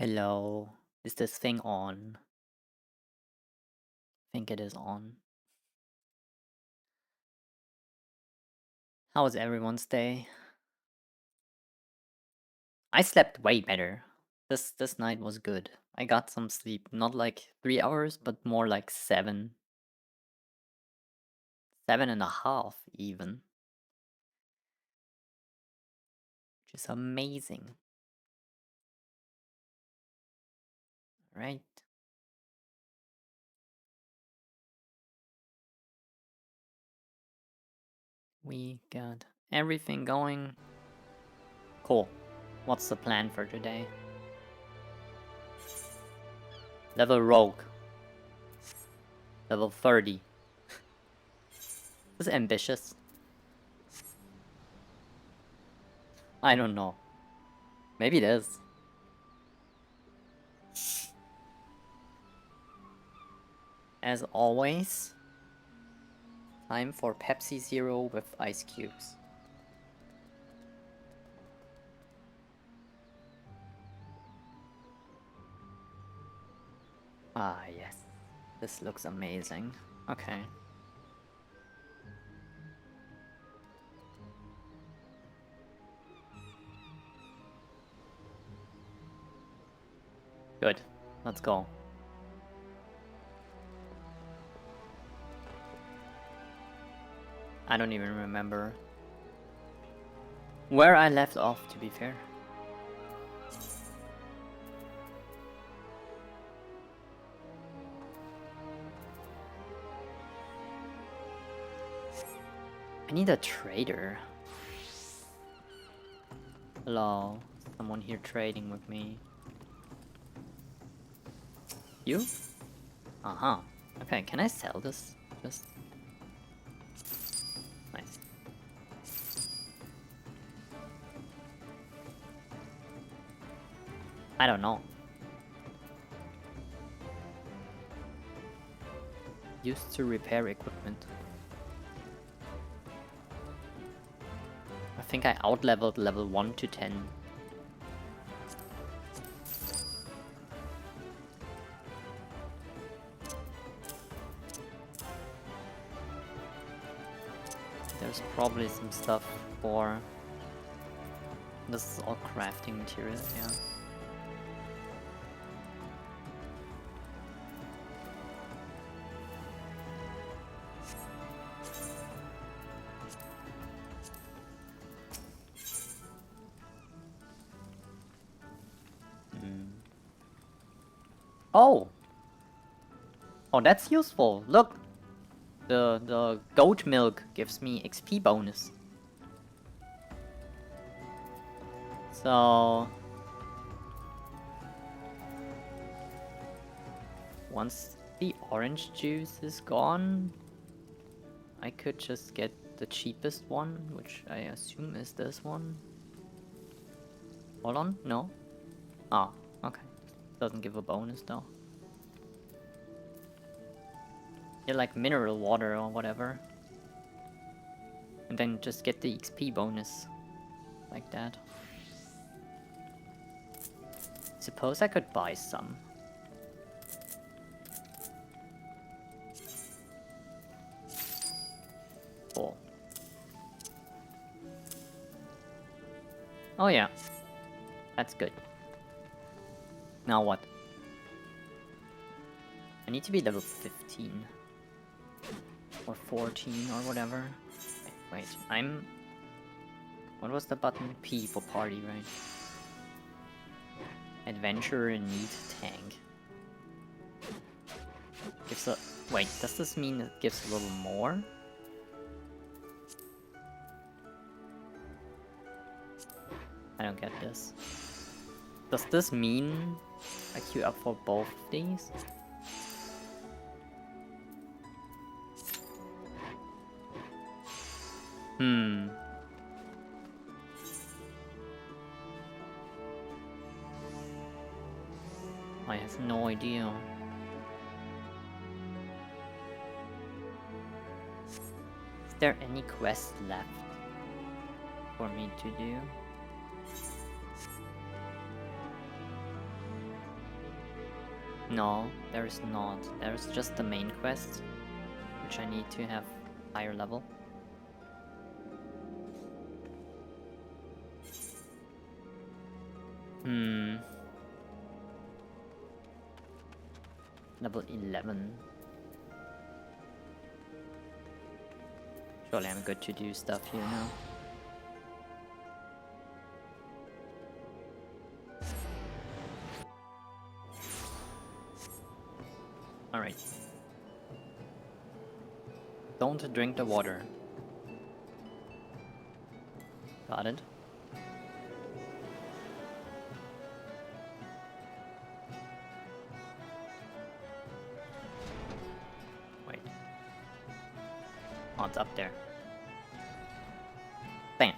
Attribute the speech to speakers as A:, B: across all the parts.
A: Hello, is this thing on? I think it is on. How was everyone's day? I slept way better. This night was good. I got some sleep, not like 3 hours, but more like 7. 7.5 even. Which is amazing. Right? We got everything going. Cool. What's the plan for today? Level Rogue. Level 30. This is ambitious. I don't know. Maybe it is. As always, time for Pepsi Zero with ice cubes. Ah, yes. This looks amazing. Okay. Good. Let's go. I don't even remember where I left off, to be fair. I need a trader. Hello. Someone here trading with me. You? Uh-huh. Okay, can I sell this? Just... Nice. I don't know. Used to repair equipment. I think I outleveled level 1 to 10. There's probably some stuff for... This is all crafting material, yeah. Oh! Oh, that's useful. Look! The goat milk gives me XP bonus. So... Once the orange juice is gone, I could just get the cheapest one, which I assume is this one. Hold on, no? Ah, okay. Doesn't give a bonus though. Get like mineral water or whatever. And then just get the XP bonus. Like that. Suppose I could buy some. Cool. Oh yeah. That's good. Now what? I need to be level 15. Or 14 or whatever. Wait, I'm... What was the button? P for party, right? Adventurer need tank. Gives a... Wait, does this mean it gives a little more? I don't get this. Does this mean I queue up for both of these? I have no idea. Is there any quest left for me to do? No, there is not. There is just the main quest, which I need to have higher level. Level 11. Surely I'm good to do stuff here now. Alright. Don't drink the water. Got it. Wait. Oh, it's up there. Bam.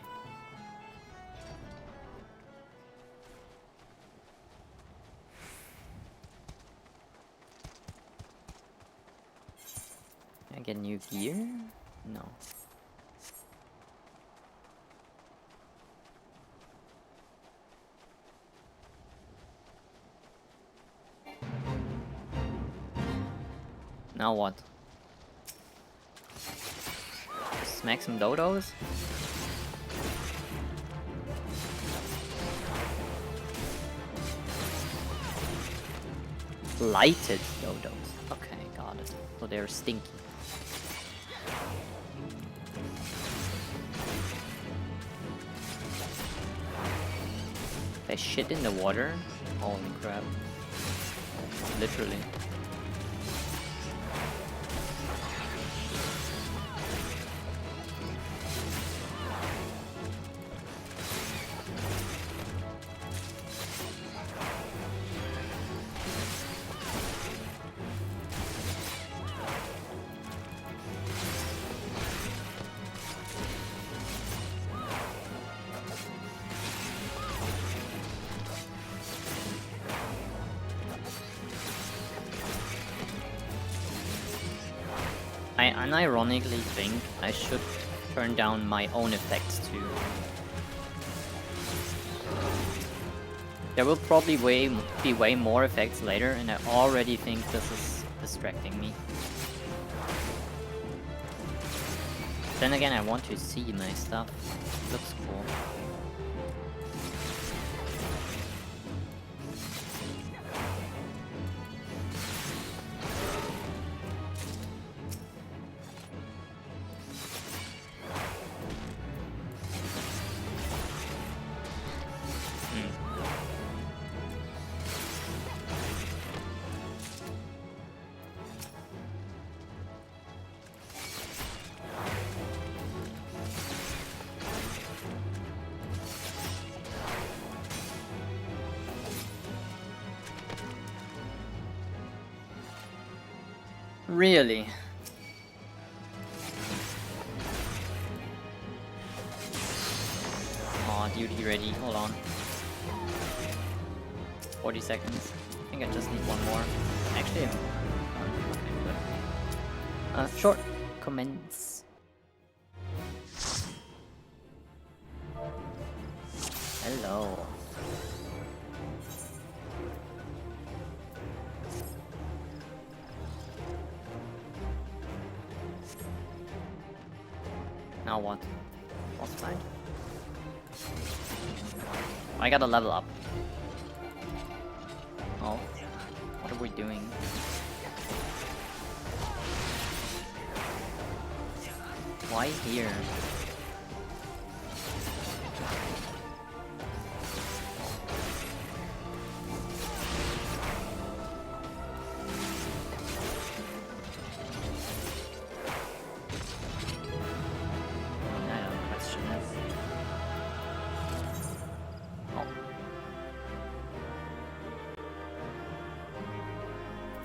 A: Can I get new gear? No. Now what? Smack some dodos? Lighted dodos. Okay, got it. So they're stinky. They shit in the water? Holy crap. Literally. I unironically think I should turn down my own effects too. There will probably be way more effects later, and I already think this is distracting me. Then again, I want to see my stuff. Looks cool. Really? Aw, duty ready. Hold on. 40 seconds. I think I just need one more. Actually, I'm good. Short comments. Hello. Now what? Boss fight? I gotta level up. Oh. What are we doing? Why here?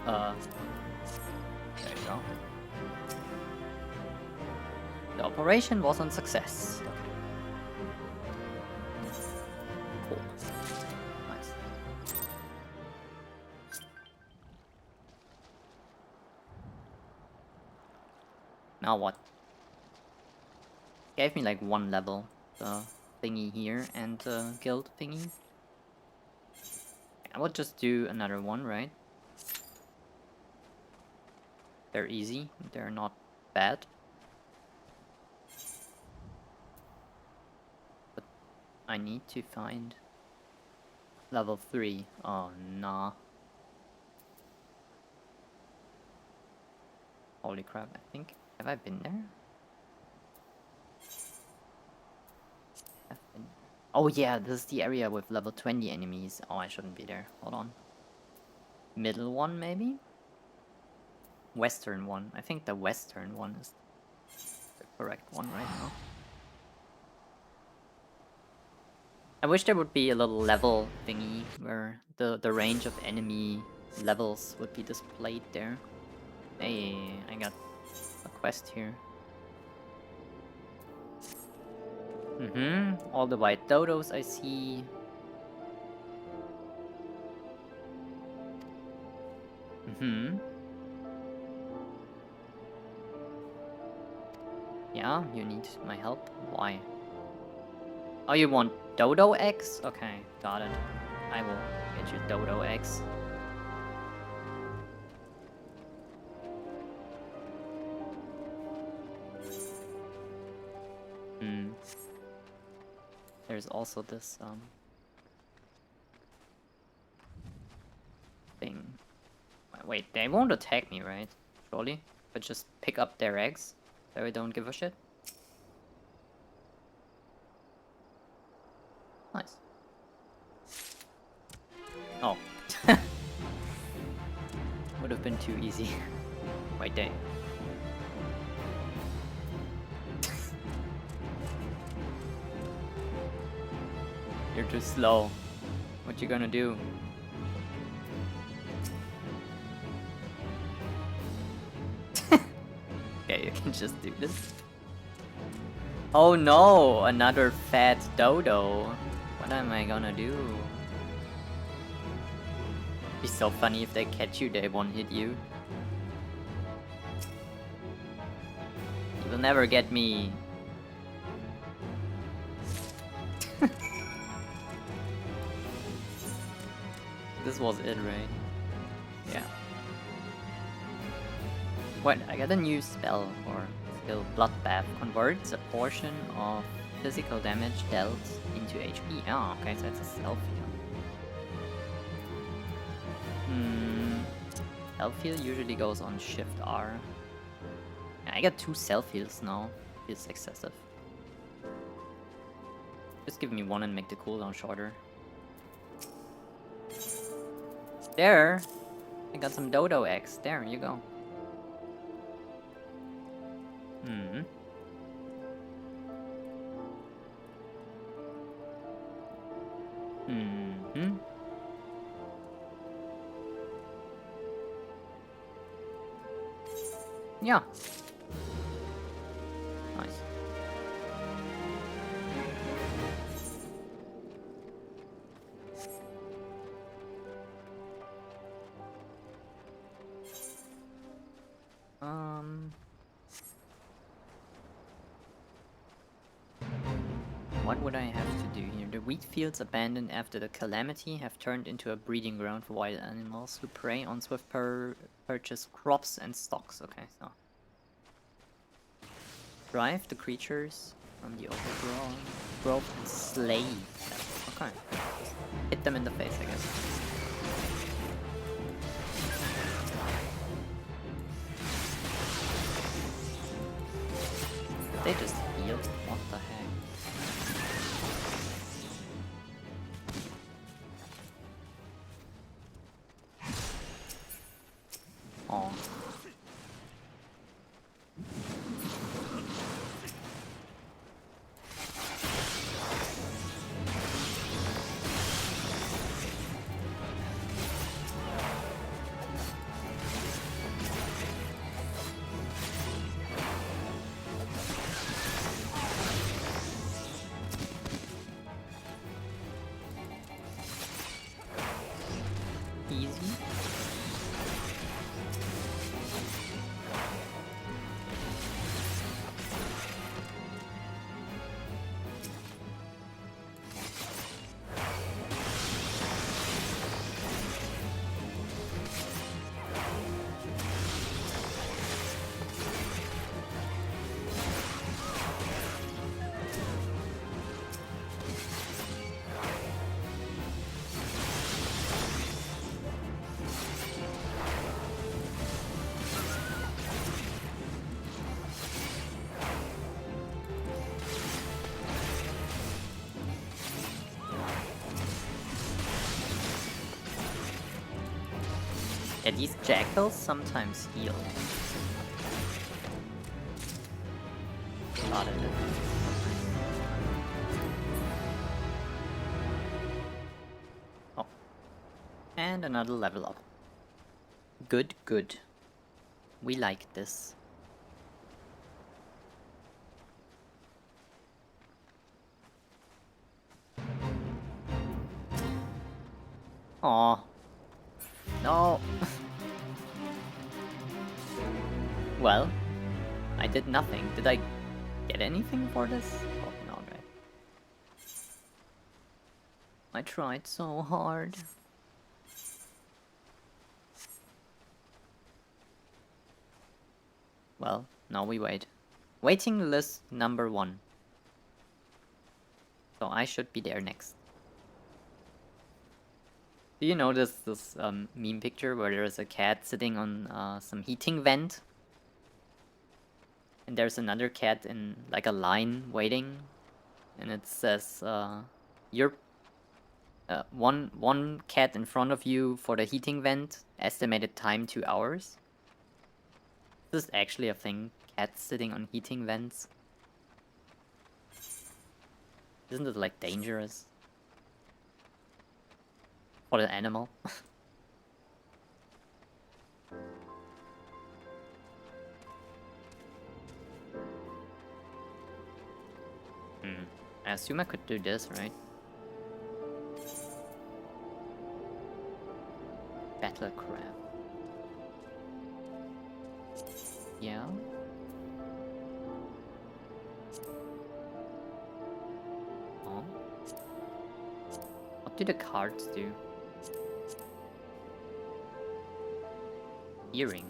A: There you go. The operation was a success. Cool. Nice. Now what? Gave me like one level, the thingy here and the guild thingy. I would just do another one, right? They're easy, they're not bad. But I need to find level 3. Oh, nah. Holy crap, I think... Have I been there? Have been... Oh yeah, this is the area with level 20 enemies. Oh, I shouldn't be there. Hold on. Middle one, maybe? Western one. I think the western one is the correct one right now. I wish there would be a little level thingy where the range of enemy levels would be displayed there. Hey, I got a quest here. All the white dodos I see. Yeah, you need my help. Why? Oh, you want dodo eggs? Okay, got it. I will get you dodo eggs. There's also this thing. Wait, they won't attack me, right? Surely? But just pick up their eggs, so I don't give a shit. Nice. Oh. Would have been too easy. Wait, dang. You're too slow. What you gonna do? Okay, you can just do this. Oh no! Another fat dodo. What am I gonna do? It'd be so funny if they catch you, they won't hit you. You will never get me. This was it, right? Yeah. What? I got a new spell or skill. Bloodbath converts a portion of physical damage dealt into HP. Oh, okay, so it's a self heal. Self heal usually goes on Shift R. I got 2 self heals now. Feels excessive. Just give me one and make the cooldown shorter. There! I got some dodo eggs. There you go. Yeah. Nice. What would I have to do here? The wheat fields abandoned after the calamity have turned into a breeding ground for wild animals who prey on swift purchase crops and stocks. Okay, so drive the creatures from the overgrowth and slay them. Okay, hit them in the face, I guess. They just healed? What the heck? Oh. Easy. Yeah, these jackals sometimes heal. Spotted it. Oh. And another level up. Good, good. We like this. Aw. No. Well, I did nothing. Did I get anything for this? Oh, no, right. I tried so hard. Well, now we wait. Waiting list number 1. So I should be there next. Do you notice this meme picture where there's a cat sitting on some heating vent? And there's another cat in like a line waiting, and it says, "You're one cat in front of you for the heating vent. Estimated time 2 hours." This is actually a thing. Cats sitting on heating vents. Isn't it like dangerous for the animal? I assume I could do this, right? Battle crab. Yeah. Oh. What do the cards do? Earring.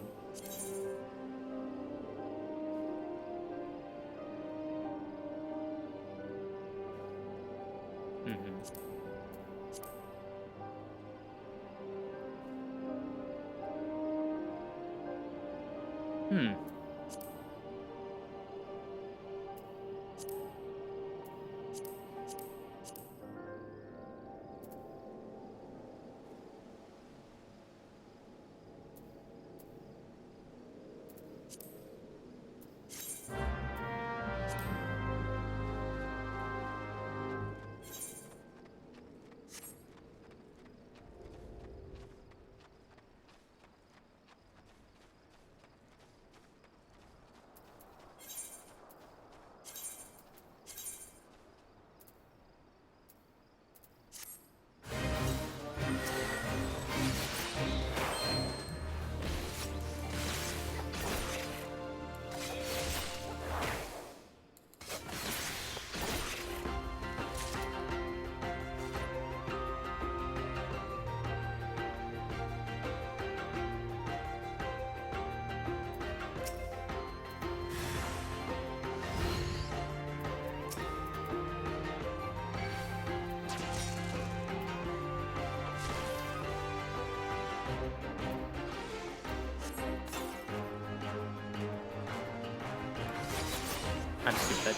A: I'm stupid.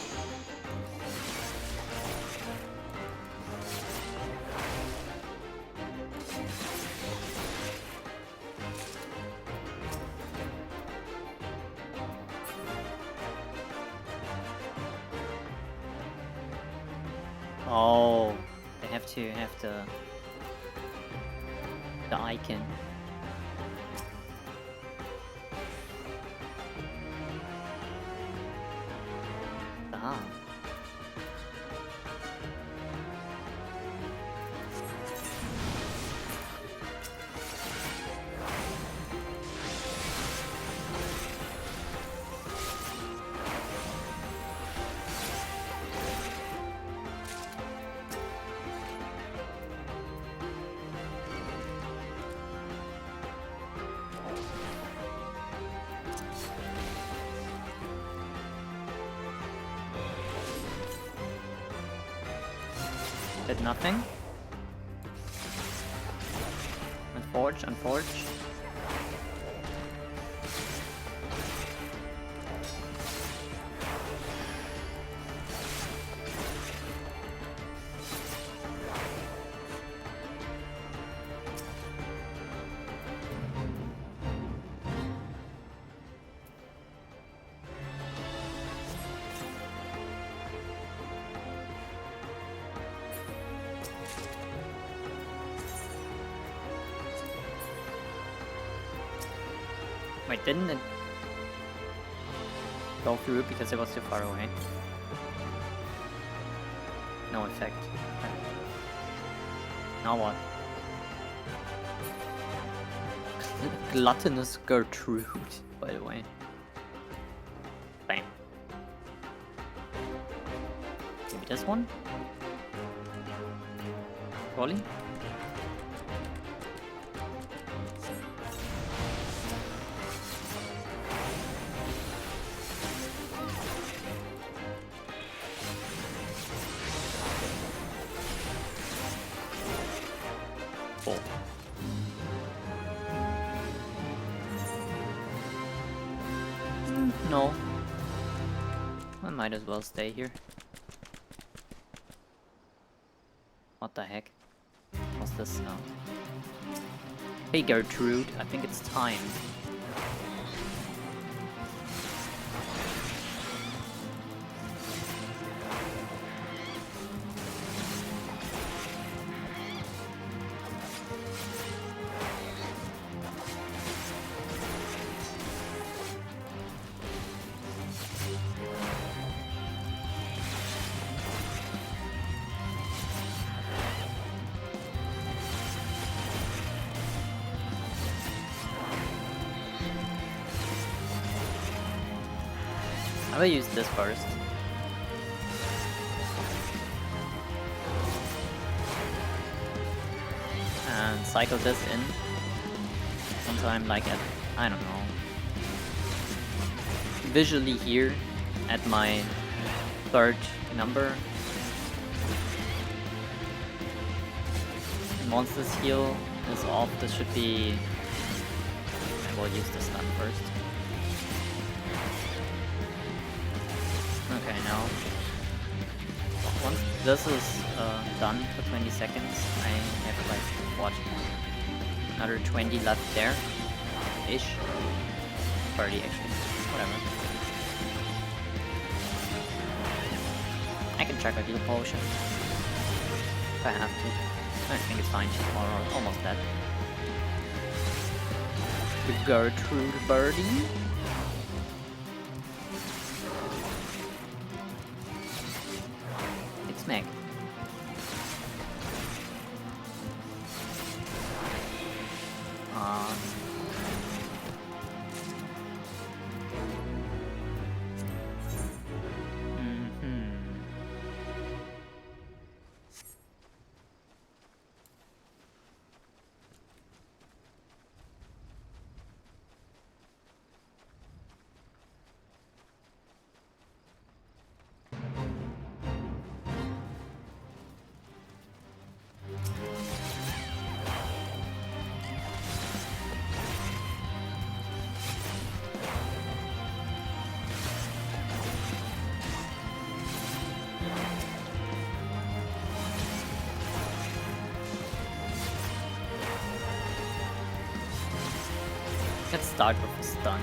A: Oh, I have to have the icon. Ah. Did nothing. Unforge, unforge. Wait, didn't it go through because it was too far away? No effect. Okay. Now what? Gluttonous Gertrude, by the way. Bam. Maybe this one? Volley? Oh. No. I might as well stay here. What the heck? What's this sound? Hey Gertrude, I think it's time. I will use this first. And cycle this in. Sometime like at, I don't know, visually here at my third number. And once this heal is off, this should be... I will use the stun first. Okay, now, once this is done for 20 seconds, I have like, what, another 20 left there, ish, 30 actually, whatever. I can check a heal potion, if I have to. I think it's fine, she's almost dead. The Gertrude birdie. Meg. Let's start with a stun.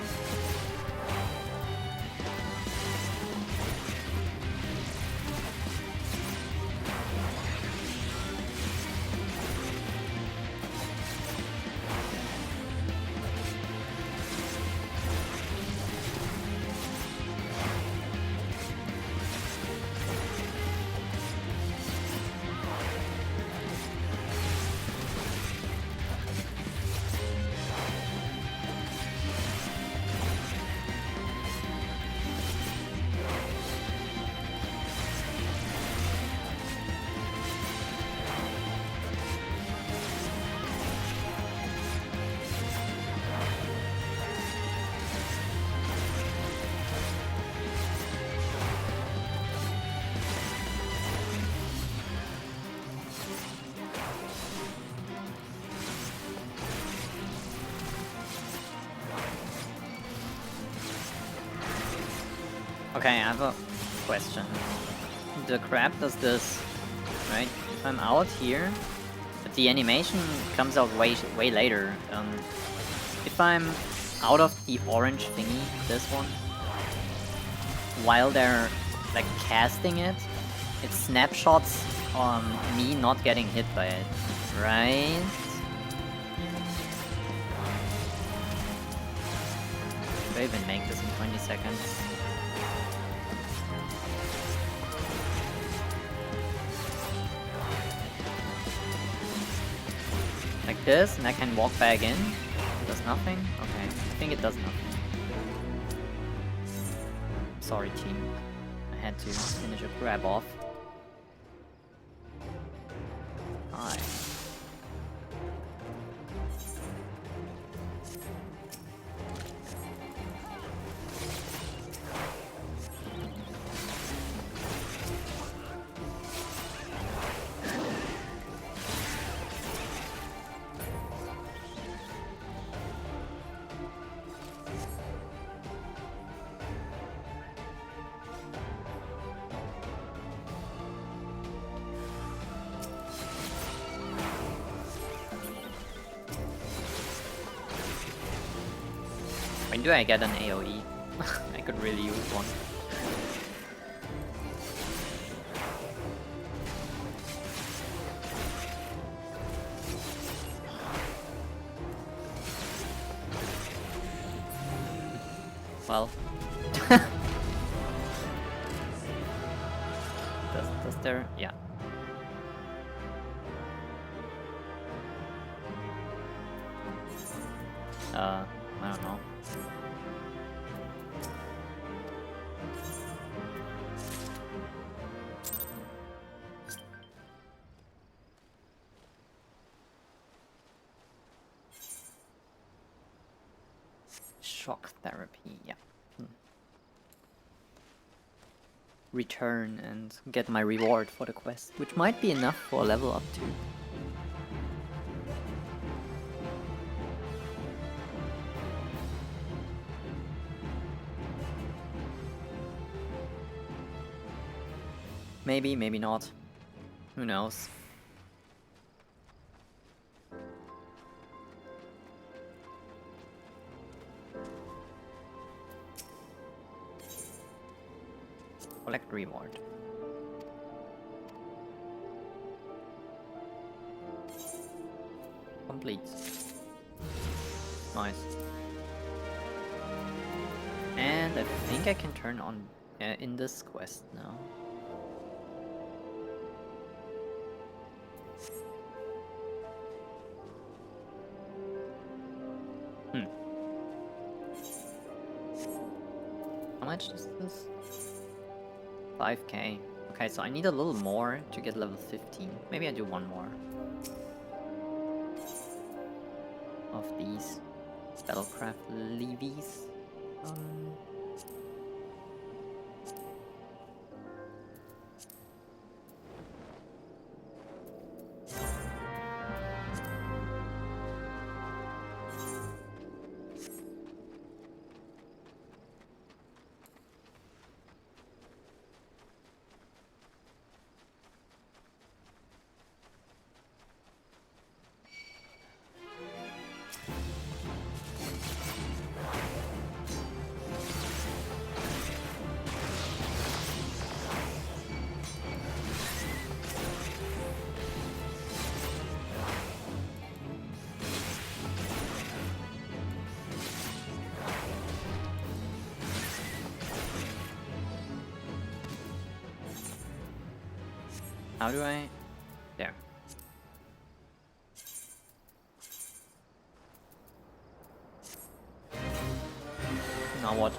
A: Okay, I have a question. The crab does this, right? If I'm out here, but the animation comes out way later. If I'm out of the orange thingy, this one, while they're like casting it, it snapshots on me not getting hit by it, right? Do I even make this in 20 seconds? Like this, and I can walk back in. It does nothing? Okay, I think it does nothing. Sorry team, I had to finish a grab off. Hi. When do I get an AoE? I could really use one. Well. does there? Yeah. I don't know. Shock therapy, yeah. Return and get my reward for the quest, which might be enough for a level up to. Maybe, maybe not. Who knows? Collect reward. Complete. Nice. And I think I can turn on in this quest now. How much is this? 5k. Okay, so I need a little more to get level 15. Maybe I do one more of these Battlecraft levies. How do I? There. Now what?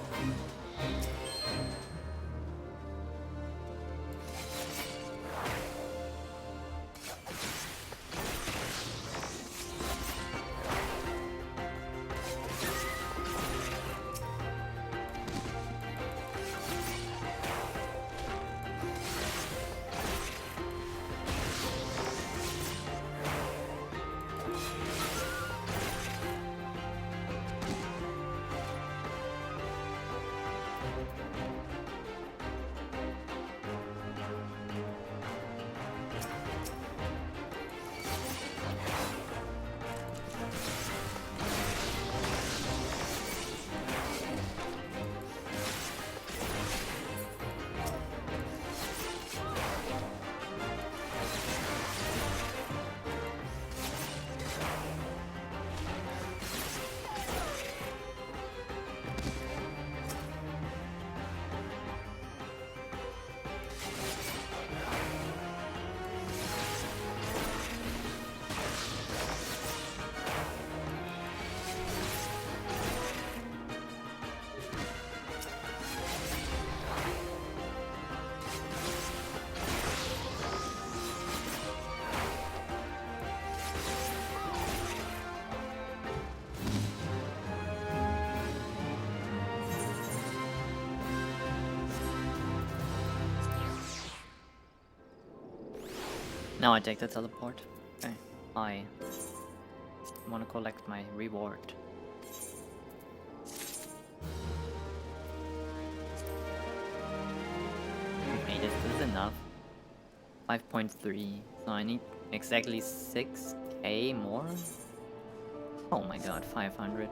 A: Now I take the teleport. Okay. I want to collect my reward. Okay, this is enough. 5.3. So I need exactly 6k more. Oh my god, 500.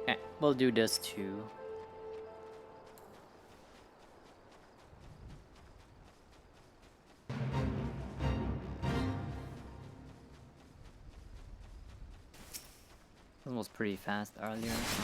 A: Okay, we'll do this too. This was pretty fast earlier, so.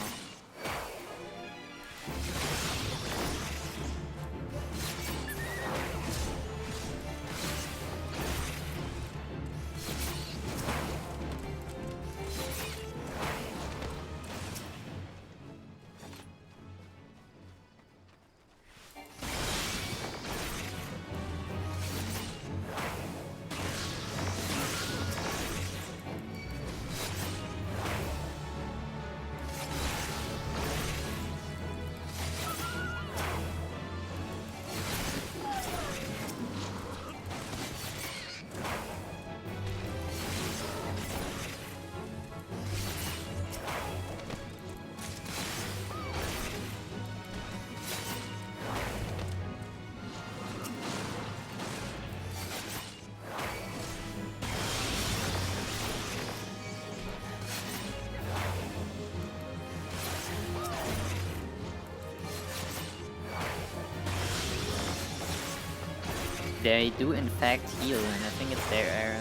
A: They do in fact heal, and I think it's their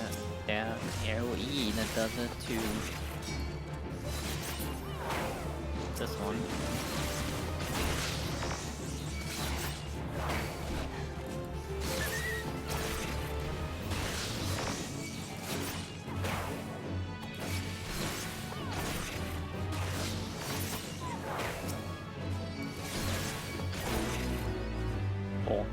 A: AoE that does it too. This one. Oh.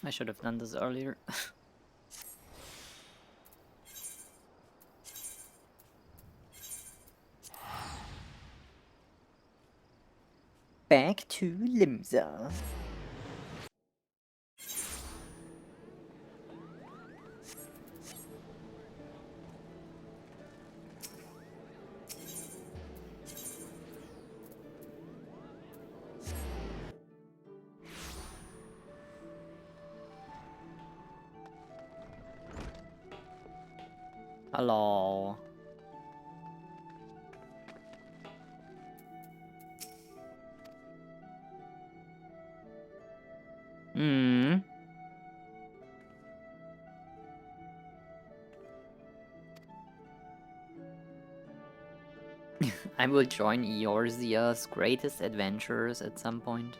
A: I should have done this earlier. Back to Limsa. Hello. I will join Eorzea's greatest adventures at some point.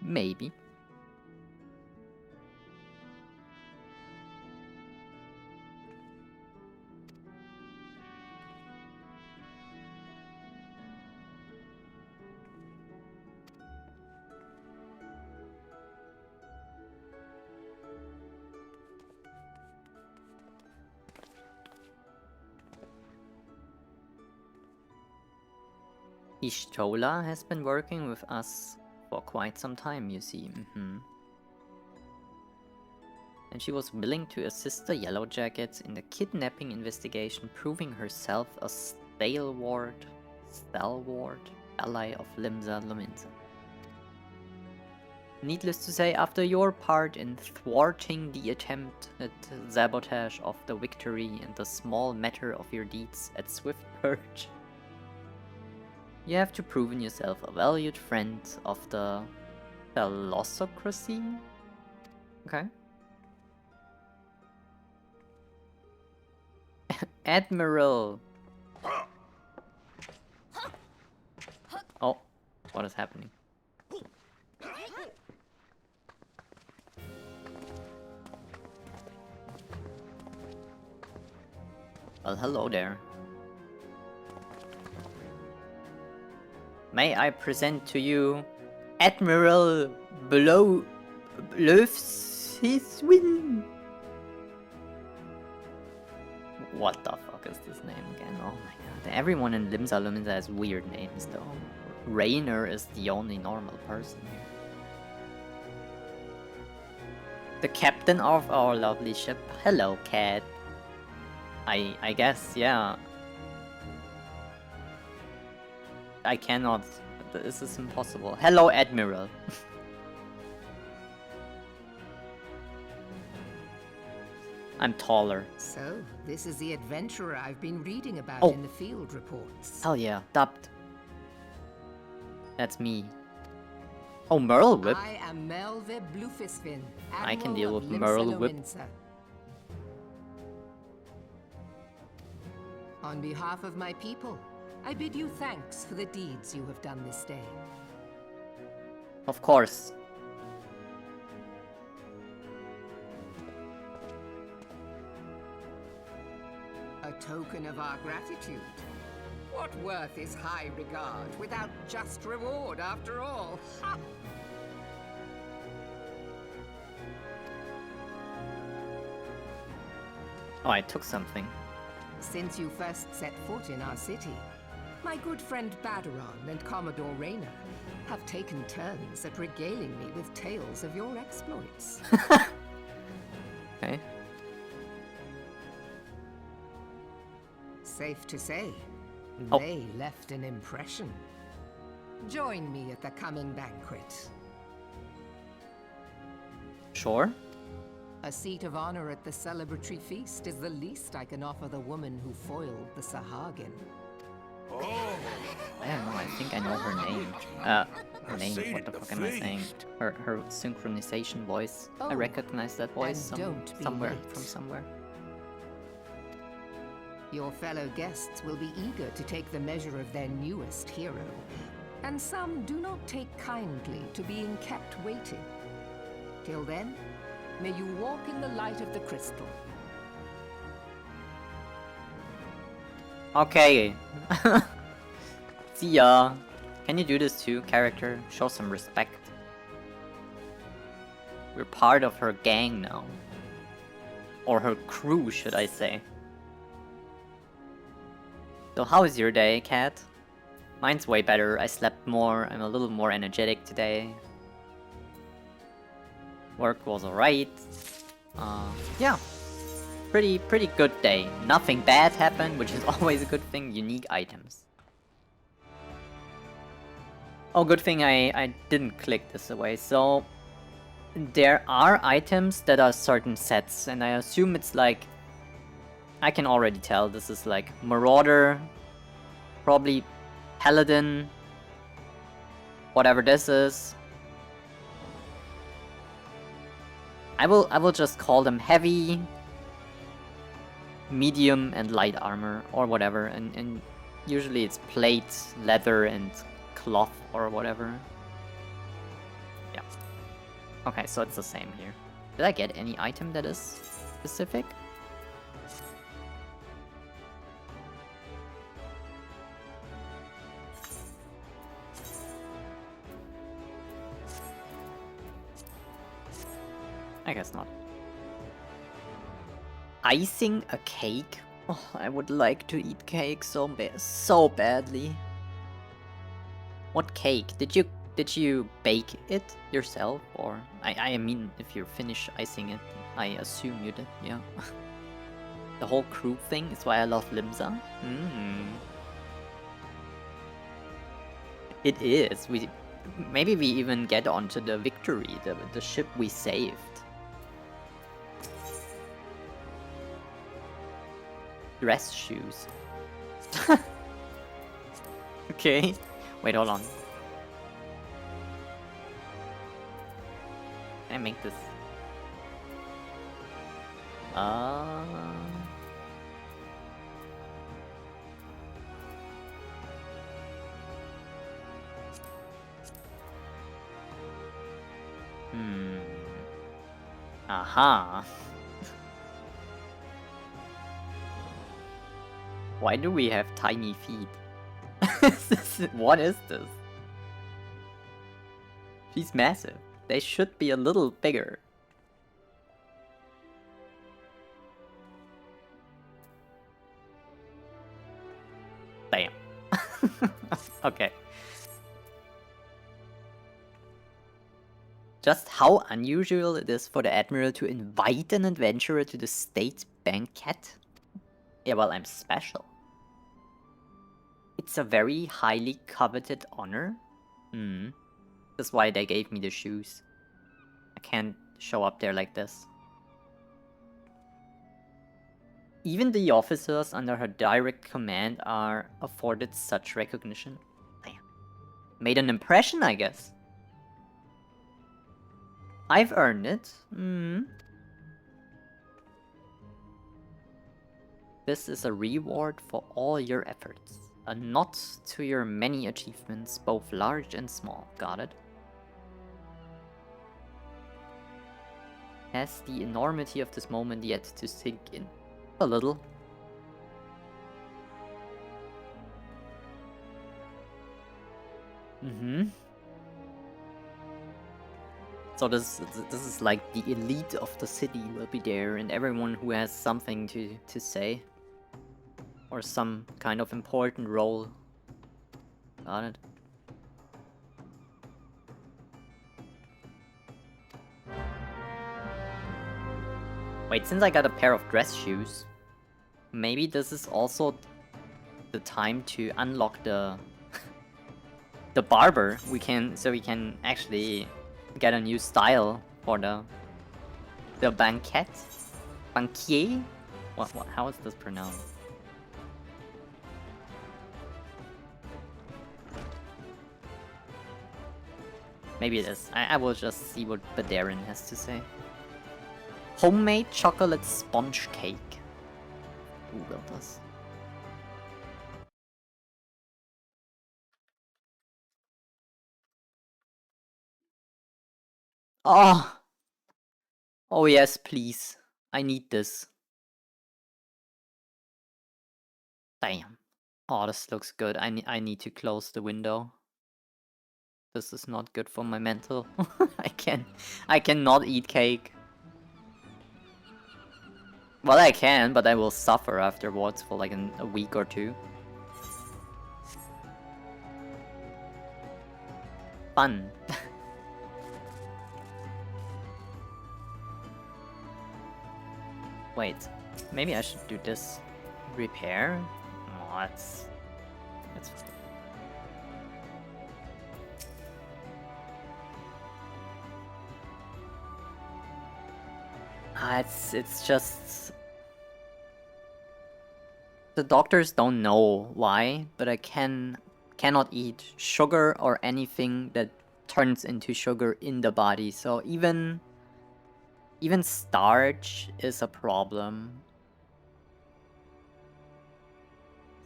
A: Maybe. Ishtola has been working with us for quite some time, you see. And she was willing to assist the Yellow Jackets in the kidnapping investigation, proving herself a stalwart ally of Limsa Lominsa. Needless to say, after your part in thwarting the attempt at sabotage of the victory and the small matter of your deeds at Swift Purge, you have to proven yourself a valued friend of the Philosophocracy? Okay. Admiral! Oh, what is happening? Well, hello there. May I present to you Admiral Blow Löws his win. What the fuck is this name again? Oh my god. Everyone in Limsa has weird names though. Rainer is the only normal person here. The captain of our lovely ship. Hello, cat. I guess, yeah. I cannot. This is impossible. Hello, Admiral. I'm taller.
B: So, this is the adventurer I've been reading about in the field reports.
A: Hell yeah, dubbed. That's me. Oh, Merle Whip.
B: I am Melve Blufisvin,
A: I can deal with
B: Limsa
A: Merle Whip.
B: Limsa. On behalf of my people, I bid you thanks for the deeds you have done this day.
A: Of course.
B: A token of our gratitude. What worth is high regard without just reward after all? Ha!
A: Oh, I took something.
B: Since you first set foot in our city, my good friend Badaron and Commodore Rainer have taken turns at regaling me with tales of your exploits.
A: Okay.
B: Safe to say,
A: Oh.
B: they left an impression. Join me at the coming banquet.
A: Sure.
B: A seat of honor at the celebratory feast is the least I can offer the woman who foiled the Sahagin.
A: I don't know, I think I know her name. Her name, what the fuck am I saying? Her synchronization voice. I
B: Oh,
A: recognize that voice
B: and don't be
A: somewhere,
B: late.
A: from somewhere.
B: Your fellow guests will be eager to take the measure of their newest hero, and some do not take kindly to being kept waiting. Till then, may you walk in the light of the crystal.
A: Okay. See ya. Can you do this too, character? Show some respect. We're part of her gang now. Or her crew, should I say. So how is your day, cat? Mine's way better. I slept more. I'm a little more energetic today. Work was alright. Yeah. Pretty good day. Nothing bad happened, which is always a good thing. Unique items. Oh, good thing I didn't click this away. So, there are items that are certain sets, and I assume it's like... I can already tell this is like Marauder, probably Paladin, whatever this is. I will just call them heavy, medium, and light armor, or whatever, and usually it's plate, leather, and cloth, or whatever. Yeah. Okay, so it's the same here. Did I get any item that is specific? I guess not. Icing a cake? Oh, I would like to eat cake so badly. What cake? Did you bake it yourself, or I mean, if you're finished icing it, I assume you did. Yeah. The whole crew thing is why I love Limsa. It is. Maybe we even get onto the victory, the ship we saved. Dress shoes. Okay. Wait, hold on. Can I make this? Aha. Why do we have tiny feet? What is this? She's massive. They should be a little bigger. Damn. Okay. Just how unusual it is for the Admiral to invite an adventurer to the state banquet? Yeah, well, I'm special. It's a very highly coveted honor. That's why they gave me the shoes. I can't show up there like this. Even the officers under her direct command are afforded such recognition. Damn. Made an impression, I guess. I've earned it. This is a reward for all your efforts. A nod to your many achievements, both large and small. Got it? Has the enormity of this moment yet to sink in? A little. So this is like the elite of the city will be there, and everyone who has something to say. Or some kind of important role. Got it. Wait, since I got a pair of dress shoes, maybe this is also the time to unlock the the barber. We can actually get a new style for the banquet. Banquier? What how is this pronounced? Maybe it is. I will just see what Badarin has to say. Homemade chocolate sponge cake. Who built this? Oh! Oh yes, please. I need this. Damn. Oh, this looks good. I need to close the window. This is not good for my mental. I cannot eat cake. Well, I can, but I will suffer afterwards for like a week or two. Fun. Wait, maybe I should do this. Repair? Oh, that's it's just the doctors don't know why, but I cannot eat sugar or anything that turns into sugar in the body. So even starch is a problem.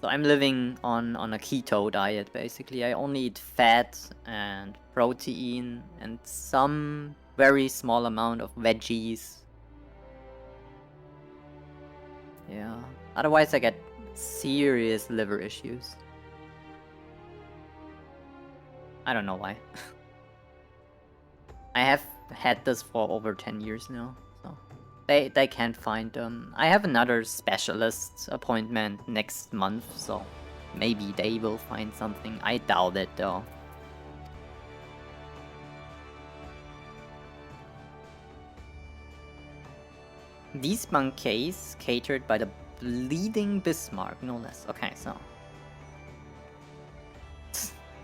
A: So I'm living on a keto diet basically. I only eat fat and protein and some very small amount of veggies. Yeah. Otherwise I get serious liver issues. I don't know why. I have had this for over 10 years now, so they can't find them. I have another specialist appointment next month, so maybe they will find something. I doubt it though. These banquets catered by the bleeding Bismarck, no less. Okay, so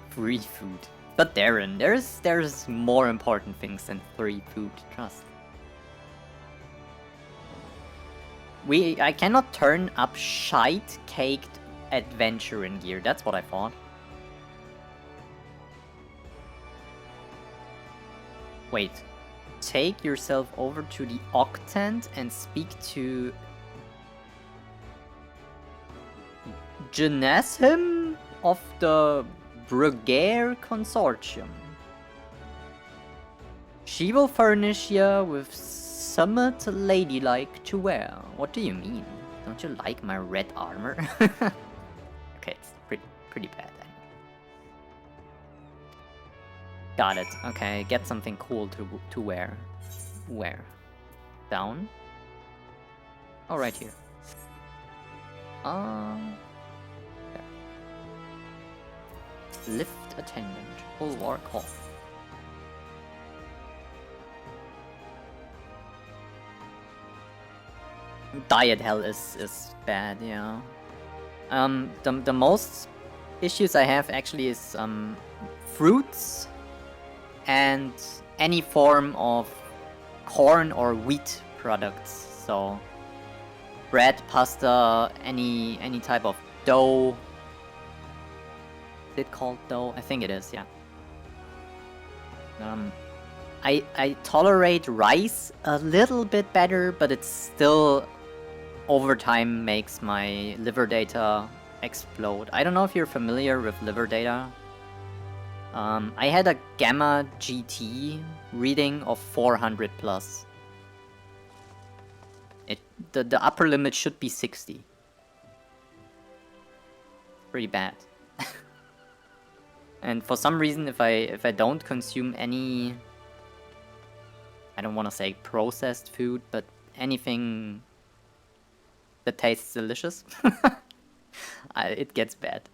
A: free food. But Darren, there's more important things than free food, trust. I cannot turn up shite caked adventuring gear, that's what I thought. Wait. Take yourself over to the Octant and speak to Genesim of the Brugere Consortium. She will furnish you with somewhat ladylike to wear. What do you mean? Don't you like my red armor? Okay, it's pretty bad then. Got it. Okay, get something cool to wear. Where? Down? Oh, right here. There. Lift attendant. Bulwark Hall. Diet hell is bad, yeah. The most issues I have actually is fruits and any form of corn or wheat products. So bread, pasta, any type of dough. Is it called dough? I think it is, yeah. I tolerate rice a little bit better, but it's still over time makes my liver data explode. I don't know if you're familiar with liver data. I had a gamma GT reading of 400 plus. The upper limit should be 60. Pretty bad. And for some reason, if I don't consume any, I don't want to say processed food, but anything that tastes delicious, it gets bad.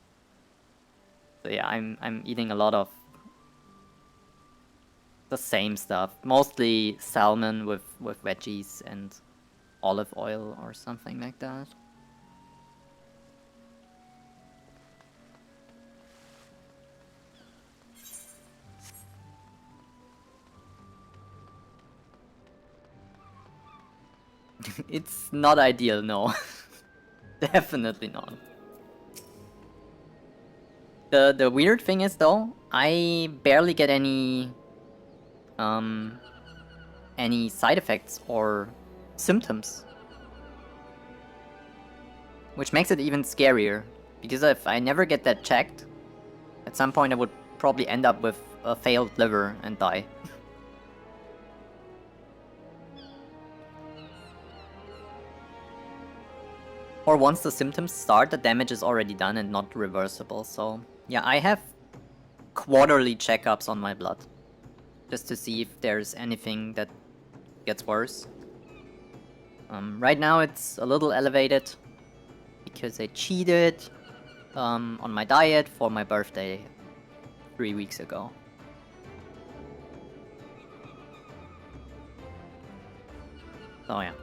A: So yeah, I'm eating a lot of the same stuff, mostly salmon with veggies and olive oil or something like that. It's not ideal, no. Definitely not. The weird thing is though, I barely get any side effects or symptoms. Which makes it even scarier, because if I never get that checked, at some point I would probably end up with a failed liver and die. Or once the symptoms start, the damage is already done and not reversible. So yeah, I have quarterly checkups on my blood, just to see if there's anything that gets worse. Right now it's a little elevated, because I cheated on my diet for my birthday 3 weeks ago. So yeah.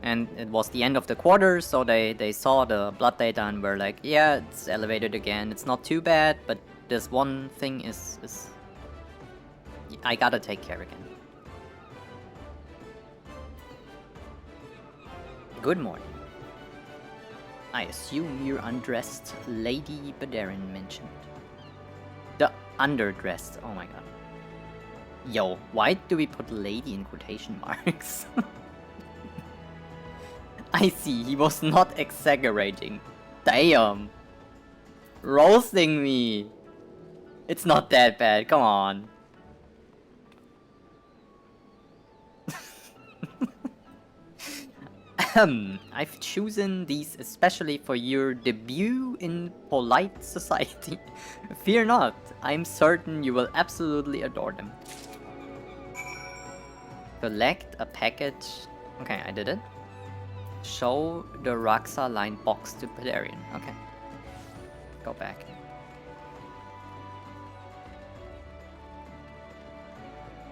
A: And it was the end of the quarter, so they saw the blood data and were like, yeah, it's elevated again. It's not too bad, but this one thing is I gotta take care again. Good morning. I assume you're undressed, Lady Badarin mentioned. The underdressed, oh my god. Yo, why do we put lady in quotation marks? I see, he was not exaggerating. Damn. Roasting me. It's not that bad, come on. I've chosen these especially for your debut in polite society. Fear not, I'm certain you will absolutely adore them. Collect a package. Okay, I did it. Show the Raxa line box to Pedarian. Okay. Go back.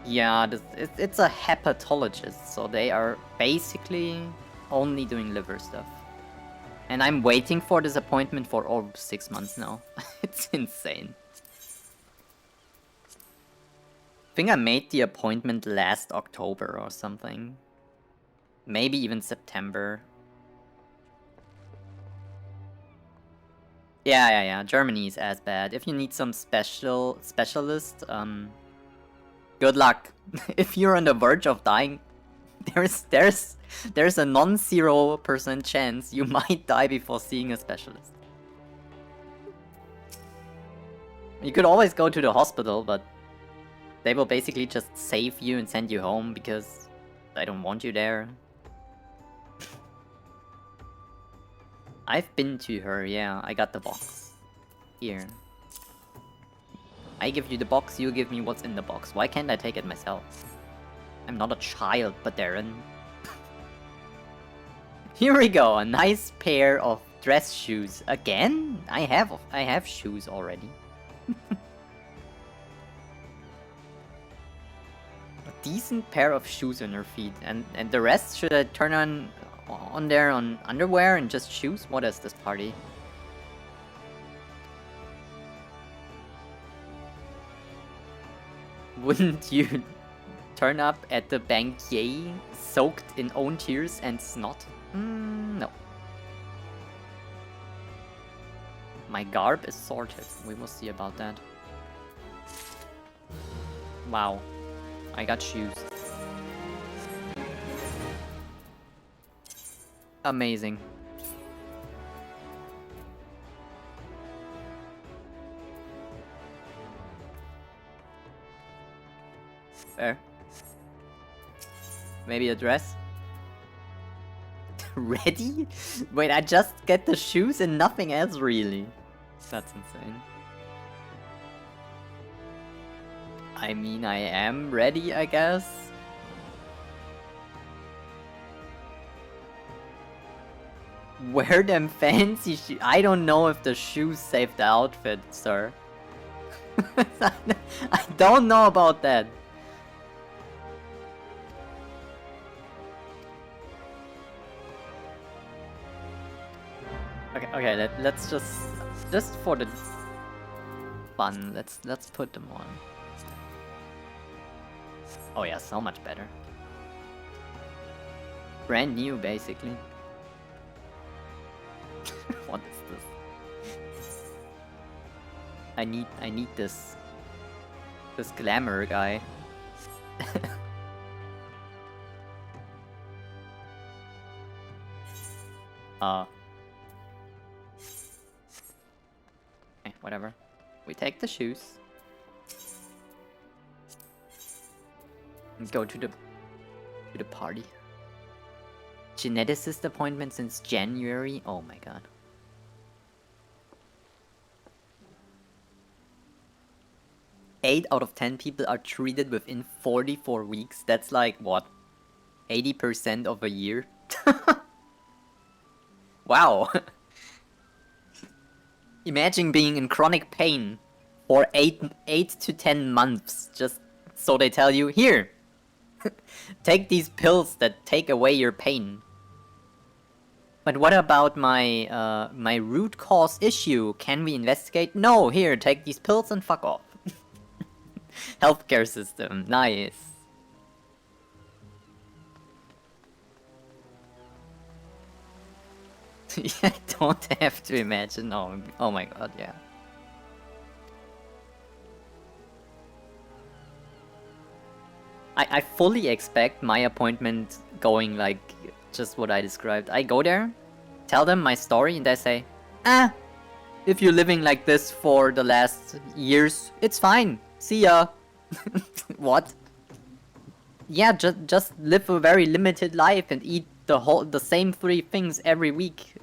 A: Yeah, it's a hepatologist, so they are basically only doing liver stuff. And I'm waiting for this appointment for over 6 months now. It's insane. I think I made the appointment last October or something. Maybe even September. Yeah. Germany is as bad. If you need some specialist, good luck. If you're on the verge of dying, there's a non-0% chance you might die before seeing a specialist. You could always go to the hospital, but they will basically just save you and send you home because they don't want you there. I've been to her, yeah, I got the box. Here. I give you the box, you give me what's in the box. Why can't I take it myself? I'm not a child, but Darren. Here we go, a nice pair of dress shoes. Again? I have shoes already. A decent pair of shoes on her feet. And the rest, should I turn on there on underwear and just shoes? What is this party? Wouldn't you turn up at the banquet soaked in own tears and snot? No. My garb is sorted. We will see about that. Wow. I got shoes. Amazing. Fair. Maybe a dress? Ready? Wait, I just get the shoes and nothing else really. That's insane. I mean, I am ready, I guess. Wear them fancy shoes. I don't know if the shoes save the outfit, sir. I don't know about that. Okay, let's just for the fun, let's put them on. Oh yeah, so much better. Brand new, basically. What is this? I need this glamour guy. Okay, whatever. We take the shoes. And go to the party. Geneticist appointment since January. Oh my god. Eight out of 10 people are treated within 44 weeks. That's like what? 80% of a year? Wow. Imagine being in chronic pain for 8 to 10 months. Just so they tell you, here, take these pills that take away your pain. But what about my my root cause issue? Can we investigate? No, here, take these pills and fuck off. Healthcare system, nice. I don't have to imagine. Oh my god, yeah. I fully expect my appointment going like just what I described. I go there, tell them my story, and they say, if you're living like this for the last years, it's fine. See ya. What? Yeah, just live a very limited life and eat the same 3 things every week.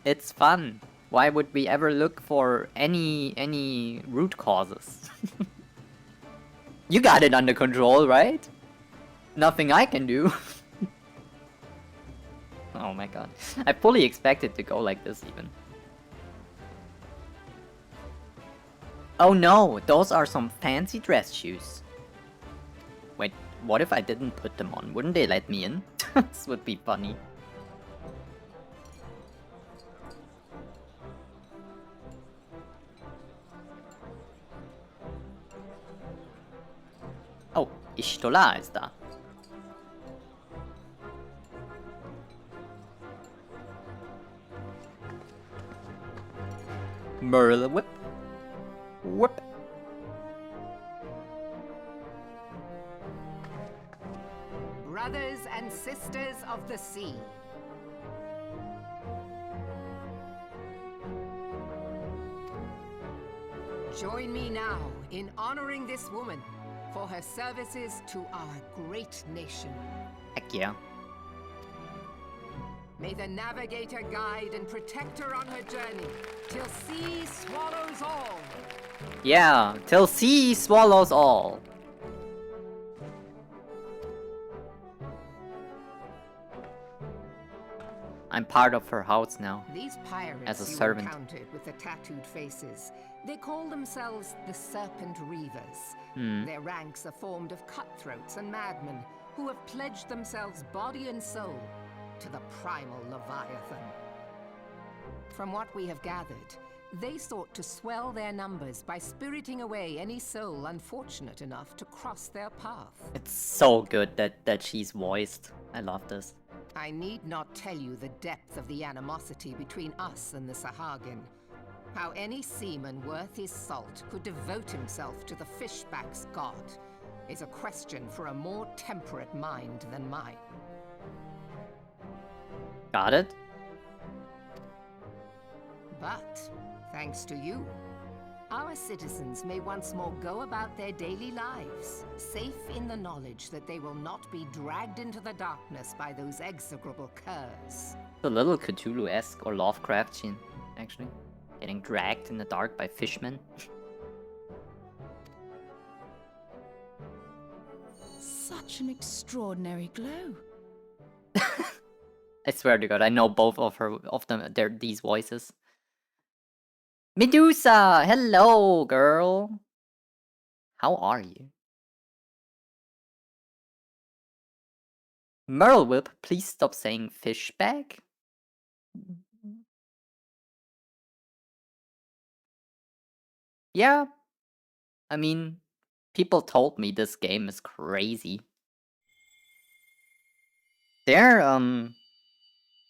A: It's fun. Why would we ever look for any root causes? You got it under control, right? Nothing I can do. Oh my god. I fully expected to go like this even. Oh no, those are some fancy dress shoes. Wait, what if I didn't put them on? Wouldn't they let me in? This would be funny. Oh, Ishtola ist da. Merle whip. Whip.
B: Brothers and sisters of the sea. Join me now in honoring this woman for her services to our great nation.
A: Heck yeah.
B: May the navigator guide and protect her on her journey, till sea swallows all.
A: Yeah, till sea swallows all. I'm part of her house now.
B: These
A: As
B: pirates
A: a
B: you
A: servant.
B: encountered with the tattooed faces, they call themselves the Serpent Reavers.
A: Hmm.
B: Their ranks are formed of cutthroats and madmen who have pledged themselves body and soul to the primal Leviathan. From what we have gathered, they sought to swell their numbers by spiriting away any soul unfortunate enough to cross their path.
A: It's so good that she's voiced. I love this.
B: I need not tell you the depth of the animosity between us and the Sahagin. How any seaman worth his salt could devote himself to the fishback's god is a question for a more temperate mind than mine.
A: Got it?
B: But, thanks to you, our citizens may once more go about their daily lives, safe in the knowledge that they will not be dragged into the darkness by those execrable curs.
A: A little Cthulhu-esque or Lovecraftian, actually. Getting dragged in the dark by fishmen.
C: Such an extraordinary glow.
A: I swear to God, I know both of these voices. Medusa! Hello, girl! How are you? Merlewhip, please stop saying fishbag. Yeah. I mean, people told me this game is crazy. They're,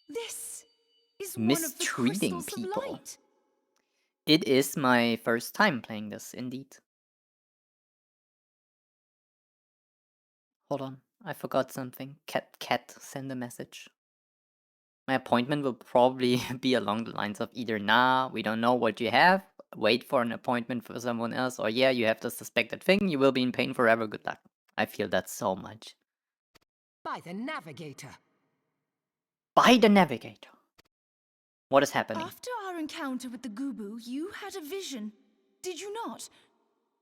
C: This is one of the
A: mistreating
C: crystals
A: people.
C: of light.
A: It is my first time playing this, indeed. Hold on, I forgot something. Cat, send a message. My appointment will probably be along the lines of either nah, we don't know what you have, wait for an appointment for someone else, or yeah, you have the suspected thing, you will be in pain forever, good luck. I feel that so much.
B: By the Navigator!
A: By the Navigator. What is happening?
C: After our encounter with the Gubu, you had a vision, did you not?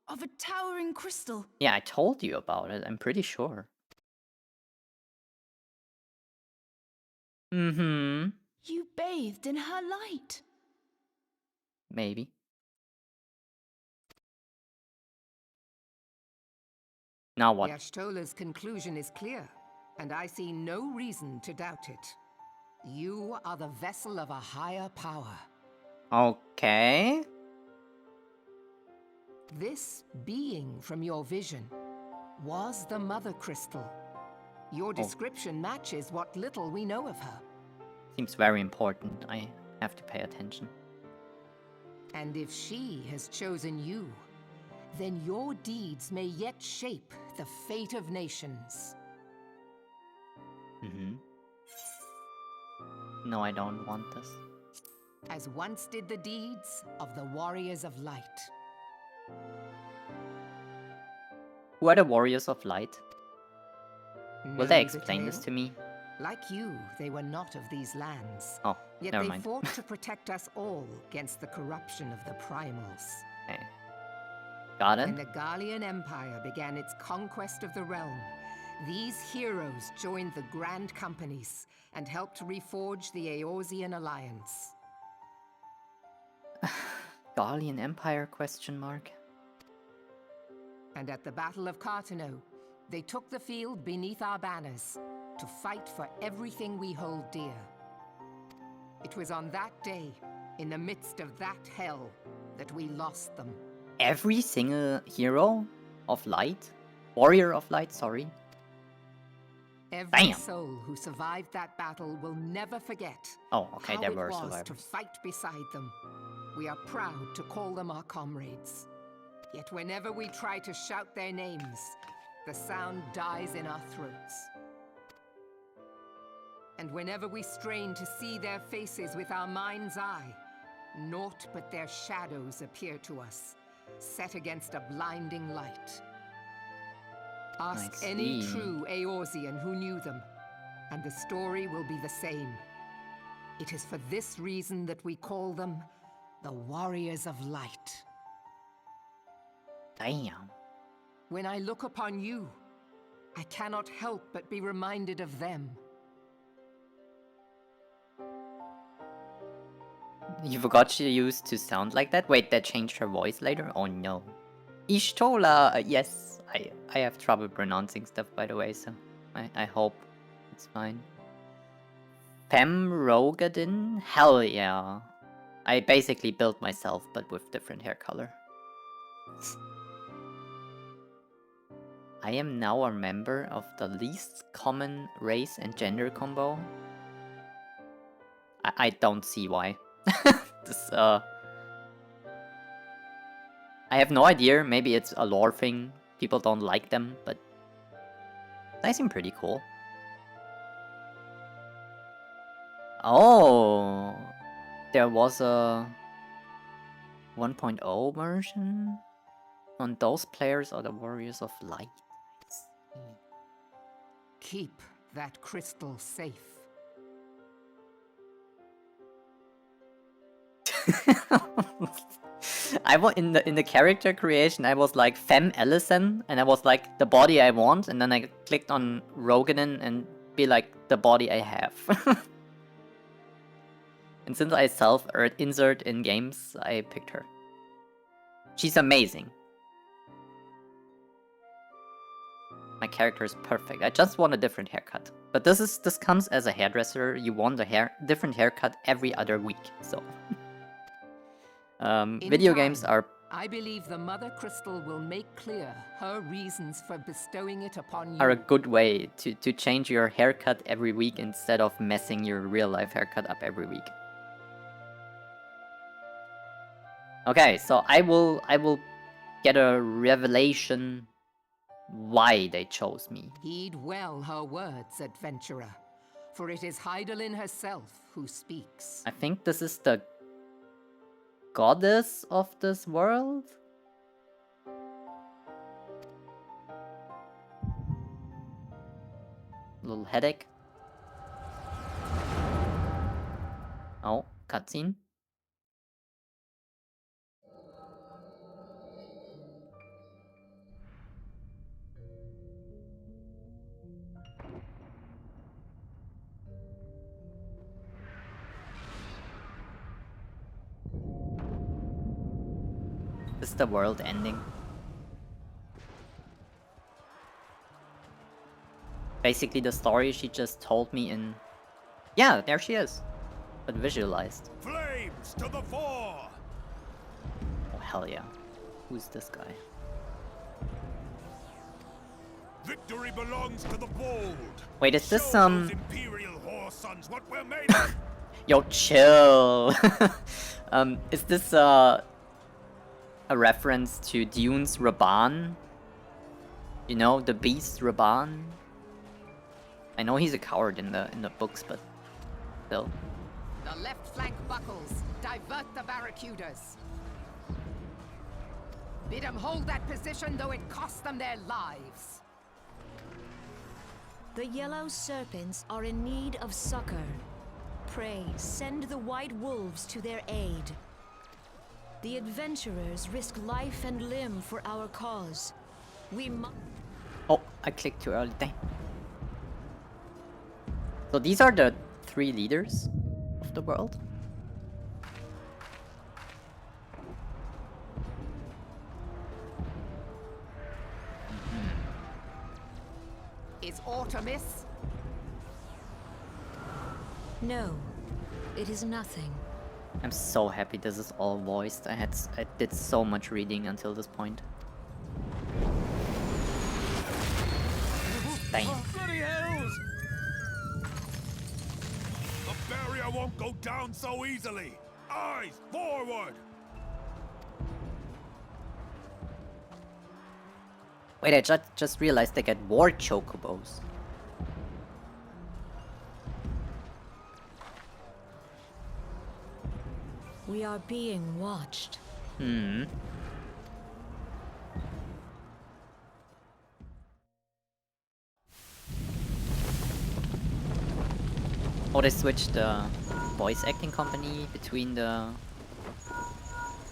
C: Of a towering crystal.
A: Yeah, I told you about it, I'm pretty sure. Mm-hmm.
C: You bathed in her light.
A: Maybe. Now what?
B: Yashtola's conclusion is clear, and I see no reason to doubt it. You are the vessel of a higher power.
A: Okay.
B: This being from your vision was the Mother Crystal. Your description matches what little we know of her.
A: Seems very important. I have to pay attention.
B: And if she has chosen you, then your deeds may yet shape the fate of nations.
A: Mm-hmm. No, I don't want this.
B: As once did the deeds of the Warriors of Light.
A: Who are the Warriors of Light? Will they
B: Know the
A: explain this
B: tale?
A: to me?
B: Like you, they were not of these lands.
A: Oh,
B: Yet
A: never
B: they
A: mind.
B: fought to protect us all against the corruption of the primals.
A: Okay. Got it?
B: When the Gallian Empire began its conquest of the realm, these heroes joined the Grand Companies and helped reforge the Eorzean Alliance.
A: Gallian Empire, question mark.
B: And at the Battle of Cartano, they took the field beneath our banners to fight for everything we hold dear. It was on that day, in the midst of that hell, that we lost them.
A: Every single hero of light? Warrior of light, sorry.
B: Every
A: Bam.
B: soul who survived that battle will never forget
A: Oh, okay,
B: how
A: there
B: it
A: were
B: was
A: survivors.
B: to fight beside them. We are proud to call them our comrades. Yet whenever we try to shout their names, the sound dies in our throats. And whenever we strain to see their faces with our mind's eye, naught but their shadows appear to us, set against a blinding light. Ask any
A: see.
B: true Eorzean who knew them, and the story will be the same. It is for this reason that we call them the Warriors of Light.
A: Damn.
B: When I look upon you, I cannot help but be reminded of them.
A: You forgot she used to sound like that? Wait, that changed her voice later? Oh no. Ishtola! Yes, I have trouble pronouncing stuff, by the way, so I hope it's fine. Femrogadin? Hell yeah. I basically built myself, but with different hair color. I am now a member of the least common race and gender combo. I don't see why. This, I have no idea, maybe it's a lore thing, people don't like them, but they seem pretty cool. Oh, there was a 1.0 version? And those players are the Warriors of Light.
B: Keep that crystal safe.
A: I was in the character creation. I was like Femme Ellison, and I was like the body I want, and then I clicked on Roganin and be like the body I have. And since I self-insert in games, I picked her. She's amazing. My character is perfect. I just want a different haircut. But this comes as a hairdresser. You want a different haircut every other week. So video games are.
B: I believe the Mother Crystal will make clear her reasons for bestowing it upon you.
A: Are a good way to change your haircut every week instead of messing your real life haircut up every week. Okay, so I will get a revelation why they chose me.
B: Heed well her words, adventurer, for it is Heidelin herself who speaks.
A: I think this is the goddess of this world? Little headache. Oh, cutscene. Is the world ending? Basically the story she just told me in... Yeah, there she is. But visualized.
D: Flames to the fore!
A: Oh hell yeah. Who's this guy?
D: Victory belongs to the bold.
A: Wait, is this
D: Show those imperial whore sons what we're made of.
A: Yo, chill. Is this a reference to Dune's Raban? You know, the beast Raban? I know he's a coward in the books, but still.
B: The left flank buckles. Divert the barracudas. Bid them hold that position, though it cost them their lives.
E: The yellow serpents are in need of succor. Pray, send the white wolves to their aid. The adventurers risk life and limb for our cause. We must...
A: Oh, I clicked too early. Dang. So these are the 3 leaders of the world?
B: Is Artemis?
E: No, it is nothing.
A: I'm so happy this is all voiced. I did so much reading until this point. Damn.
D: Bloody hells! The barrier won't go down so easily. Eyes forward!
A: Wait, I just realized they get war chocobos.
E: We are being watched.
A: Hmm. Oh, they switched the voice acting company between the...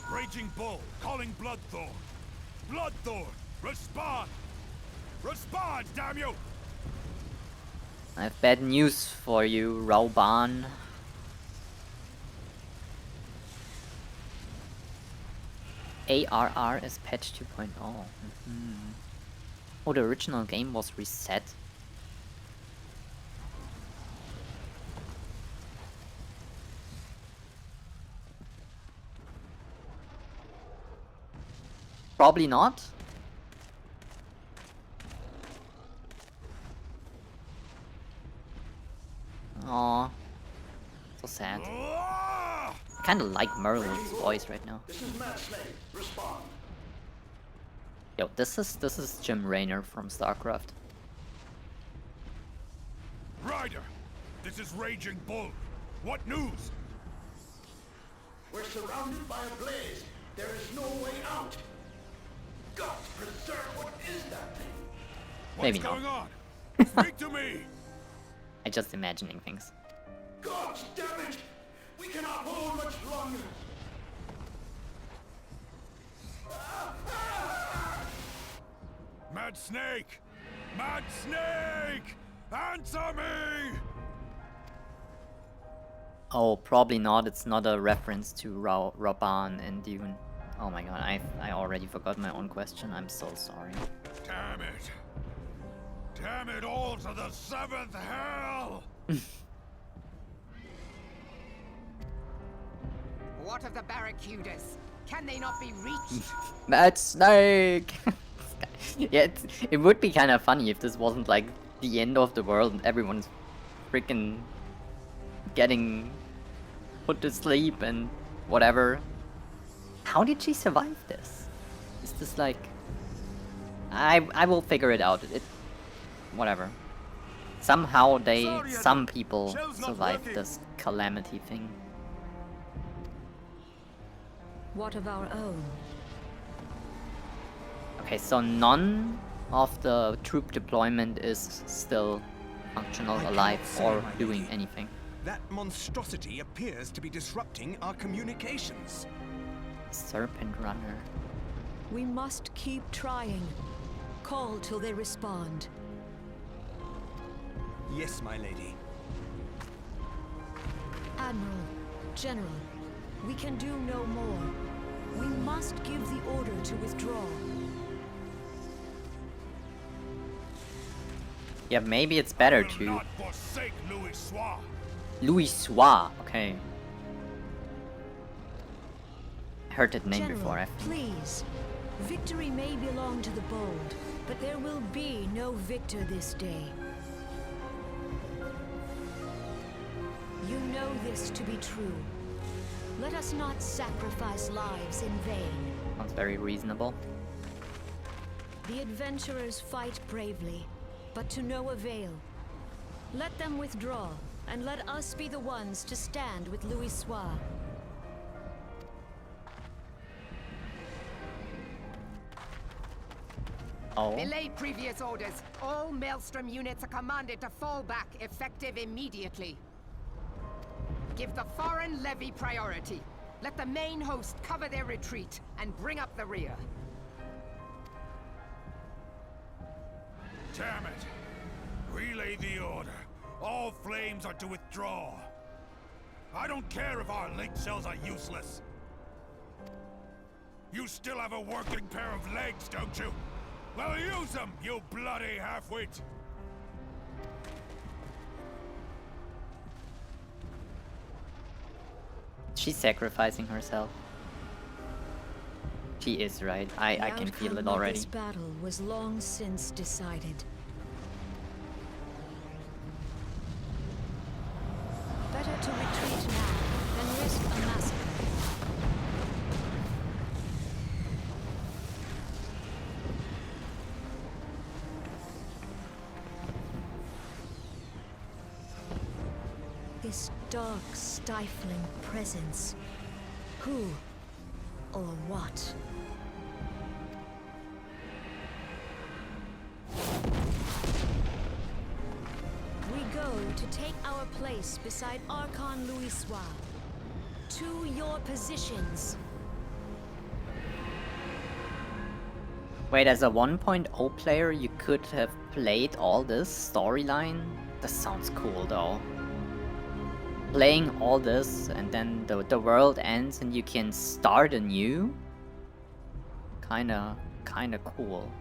D: Raging Bull, calling Bloodthorn. Bloodthorn! Respond! Respond, damn you!
A: I have bad news for you, Rauban. ARR is patch 2.0. Oh, the original game was reset. Probably not. Aw, so sad.
D: Ah!
A: I kinda like Merlin's voice right now.
F: This is Mad Snake. Respond.
A: Yo, this is Jim Raynor from StarCraft.
D: Ryder! This is Raging Bull. What news?
F: We're surrounded by a blaze. There is no way out. God preserve, what is that thing?
D: What's
A: Maybe not.
D: going on? Speak to me!
A: I'm just imagining things.
F: God damn it! We cannot hold much longer.
D: Mad Snake! Mad Snake! Answer me!
A: Oh, probably not. It's not a reference to Rauban and Dune. Oh my god, I already forgot my own question. I'm so sorry.
D: Damn it! Damn it all to the seventh hell!
B: What of the barracudas? Can they not be reached?
A: Mad Snake! Yeah, it would be kind of funny if this wasn't like the end of the world and everyone's freaking getting put to sleep and whatever. How did she survive this? Is this like... I will figure it out. Whatever. Somehow some people survived this calamity thing.
E: What of our own?
A: Okay, so none of the troop deployment is still functional,
G: I
A: alive,
G: can't say,
A: or
G: my
A: doing
G: lady.
A: anything.
G: That monstrosity appears to be disrupting our communications.
A: Serpent Runner.
E: We must keep trying. Call till they respond.
G: Yes, my lady.
E: Admiral, General, we can do no more. We must give the order to withdraw.
A: Yeah, maybe it's better
D: Will
A: to...
D: not forsake Louis Soir.
A: Louis Soir, okay. I heard that name
E: General,
A: before, I think.
E: please. Victory may belong to the bold, but there will be no victor this day. You know this to be true. Let us not sacrifice lives in vain.
A: Sounds very reasonable.
E: The adventurers fight bravely, but to no avail. Let them withdraw, and let us be the ones to stand with Louis Soir.
A: Oh.
B: Belay previous orders. All Maelstrom units are commanded to fall back, effective immediately. Give the foreign levy priority. Let the main host cover their retreat and bring up the rear.
D: Damn it! Relay the order. All flames are to withdraw. I don't care if our link cells are useless. You still have a working pair of legs, don't you? Well, use them, you bloody half-wit!
A: She's sacrificing herself. She is, right? I can feel it already.
E: This battle was long since decided. Better to retreat now than risk a massacre. This dark, stifling presence. Who or what? We go to take our place beside Archon Louis Soir. To your positions.
A: Wait, as a 1.0 player, you could have played all this storyline? This sounds cool though. Playing all this and then the world ends and you can start anew? Kinda cool.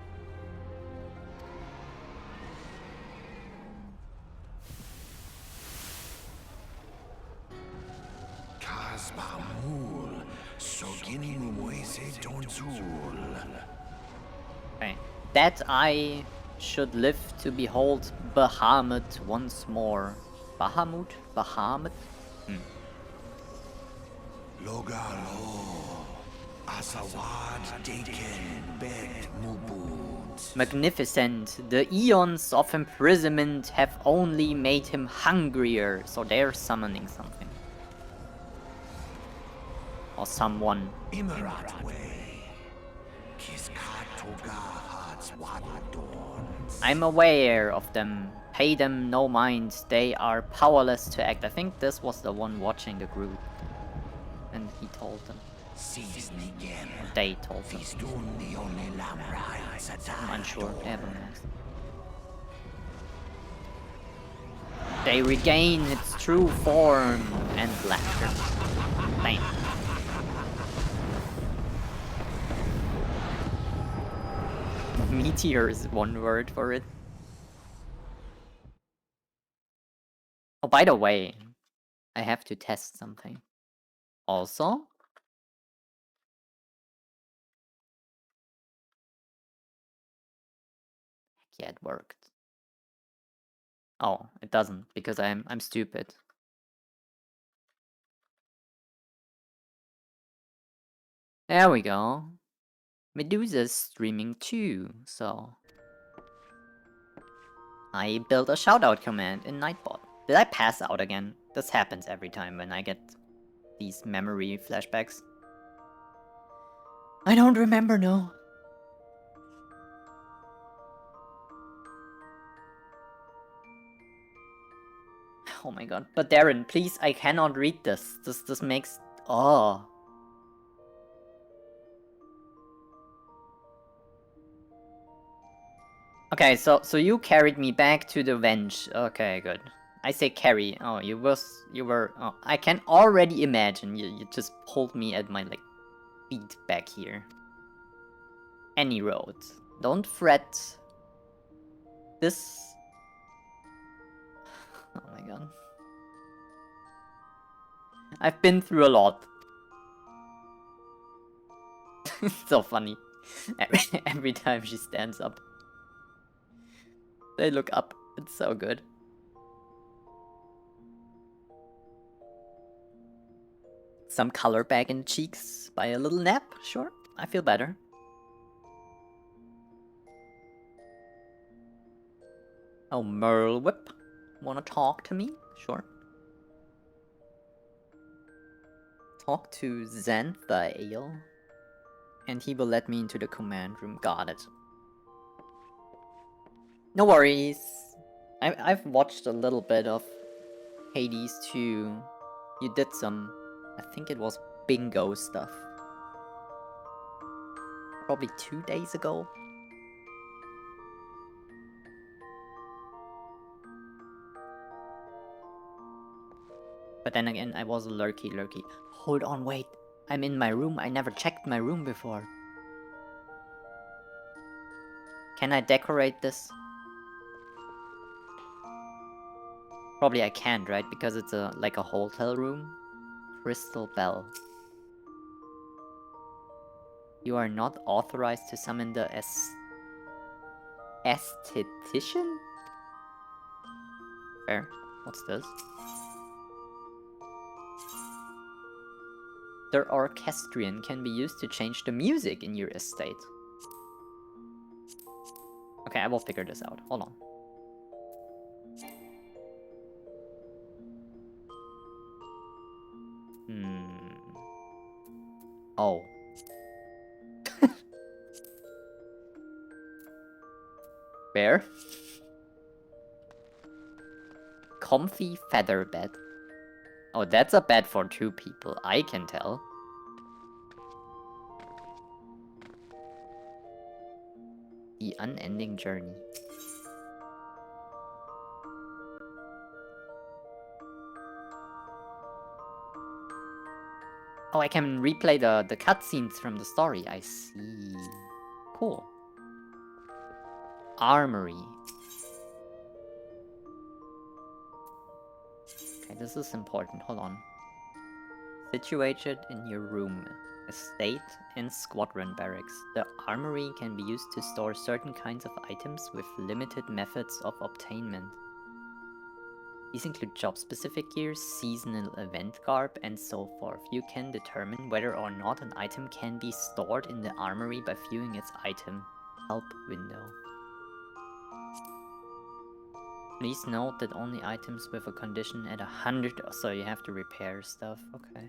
A: Okay. That I should live to behold Bahamut once more. Bahamut? Bahamut? Magnificent. The eons of imprisonment have only made him hungrier. So they're summoning something. Or someone. I'm aware of them. Pay them no mind. They are powerless to act. I think this was the one watching the group. And he told them. They told them. I'm unsure. They have a mask. They regain its true form and laughter. Bam. Meteor is one word for it. Oh, by the way, I have to test something. Also, yeah, it worked. Oh, it doesn't because I'm stupid. There we go. Medusa's streaming too, so I built a shoutout command in Nightbot. Did I pass out again? This happens every time when I get these memory flashbacks. I don't remember now. Oh my god. But Darren, please, I cannot read this. This makes... Oh. Okay, so you carried me back to the bench. Okay, good. I say carry. Oh, you were... Oh, I can already imagine. You just pulled me at my, like, feet back here. Any road. Don't fret. This... Oh my god. I've been through a lot. It's so funny. Every time she stands up. They look up. It's so good. Some color back in the cheeks by a little nap. Sure, I feel better. Oh, Merle Whip. Wanna talk to me? Sure. Talk to Xanthael. And he will let me into the command room. Got it. No worries. I've watched a little bit of Hades too. You did some, I think it was bingo stuff. Probably 2 days ago. But then again, I was lurky. Hold on, wait. I'm in my room. I never checked my room before. Can I decorate this? Probably I can't, right? Because it's like a hotel room. Crystal Bell. You are not authorized to summon the esthetician? Fair. What's this? The orchestrion can be used to change the music in your estate. Okay, I will figure this out. Hold on. Oh. Where? Comfy feather bed. Oh, that's a bed for 2 people, I can tell. The unending journey. Oh, I can replay the cutscenes from the story. I see. Cool. Armory. Okay, this is important. Hold on. Situated in your room. Estate and squadron barracks. The armory can be used to store certain kinds of items with limited methods of obtainment. These include job-specific gear, seasonal event garb, and so forth. You can determine whether or not an item can be stored in the armory by viewing its item help window. Please note that only items with a condition at 100, so you have to repair stuff, okay.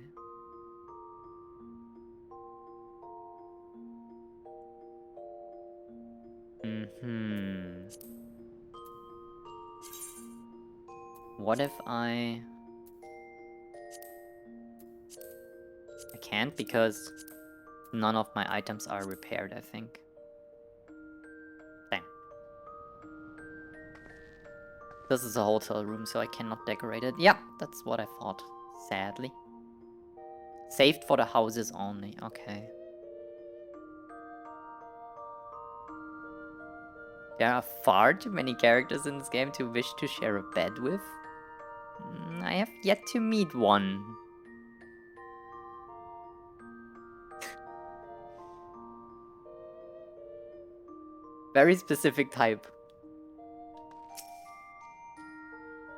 A: What if I can't because none of my items are repaired, I think. Dang. This is a hotel room, so I cannot decorate it. Yeah, that's what I thought, sadly. Saved for the houses only, okay. There are far too many characters in this game to wish to share a bed with. I have yet to meet one. Very specific type.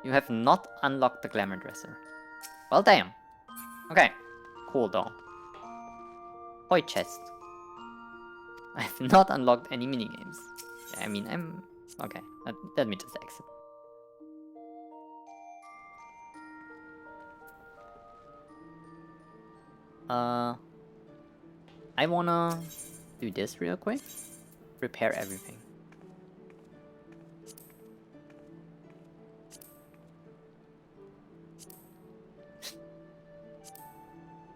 A: You have not unlocked the glamour dresser. Well, damn. Okay, cool though. Toy chest. I have not unlocked any minigames. I mean, I'm... Okay, let me just exit. I wanna do this real quick. Repair everything.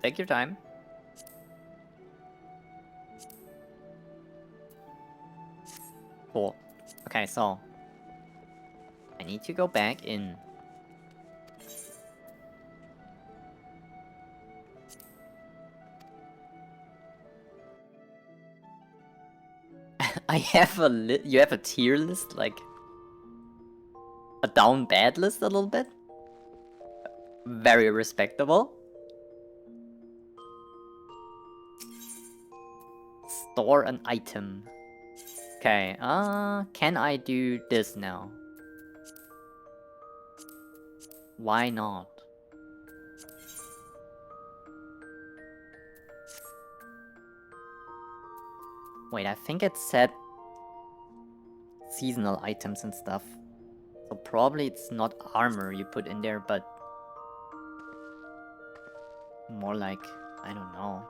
A: Take your time. Cool. Okay, so I need to go back in. I have a you have a tier list, like a down bad list a little bit. Very respectable. Store an item. Okay, can I do this now? Why not? Wait, I think it said seasonal items and stuff. So probably it's not armor you put in there, but more like, I don't know,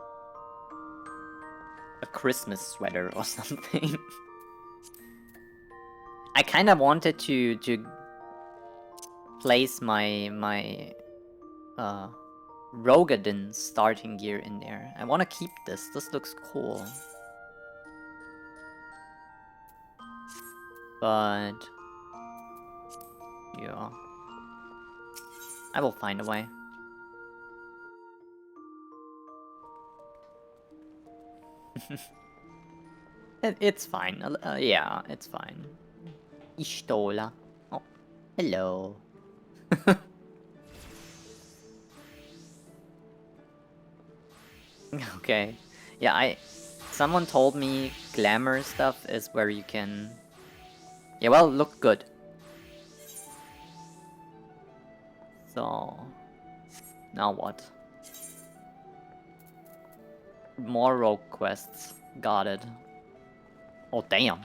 A: a Christmas sweater or something. I kind of wanted to place my Rogadin starting gear in there. I want to keep this. This looks cool. But yeah, I will find a way. It's fine. Yeah, it's fine. Ishtola. Oh, hello. Okay. Yeah, someone told me glamour stuff is where you can... Yeah, well, look good. So... Now what? More rogue quests. Got it. Oh, damn.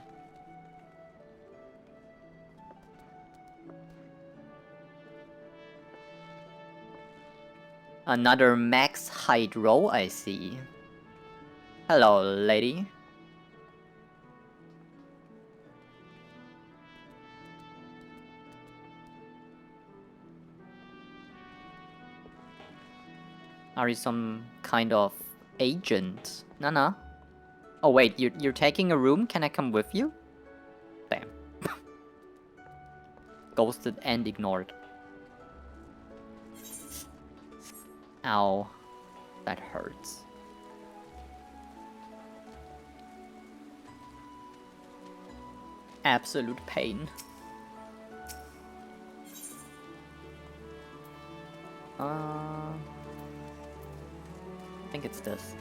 A: Another max height row, I see. Hello, lady. Are you some kind of agent? Nana? Oh wait, you're taking a room? Can I come with you? ghosted and ignored. Ow. That hurts. Absolute pain. I think it's this.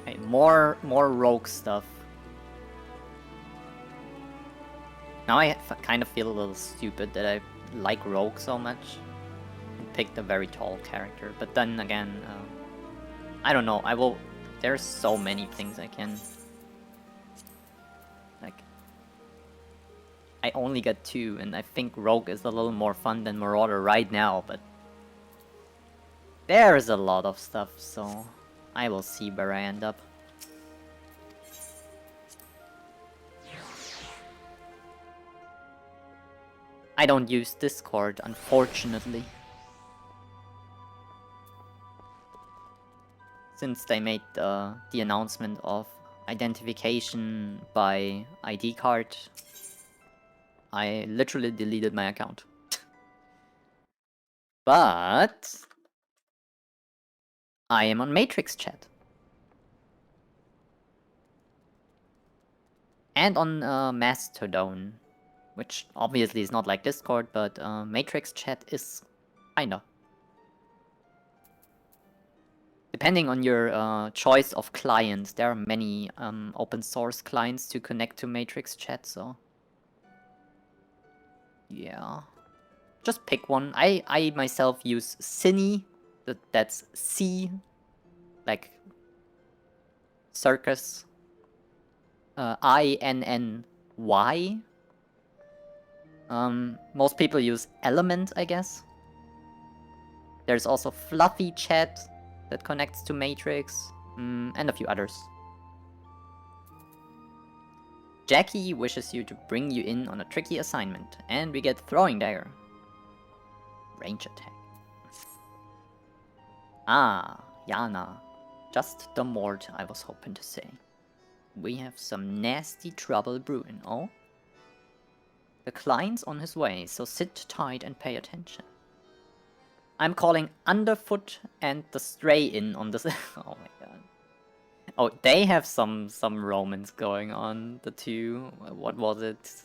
A: Okay, more rogue stuff. Now I kind of feel a little stupid that I like rogue so much and picked a very tall character. But then again, I don't know. There's so many things I can. Like, I only got 2, and I think rogue is a little more fun than marauder right now. But there's a lot of stuff, so I will see where I end up. I don't use Discord, unfortunately. Since they made the announcement of identification by ID card, I literally deleted my account. But I am on Matrix chat. And on Mastodon. Which obviously is not like Discord, but Matrix chat is kinda. Depending on your choice of client, there are many open source clients to connect to Matrix chat, so yeah. Just pick one. I myself use Cine, that's C, like circus, INNY. Most people use Element, I guess. There's also Fluffy Chat that connects to Matrix, and a few others. Jackie wishes you to bring you in on a tricky assignment, and we get Throwing Dagger. Range attack. Ah, Yana. Just the mort I was hoping to say. We have some nasty trouble brewing, oh? The client's on his way, so sit tight and pay attention. I'm calling Underfoot and the Stray in on this. Oh my god. Oh, they have some romance going on, the two. What was it?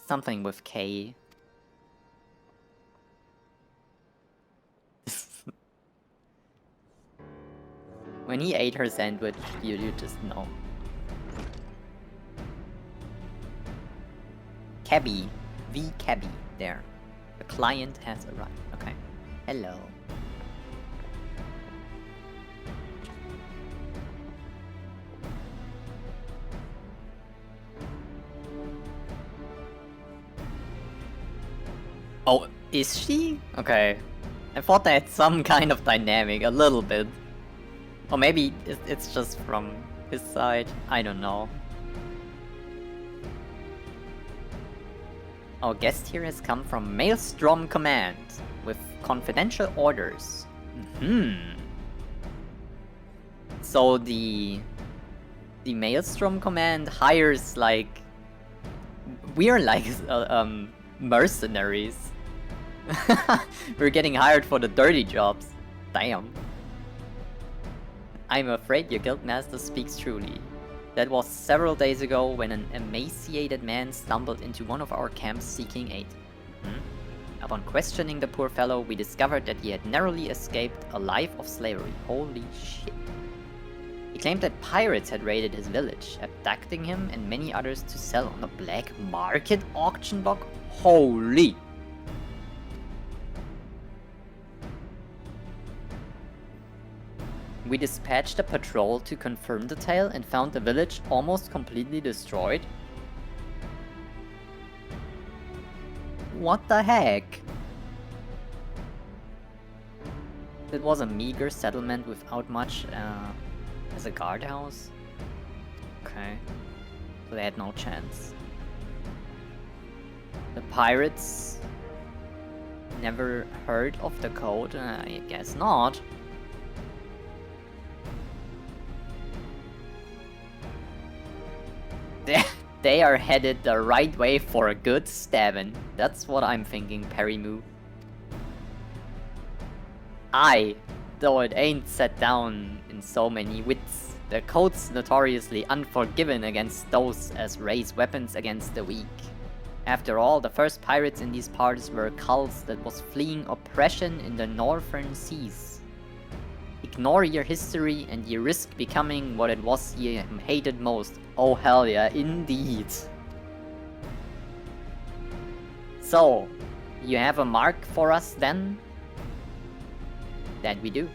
A: Something with K. When he ate her sandwich, you just know. Cabby. V Cabby. There. The client has arrived. Okay. Hello. Oh, is she? Okay. I thought they had some kind of dynamic, a little bit. Or maybe it's just from his side. I don't know. Our guest here has come from Maelstrom Command with confidential orders. So the Maelstrom Command hires like we're like mercenaries. We're getting hired for the dirty jobs. Damn. I'm afraid your guildmaster speaks truly. That was several days ago when an emaciated man stumbled into one of our camps seeking aid. Upon questioning the poor fellow, we discovered that he had narrowly escaped a life of slavery. Holy shit. He claimed that pirates had raided his village, abducting him and many others to sell on the black market auction block. Holy! We dispatched a patrol to confirm the tale and found the village almost completely destroyed. What the heck? It was a meager settlement without much as a guardhouse. Okay. So they had no chance. The pirates never heard of the code? I guess not. they are headed the right way for a good stabbing. That's what I'm thinking, Perimu. Though it ain't set down in so many wits, the code's notoriously unforgiving against those as raise weapons against the weak. After all, the first pirates in these parts were cults that was fleeing oppression in the northern seas. Ignore your history and you risk becoming what it was you hated most. Oh hell yeah, indeed. So, you have a mark for us then? That we do.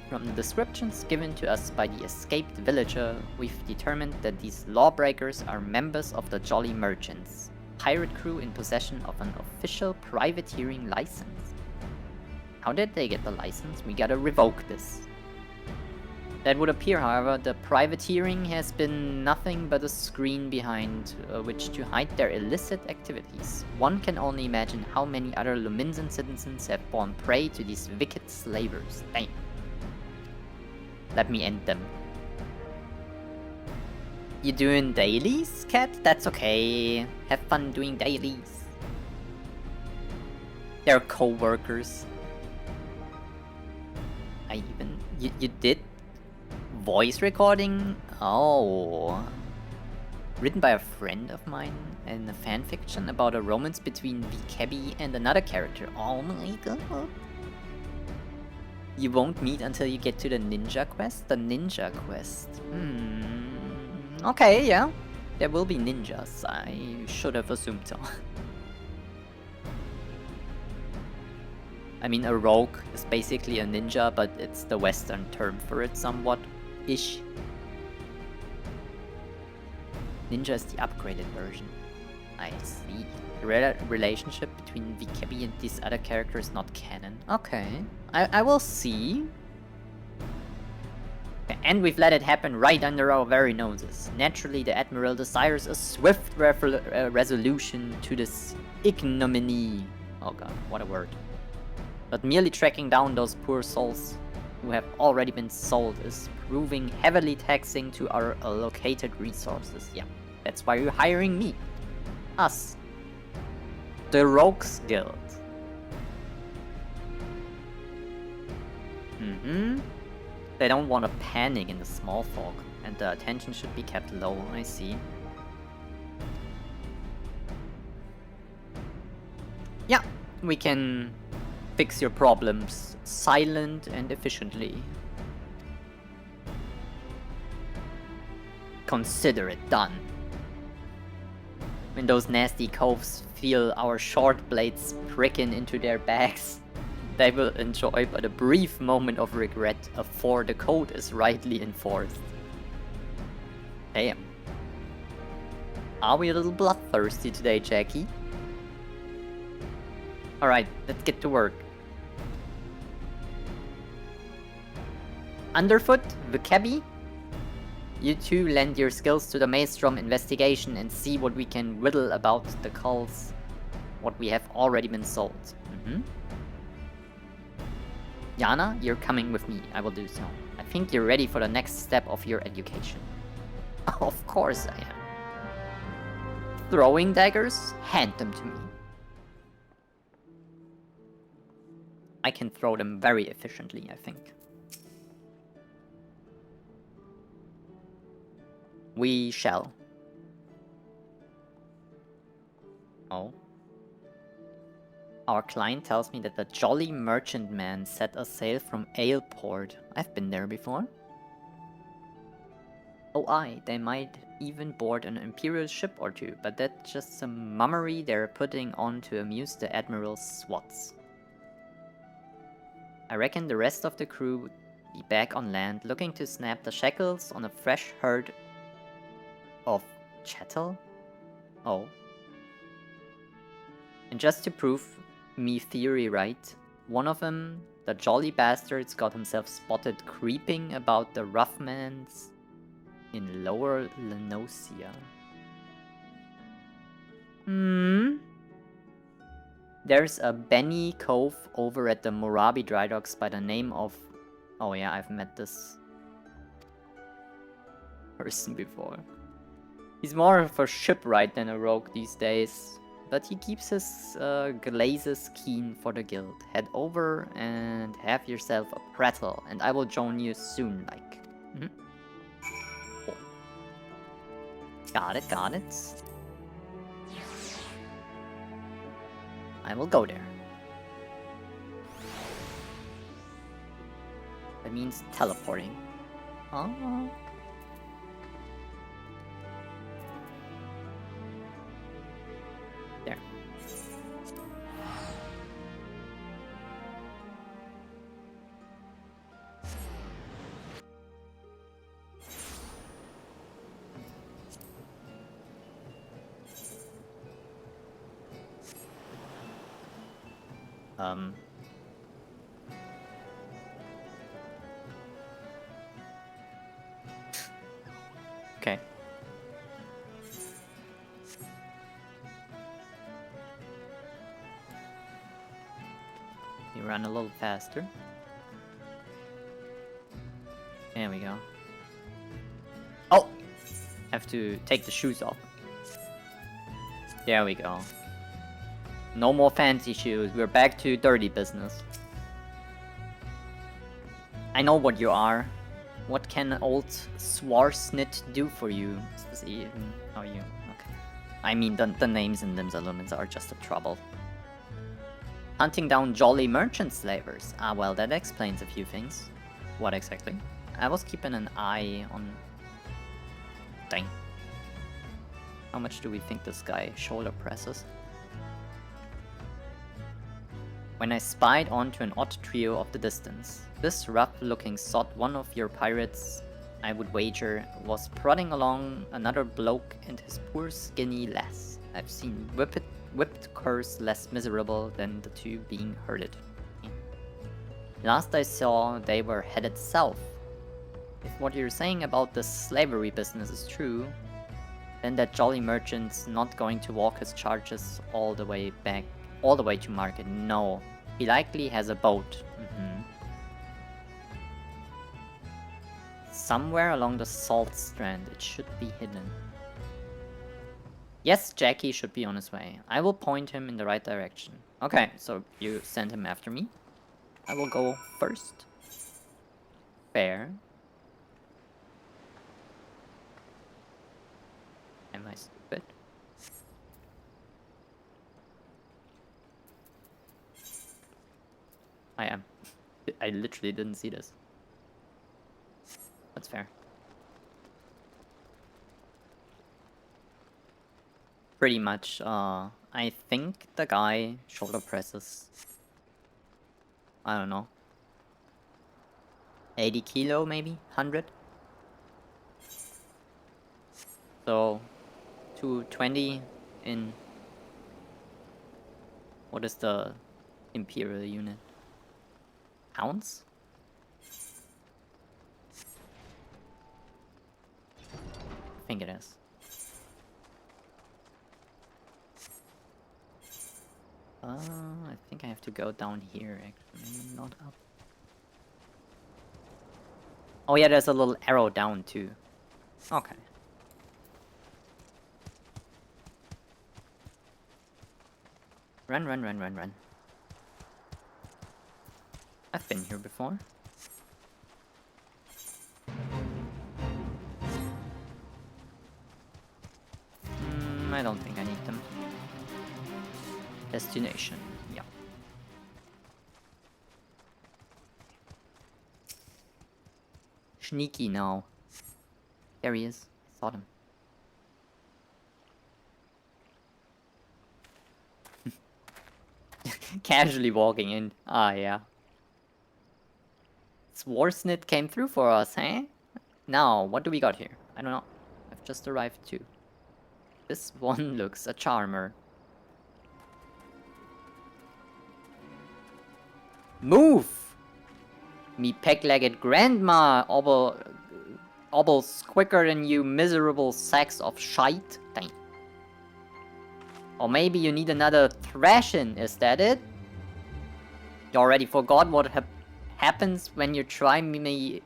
A: From the descriptions given to us by the escaped villager, we've determined that these lawbreakers are members of the Jolly Merchants, pirate crew in possession of an official privateering license. How did they get the license? We gotta revoke this. That would appear, however, the privateering has been nothing but a screen behind which to hide their illicit activities. One can only imagine how many other Luminsan citizens have fallen prey to these wicked slavers. Damn. Let me end them. You doing dailies, cat? That's okay. Have fun doing dailies. They're co-workers. You did? Voice recording? Oh. Written by a friend of mine in a fanfiction about a romance between Vikebi and another character. Oh my god. You won't meet until you get to the ninja quest? The ninja quest. Okay, yeah. There will be ninjas. I should have assumed so. I mean, a rogue is basically a ninja, but it's the Western term for it somewhat-ish. Ninja is the upgraded version. I see. The relationship between Vikebi and this other character is not canon. Okay. I will see. And we've let it happen right under our very noses. Naturally, the Admiral desires a swift resolution to this ignominy. Oh god, what a word. But merely tracking down those poor souls who have already been sold is proving heavily taxing to our allocated resources. Yeah, that's why you're hiring me. Us. The Rogues Guild. They don't want to panic in the small fog, and the attention should be kept low, I see. Yeah, we can fix your problems silent and efficiently. Consider it done. When those nasty coves feel our short blades pricking into their backs, they will enjoy but a brief moment of regret afore the code is rightly enforced. Damn. Are we a little bloodthirsty today, Jackie? Alright, let's get to work. Underfoot, Vikebi, you two lend your skills to the Maelstrom investigation and see what we can whittle about the cults, what we have already been sold. Yana, you're coming with me. I will do so. I think you're ready for the next step of your education. Of course I am. Throwing daggers? Hand them to me. I can throw them very efficiently, I think. We shall. Oh. Our client tells me that the Jolly Merchantman set a sail from Aleport. I've been there before. Oh aye, they might even board an Imperial ship or two, but that's just some mummery they're putting on to amuse the Admiral's swats. I reckon the rest of the crew would be back on land looking to snap the shackles on a fresh herd of chattel? Oh. And just to prove me theory right, one of them, the jolly bastards, got himself spotted creeping about the roughmans in Lower Lenosia. There's a Benny Cove over at the Morabi Dry Docks by the name of... Oh yeah, I've met this person before. He's more of a shipwright than a rogue these days. But he keeps his glazes keen for the guild. Head over and have yourself a prattle, and I will join you soon, like. Cool. Got it, got it. I will go there. That means teleporting. Oh. There. Okay. You run a little faster. There we go. Oh! Have to take the shoes off. There we go. No more fancy shoes. We're back to dirty business. I know what you are. What can old Swarsnit do for you? Is this even... Oh, you... Okay. I mean, the names in Limsa Lumens are just a trouble. Hunting down jolly merchant slavers. Ah, well, that explains a few things. What exactly? I was keeping an eye on... Dang. How much do we think this guy shoulder presses? When I spied onto an odd trio of the distance. This rough-looking sod, one of your pirates, I would wager, was prodding along another bloke and his poor skinny lass. I've seen whipped curs less miserable than the two being herded. Last I saw, they were headed south. If what you're saying about the slavery business is true, then that jolly merchant's not going to walk his charges all the way to market. No, he likely has a boat. Somewhere along the salt strand, it should be hidden. Yes, Jackie should be on his way. I will point him in the right direction. Okay, so you send him after me. I will go first. Fair. Am I stupid? I am. I literally didn't see this. That's fair. Pretty much, I think the guy shoulder presses, I don't know, 80 kilo maybe? 100? So, 220 in... What is the Imperial unit? Pounds? I think it is. I think I have to go down here, actually, not up. Oh yeah, there's a little arrow down too. Okay. Run, run, run, run, run. I've been here before. I don't think I need them. Destination, yeah. Sneaky now. There he is. I saw him. Casually walking in. Ah, yeah. Swarsnit came through for us, eh? Now, what do we got here? I don't know. I've just arrived too. This one looks a charmer. Move! Me peg-legged grandma obbles quicker than you miserable sacks of shite. Dang. Or maybe you need another thrashing, is that it? You already forgot what happens when you try me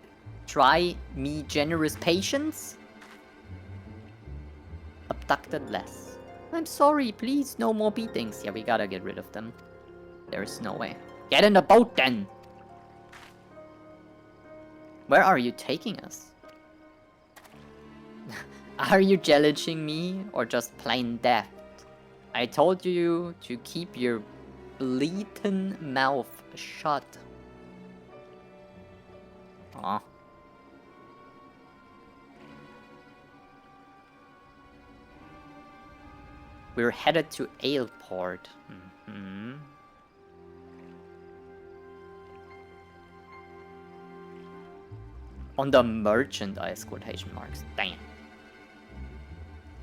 A: generous patience? abducted less. I'm sorry, please, no more beatings. Yeah, we gotta get rid of them. There's no way. Get in the boat then! Where are you taking us? Are you challenging me or just plain deaf? I told you to keep your bleating mouth shut. Aw. We're headed to Aleport. On the merchandise quotation marks. Damn.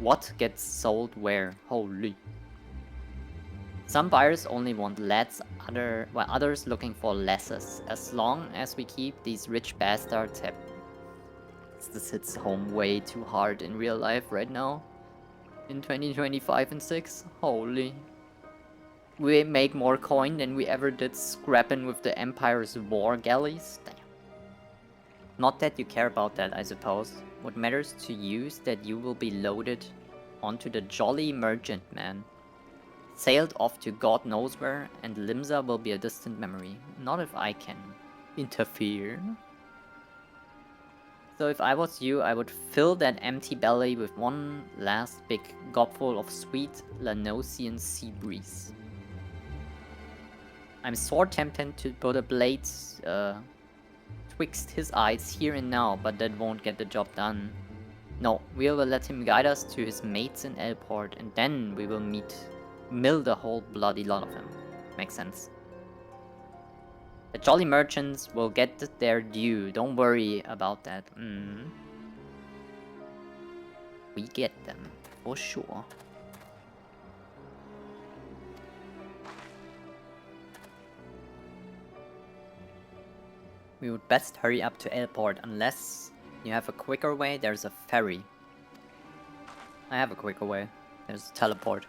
A: What gets sold where? Holy. Some buyers only want lads, while others looking for lesses. As long as we keep these rich bastards happy. This hits home way too hard in real life right now. In 2025 and 6. Holy. We make more coin than we ever did scrapping with the Empire's war galleys. Damn. Not that you care about that, I suppose. What matters to you is that you will be loaded onto the Jolly Merchantman. Sailed off to God knows where, and Limsa will be a distant memory. Not if I can interfere. So if I was you, I would fill that empty belly with one last big gobful of sweet Lanosian sea breeze. I'm sore tempted to put a blade twixt his eyes here and now, but that won't get the job done. No, we will let him guide us to his mates in Aleport, and then we will mill the whole bloody lot of him. Makes sense. The Jolly Merchants will get their due, don't worry about that. We get them, for sure. We would best hurry up to Aleport, unless you have a quicker way. There's a ferry. I have a quicker way. There's a teleport.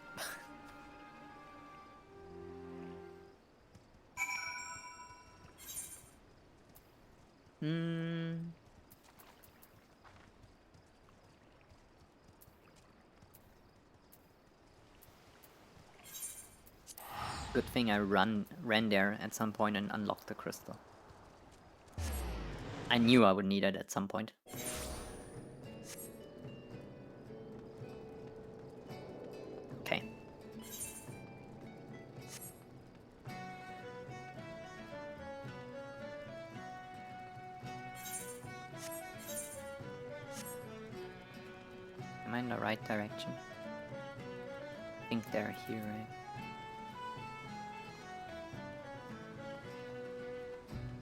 A: Good thing I ran there at some point and unlocked the crystal. I knew I would need it at some point. Okay. Am I in the right direction? I think they're here, right?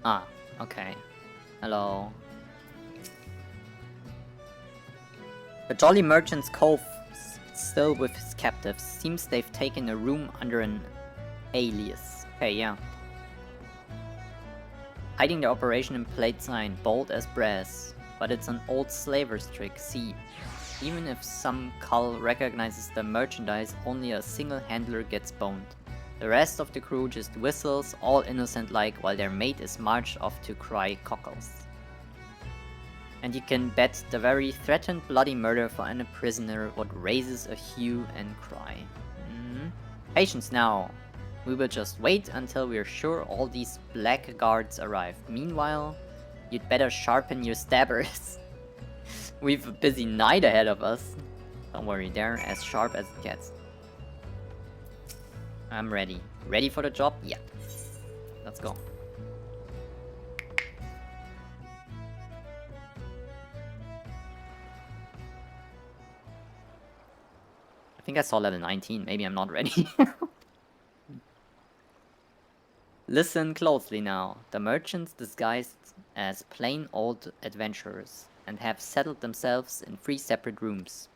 A: Ah, okay. Hello. The Jolly Merchant's Cove, still with his captives. Seems they've taken a room under an alias. Okay, yeah. Hiding the operation in plain sight, bold as brass. But it's an old slaver's trick, see. Even if some cull recognizes the merchandise, only a single handler gets boned. The rest of the crew just whistles, all innocent-like, while their mate is marched off to cry cockles. And you can bet the very threatened bloody murder for any prisoner what raises a hue and cry. Patience now. We will just wait until we're sure all these blackguards arrive. Meanwhile, you'd better sharpen your stabbers. We've a busy night ahead of us. Don't worry, they're as sharp as it gets. I'm ready. Ready for the job? Yeah. Let's go. I think I saw level 19. Maybe I'm not ready. Listen closely now. The merchants disguised as plain old adventurers and have settled themselves in 3 separate rooms.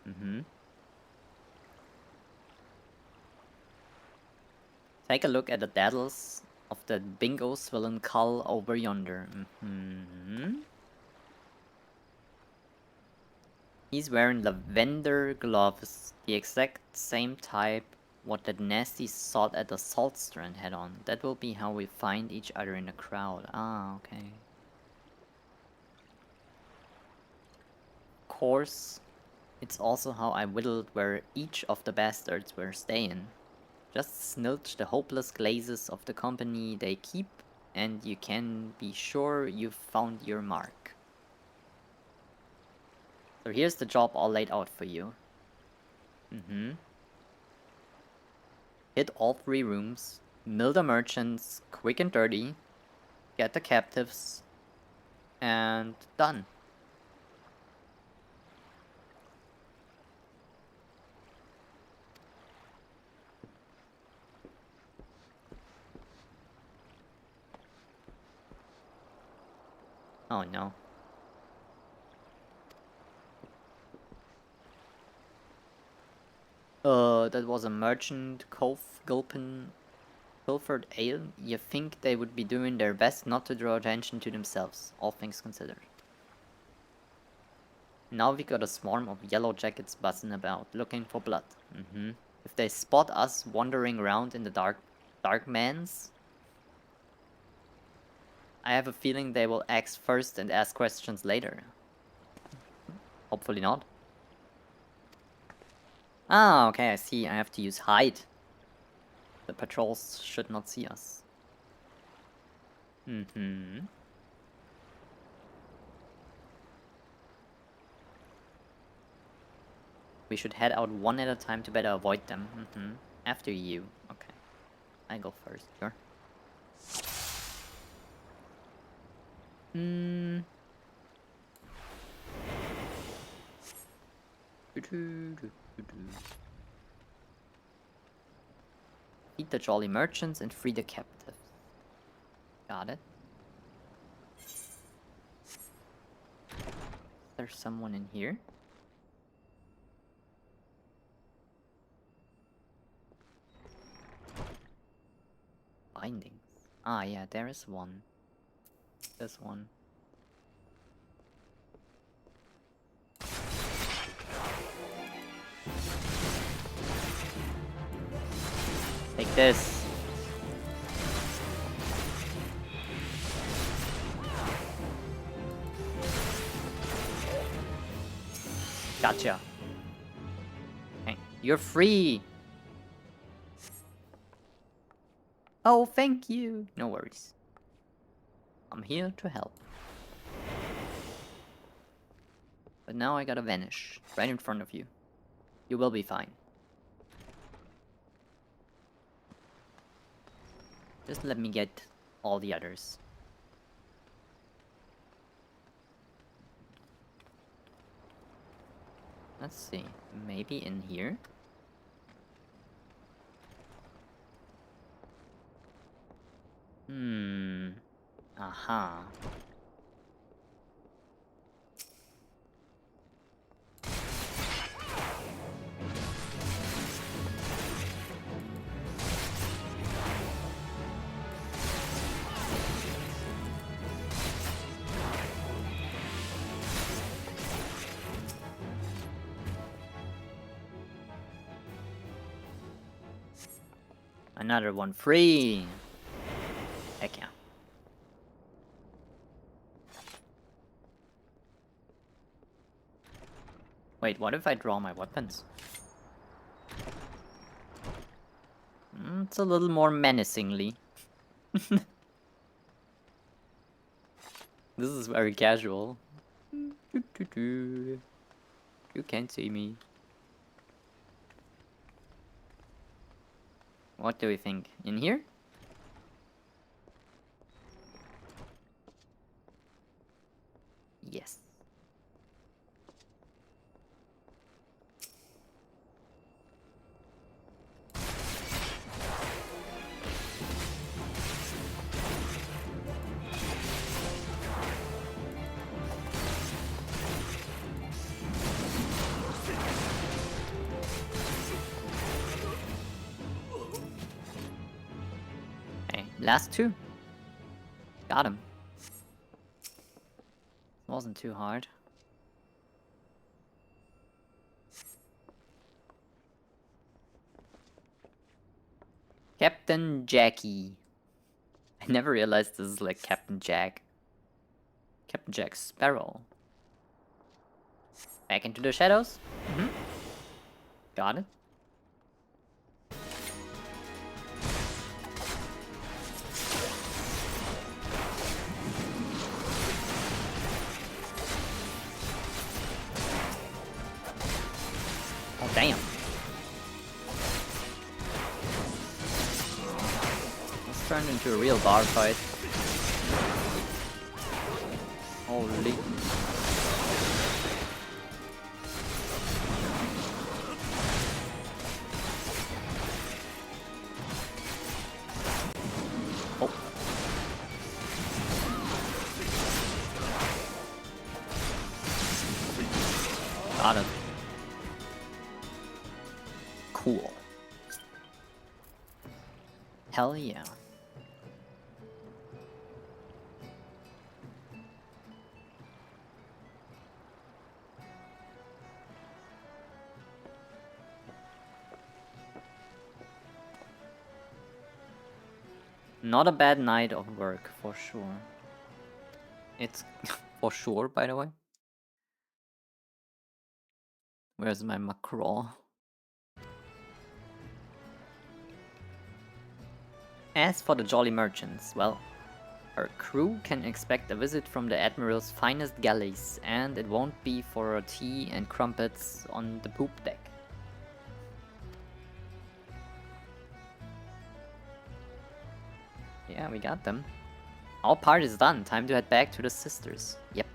A: Take a look at the daddles of the bingo swollen cull over yonder. He's wearing lavender gloves, the exact same type what that nasty salt at the Salt Strand had on. That will be how we find each other in the crowd. Ah, okay. Of course, It's also how I whittled where each of the bastards were staying. Just snilch the hopeless glazes of the company they keep, and you can be sure you've found your mark. So here's the job all laid out for you. Hit all 3 rooms, mill the merchants quick and dirty, get the captives, and done. Oh no. That was a merchant cove gulpin pilfered ale. You think they would be doing their best not to draw attention to themselves, all things considered. Now we got a swarm of yellow jackets buzzing about, looking for blood. If they spot us wandering around in the dark mans, I have a feeling they will axe first and ask questions later. Hopefully not. Ah, okay, I see. I have to use hide. The patrols should not see us. We should head out one at a time to better avoid them. After you. Okay. I go first, sure. Feed the jolly merchants and free the captives. Got it. There's someone in here. Bindings. Ah, yeah, there is one. This one. Take this. Gotcha. Okay, you're free. Oh, thank you. No worries. I'm here to help. But now I gotta vanish, right in front of you. You will be fine. Just let me get all the others. Let's see, maybe in here? Aha. Another one free! Heck yeah. Wait, what if I draw my weapons? It's a little more menacingly. This is very casual. You can't see me. What do we think? In here? Yes. Okay, last two. Got him. Wasn't too hard. Captain Jackie. I never realized this is like Captain Jack. Captain Jack Sparrow. Back into the shadows. Got it. Oh, damn. This turned into a real bar fight. Holy. Oh. Got it. Cool. Hell yeah. Not a bad night of work, for sure. It's for sure, by the way. Where's my macro? As for the jolly merchants, well, our crew can expect a visit from the Admiral's finest galleys, and it won't be for tea and crumpets on the poop deck. Yeah, we got them. Our part is done. Time to head back to the sisters. Yep.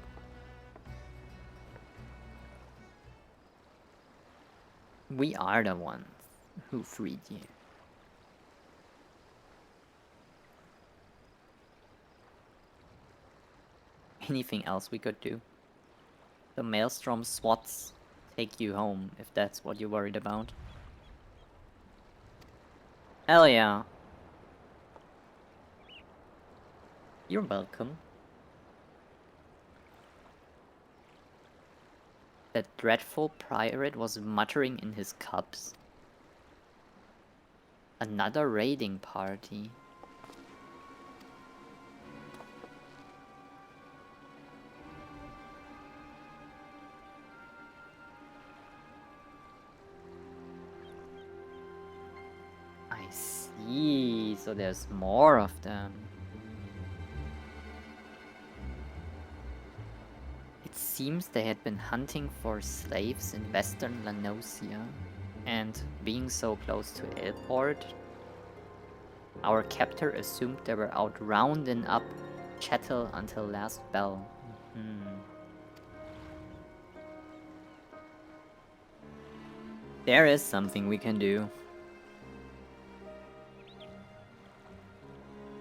A: We are the ones who freed you. Anything else we could do? The Maelstrom swats take you home, if that's what you're worried about. Hell yeah. You're welcome. That dreadful pirate was muttering in his cups. Another raiding party. I see, so there's more of them. It seems they had been hunting for slaves in western Lanosia, and being so close to Airport, our captor assumed they were out rounding up chattel until last bell. There is something we can do.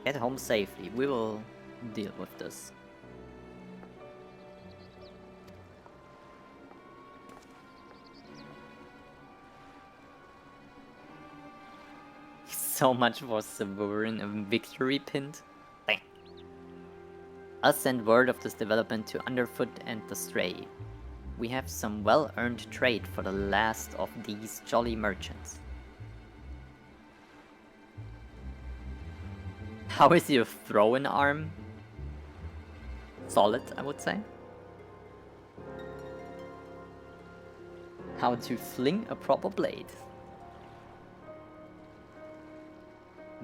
A: Get home safely. We will deal with this. So much for Severin a victory pint. Dang. I'll send word of this development to Underfoot and the Stray. We have some well-earned trade for the last of these jolly merchants. How is your throwing arm? Solid, I would say. How to fling a proper blade.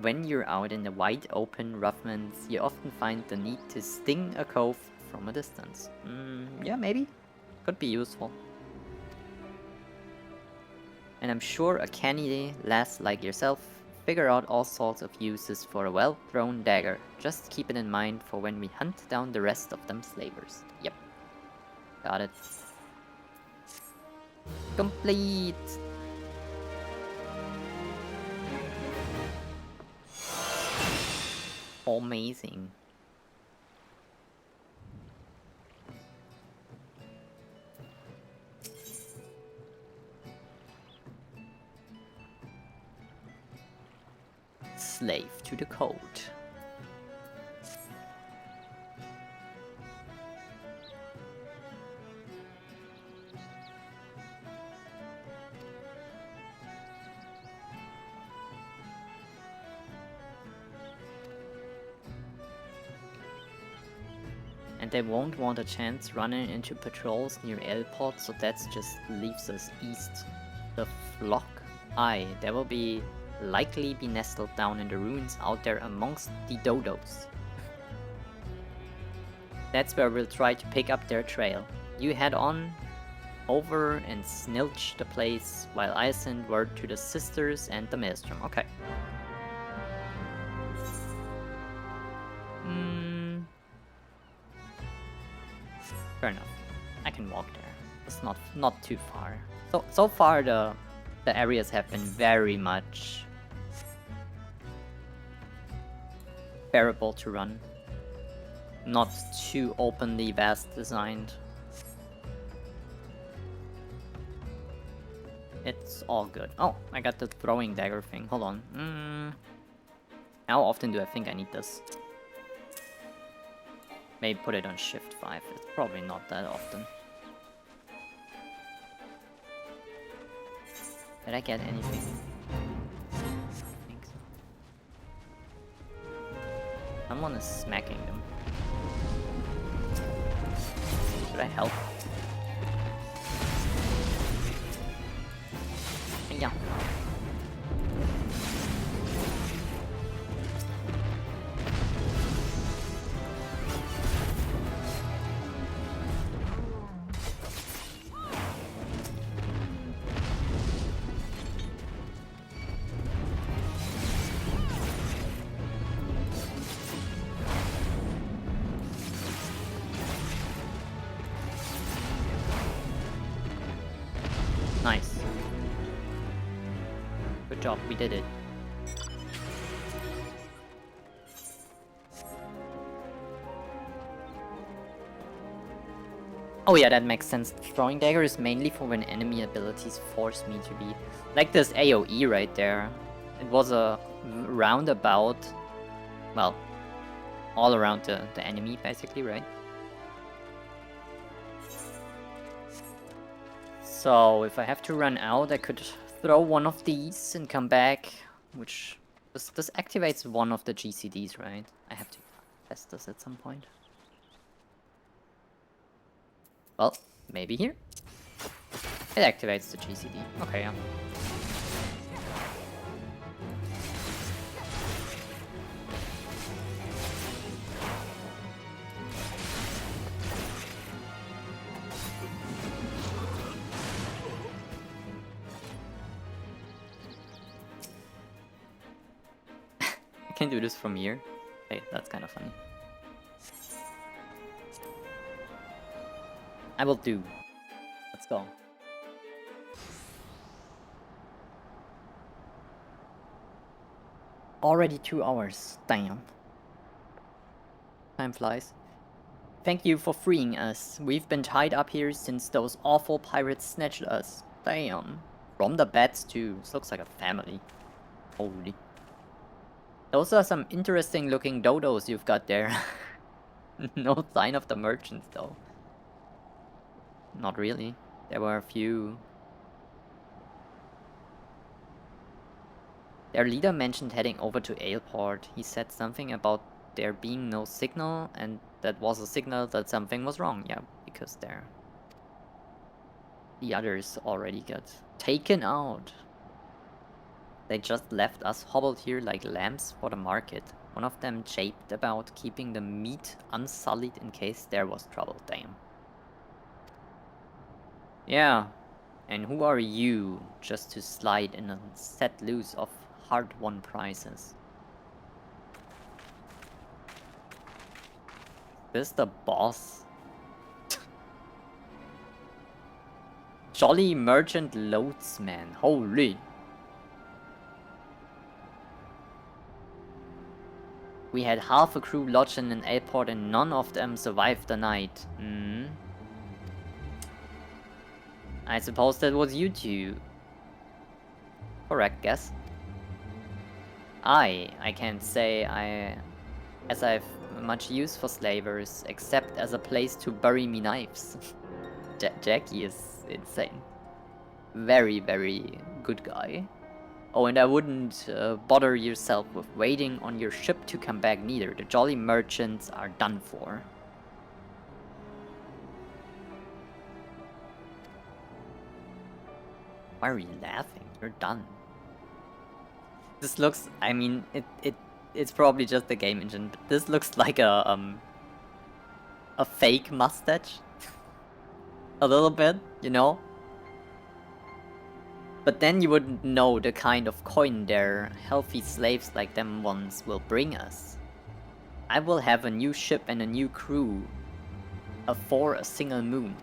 A: When you're out in the wide open roughlands, you often find the need to sting a cove from a distance. Yeah, maybe. Could be useful. And I'm sure a canny lass like yourself figure out all sorts of uses for a well-thrown dagger. Just keep it in mind for when we hunt down the rest of them slavers. Yep. Got it. Complete! Amazing. Slave to the code. And they won't want a chance running into patrols near Airport, so that just leaves us east. The flock? Aye, they will likely be nestled down in the ruins out there amongst the dodos. That's where we'll try to pick up their trail. You head on over and snilch the place while I send word to the sisters and the maelstrom. Okay. Fair enough. I can walk there. It's not too far. So far the areas have been very much bearable to run. Not too openly vast designed. It's all good. Oh, I got the throwing dagger thing. Hold on. How often do I think I need this? Maybe put it on shift 5. It's probably not that often. Did I get anything? I think so. Someone is smacking them. Should I help? Yeah. Nice. Good job, we did it. Oh yeah, that makes sense. Throwing dagger is mainly for when enemy abilities force me to be... Like this AoE right there. It was a roundabout... Well, all around the enemy basically, right? So if I have to run out, I could throw one of these and come back, which... This activates one of the GCDs, right? I have to test this at some point. Well, maybe here. It activates the GCD. Okay, yeah. I can do this from here. Hey, that's kind of funny. I will do. Let's go. Already 2 hours. Damn. Time flies. Thank you for freeing us. We've been tied up here since those awful pirates snatched us. Damn. From the bats too. This looks like a family. Holy. Those are some interesting looking dodos you've got there. No sign of the merchants though. Not really. There were a few. Their leader mentioned heading over to Aleport. He said something about there being no signal, and that was a signal that something was wrong. Yeah, because the others already got taken out. They just left us hobbled here like lambs for the market. One of them japed about keeping the meat unsullied in case there was trouble. Damn. Yeah, and who are you just to slide in and set loose of hard-won prizes? This the boss? Jolly Merchant Loadsman, holy! We had half a crew lodged in an airport and none of them survived the night. I suppose that was you two. Correct guess. I can't say as I've much use for slavers, except as a place to bury me knives. Jackie is insane. Very, very good guy. Oh, and I wouldn't bother yourself with waiting on your ship to come back neither. The jolly merchants are done for. Why are you laughing? You're done. This looks, I mean, it's probably just the game engine, but this looks like a fake mustache. A little bit, you know? But then you wouldn't know the kind of coin their healthy slaves like them ones will bring us. I will have a new ship and a new crew for a single moon.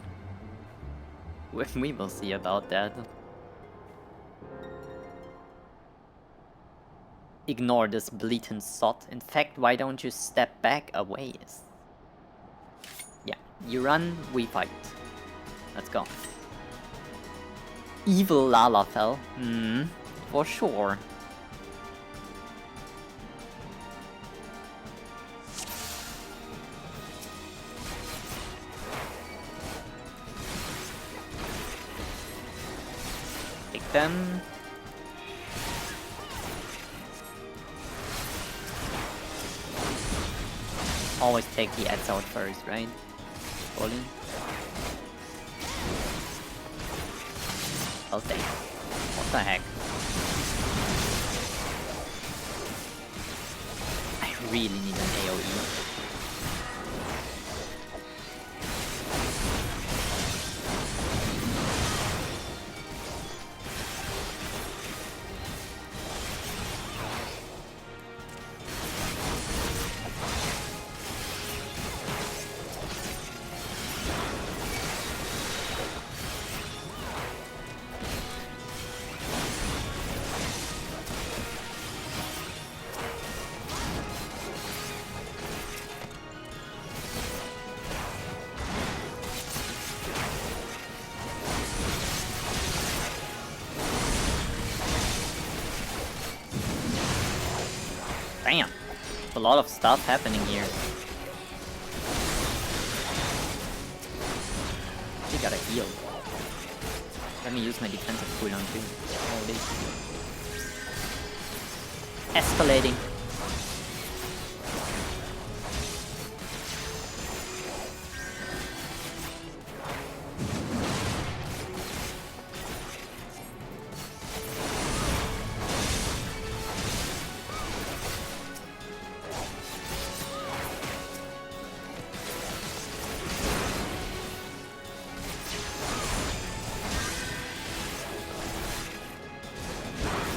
A: We will see about that. Ignore this blatant sot. In fact, why don't you step back a ways? Yeah, you run, we fight. Let's go. Evil Lalafell. For sure. Take them. Always take the ads out first, right? Falling. I'll stay. What the heck? I really need an AoE. Damn! There's a lot of stuff happening here. We gotta heal. Let me use my defensive cooldown too. Oh, this. Escalating.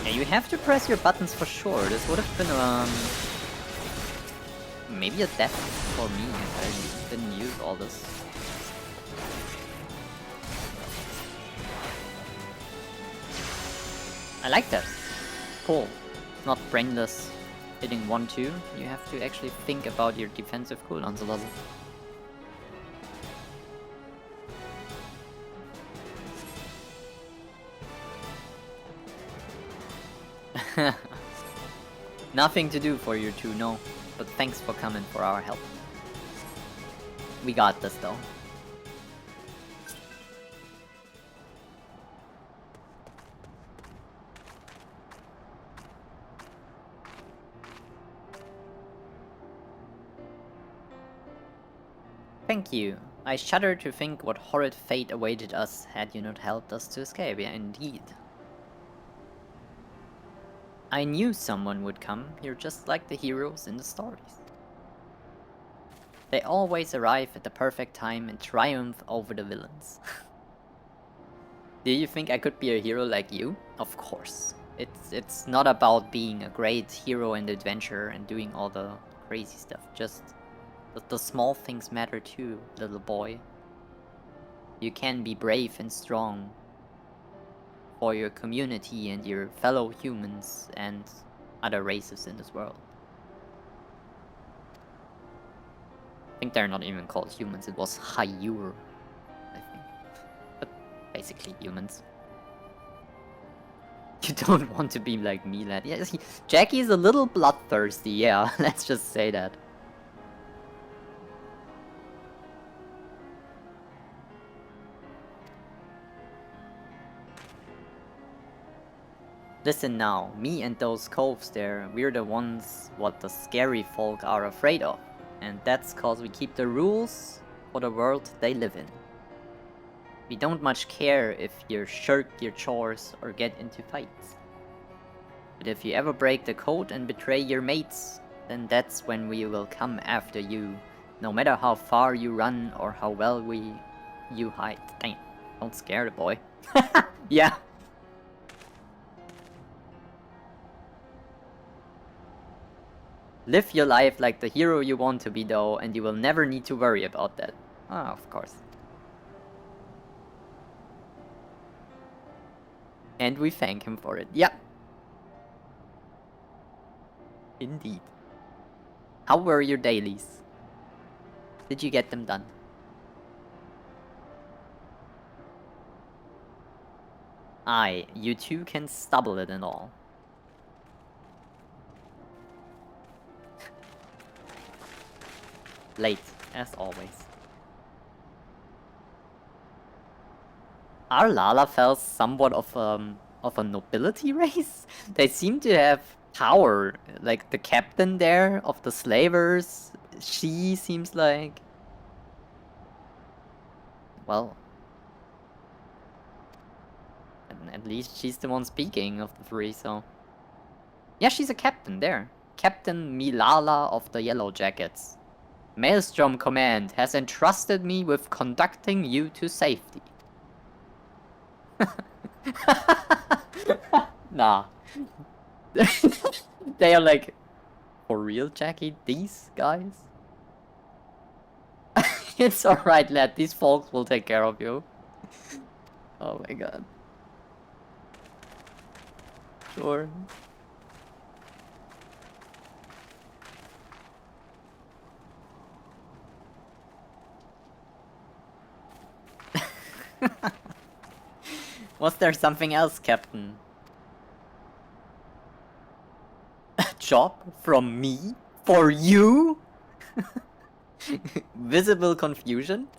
A: You have to press your buttons for sure. This would have been maybe a death for me if I didn't use all this. I like that. Cool. Not brainless hitting 1-2. You have to actually think about your defensive cooldowns a little. Nothing to do for you two, no. But thanks for coming for our help. We got this though. Thank you. I shudder to think what horrid fate awaited us had you not helped us to escape. Yeah, indeed. I knew someone would come. You're just like the heroes in the stories. They always arrive at the perfect time and triumph over the villains. Do you think I could be a hero like you? Of course. It's not about being a great hero and adventurer and doing all the crazy stuff. Just the small things matter too, little boy. You can be brave and strong for your community and your fellow humans and other races in this world. I think they're not even called humans, it was Hayur, I think. But basically humans. You don't want to be like me, lad. Yeah, Jackie is a little bloodthirsty, yeah, let's just say that. Listen now, me and those coves there, we're the ones what the scary folk are afraid of. And that's cause we keep the rules for the world they live in. We don't much care if you shirk your chores or get into fights. But if you ever break the code and betray your mates, then that's when we will come after you, no matter how far you run or how well you hide. Dang, don't scare the boy. Yeah. Live your life like the hero you want to be though, and you will never need to worry about that. Ah, of course. And we thank him for it. Yep. Indeed. How were your dailies? Did you get them done? Aye, you two can stubble it and all. Late, as always. Are Lalafels somewhat of a nobility race? They seem to have power, like the captain there of the slavers. She seems like, well, at least she's the one speaking of the three, so yeah, she's a captain there. Captain Milala of the Yellow Jackets. Maelstrom Command has entrusted me with conducting you to safety. Nah. They are like, for real, Jackie? These guys? It's alright, lad. These folks will take care of you. Oh my god. Sure. Was there something else, Captain? A job from me? For you? Visible confusion?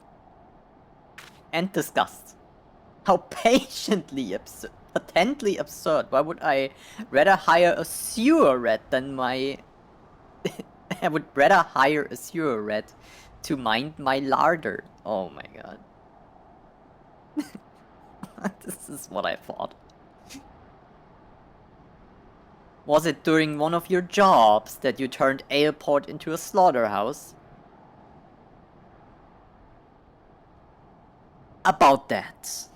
A: And disgust. How patently absurd. Why would I rather hire a sewer rat than my... I would rather hire a sewer rat to mind my larder. Oh my god. This is what I thought. Was it during one of your jobs that you turned Aleport into a slaughterhouse? About that.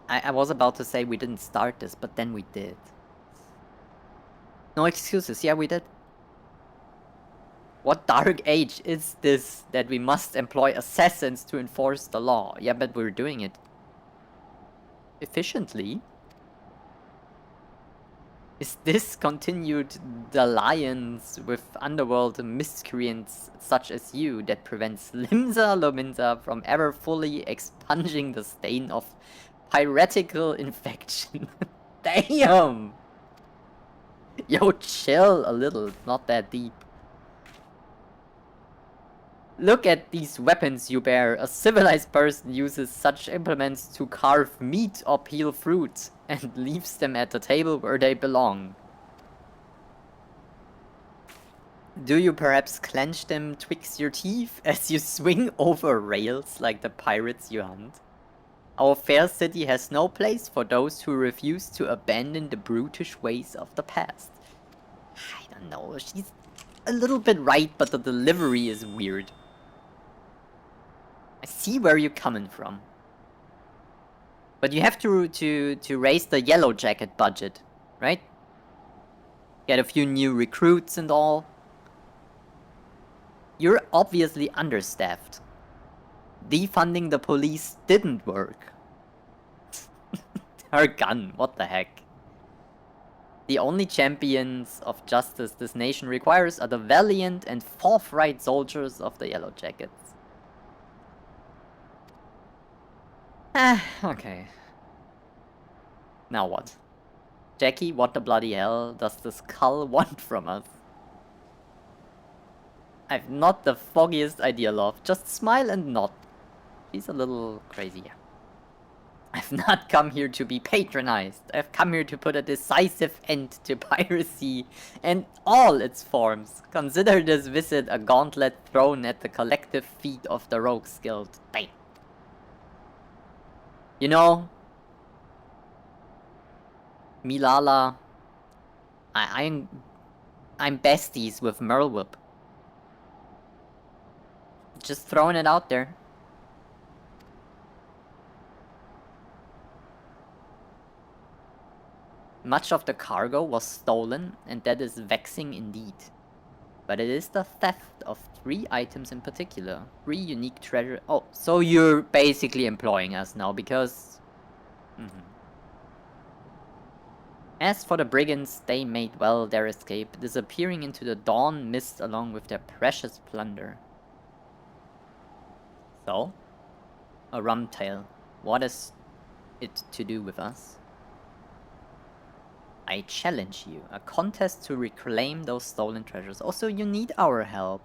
A: I was about to say we didn't start this, but then we did. No excuses, yeah we did. What dark age is this that we must employ assassins to enforce the law? Yeah, but we're doing it efficiently. Is this continued dalliance with underworld miscreants such as you that prevents Limsa from ever fully expunging the stain of piratical infection? Damn! Yo, chill a little, not that deep. Look at these weapons you bear. A civilized person uses such implements to carve meat or peel fruit, and leaves them at the table where they belong. Do you perhaps clench them twixt your teeth as you swing over rails like the pirates you hunt? Our fair city has no place for those who refuse to abandon the brutish ways of the past. I don't know, she's a little bit right, but the delivery is weird. I see where you're coming from. But you have to raise the Yellow Jacket budget, right? Get a few new recruits and all. You're obviously understaffed. Defunding the police didn't work. Her gun, what the heck? The only champions of justice this nation requires are the valiant and forthright soldiers of the Yellow Jackets. Okay. Now what? Jackie, what the bloody hell does the skull want from us? I've not the foggiest idea, love. Just smile and nod. She's a little crazy. I've not come here to be patronized. I've come here to put a decisive end to piracy and all its forms. Consider this visit a gauntlet thrown at the collective feet of the Rogues Guild. Bang. You know, Milala, I'm besties with Merlwhip. Just throwing it out there. Much of the cargo was stolen, and that is vexing indeed. But it is the theft of 3 items in particular. 3 unique treasure. Oh, so you're basically employing us now because... As for the brigands, they made well their escape, disappearing into the dawn mist along with their precious plunder. So, a rum tale. What is it to do with us? I challenge you. A contest to reclaim those stolen treasures. Also, you need our help.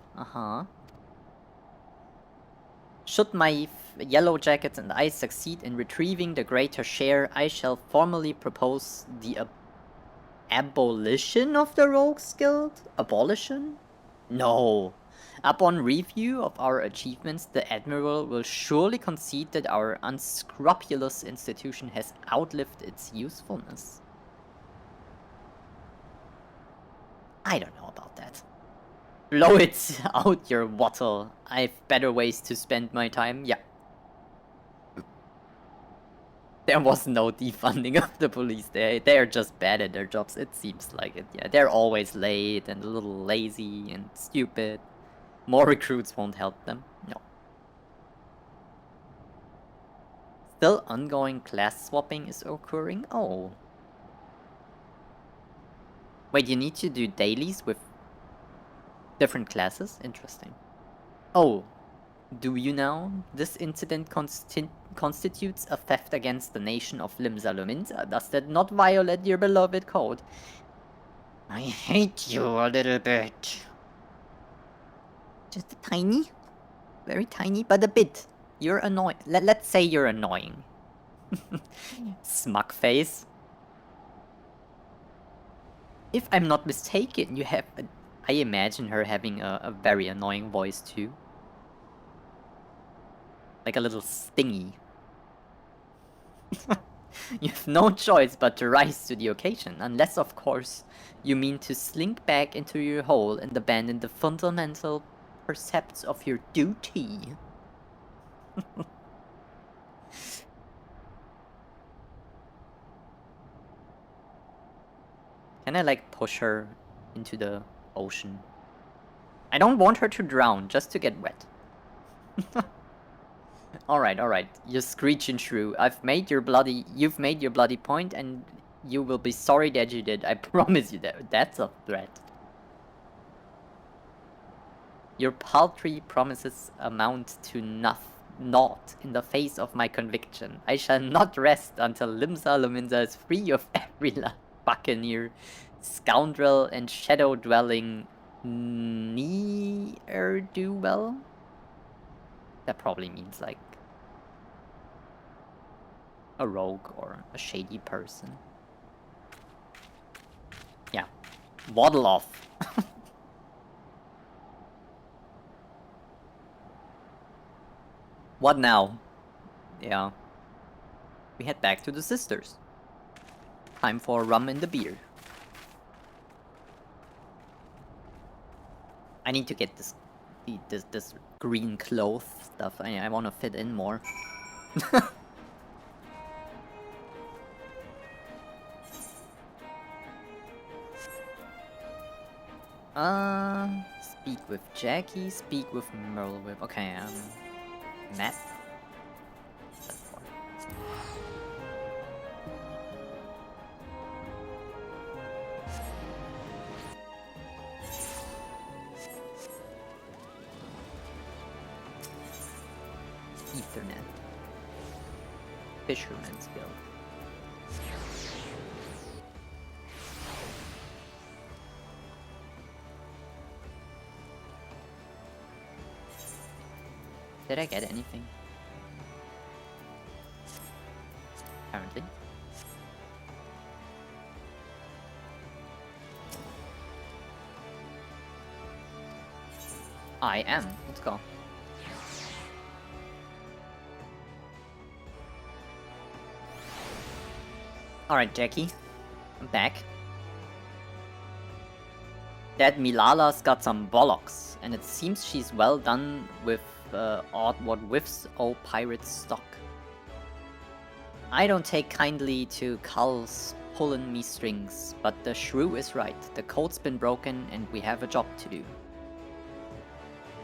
A: Should my yellow jackets and I succeed in retrieving the greater share, I shall formally propose the abolition of the Rogues Guild? Abolition? No. Upon review of our achievements, the Admiral will surely concede that our unscrupulous institution has outlived its usefulness. I don't know about that. Blow it out your wattle. I've better ways to spend my time. Yeah. There was no defunding of the police. They're just bad at their jobs, it seems like it. Yeah, they're always late and a little lazy and stupid. More recruits won't help them. No. Still ongoing class swapping is occurring? Oh. Wait, you need to do dailies with different classes? Interesting. Oh, do you now? This incident constitutes a theft against the nation of Limsa. Does that not violate your beloved code? I hate you a little bit. Just a tiny? Very tiny, but a bit. You're annoying. Let's say you're annoying. Smug face. If I'm not mistaken, you have... I imagine her having a very annoying voice too. Like a little stingy. You have no choice but to rise to the occasion, unless of course you mean to slink back into your hole and abandon the fundamental precepts of your duty. Can I like push her into the ocean? I don't want her to drown, just to get wet. Alright, you're screeching through. You've made your bloody point, and you will be sorry that you did. I promise you that. That's a threat. Your paltry promises amount to naught in the face of my conviction. I shall not rest until Limsa is free of every buccaneer, scoundrel, and shadow-dwelling ne'er-do-well? That probably means like a rogue or a shady person. Yeah. Waddle off. What now? Yeah. We head back to the sisters. Time for rum in the beer. I need to get this green cloth stuff. I want to fit in more. Speak with Jackie, speak with Merlwhip. Okay, Matt. Ethernet. Fisherman's Guild. Did I get anything? I am. Let's go. Alright, Jackie. I'm back. That Milala's got some bollocks, and it seems she's well done with odd what whiffs o pirate stock. I don't take kindly to culls pulling me strings, but the shrew is right. The code's been broken and we have a job to do.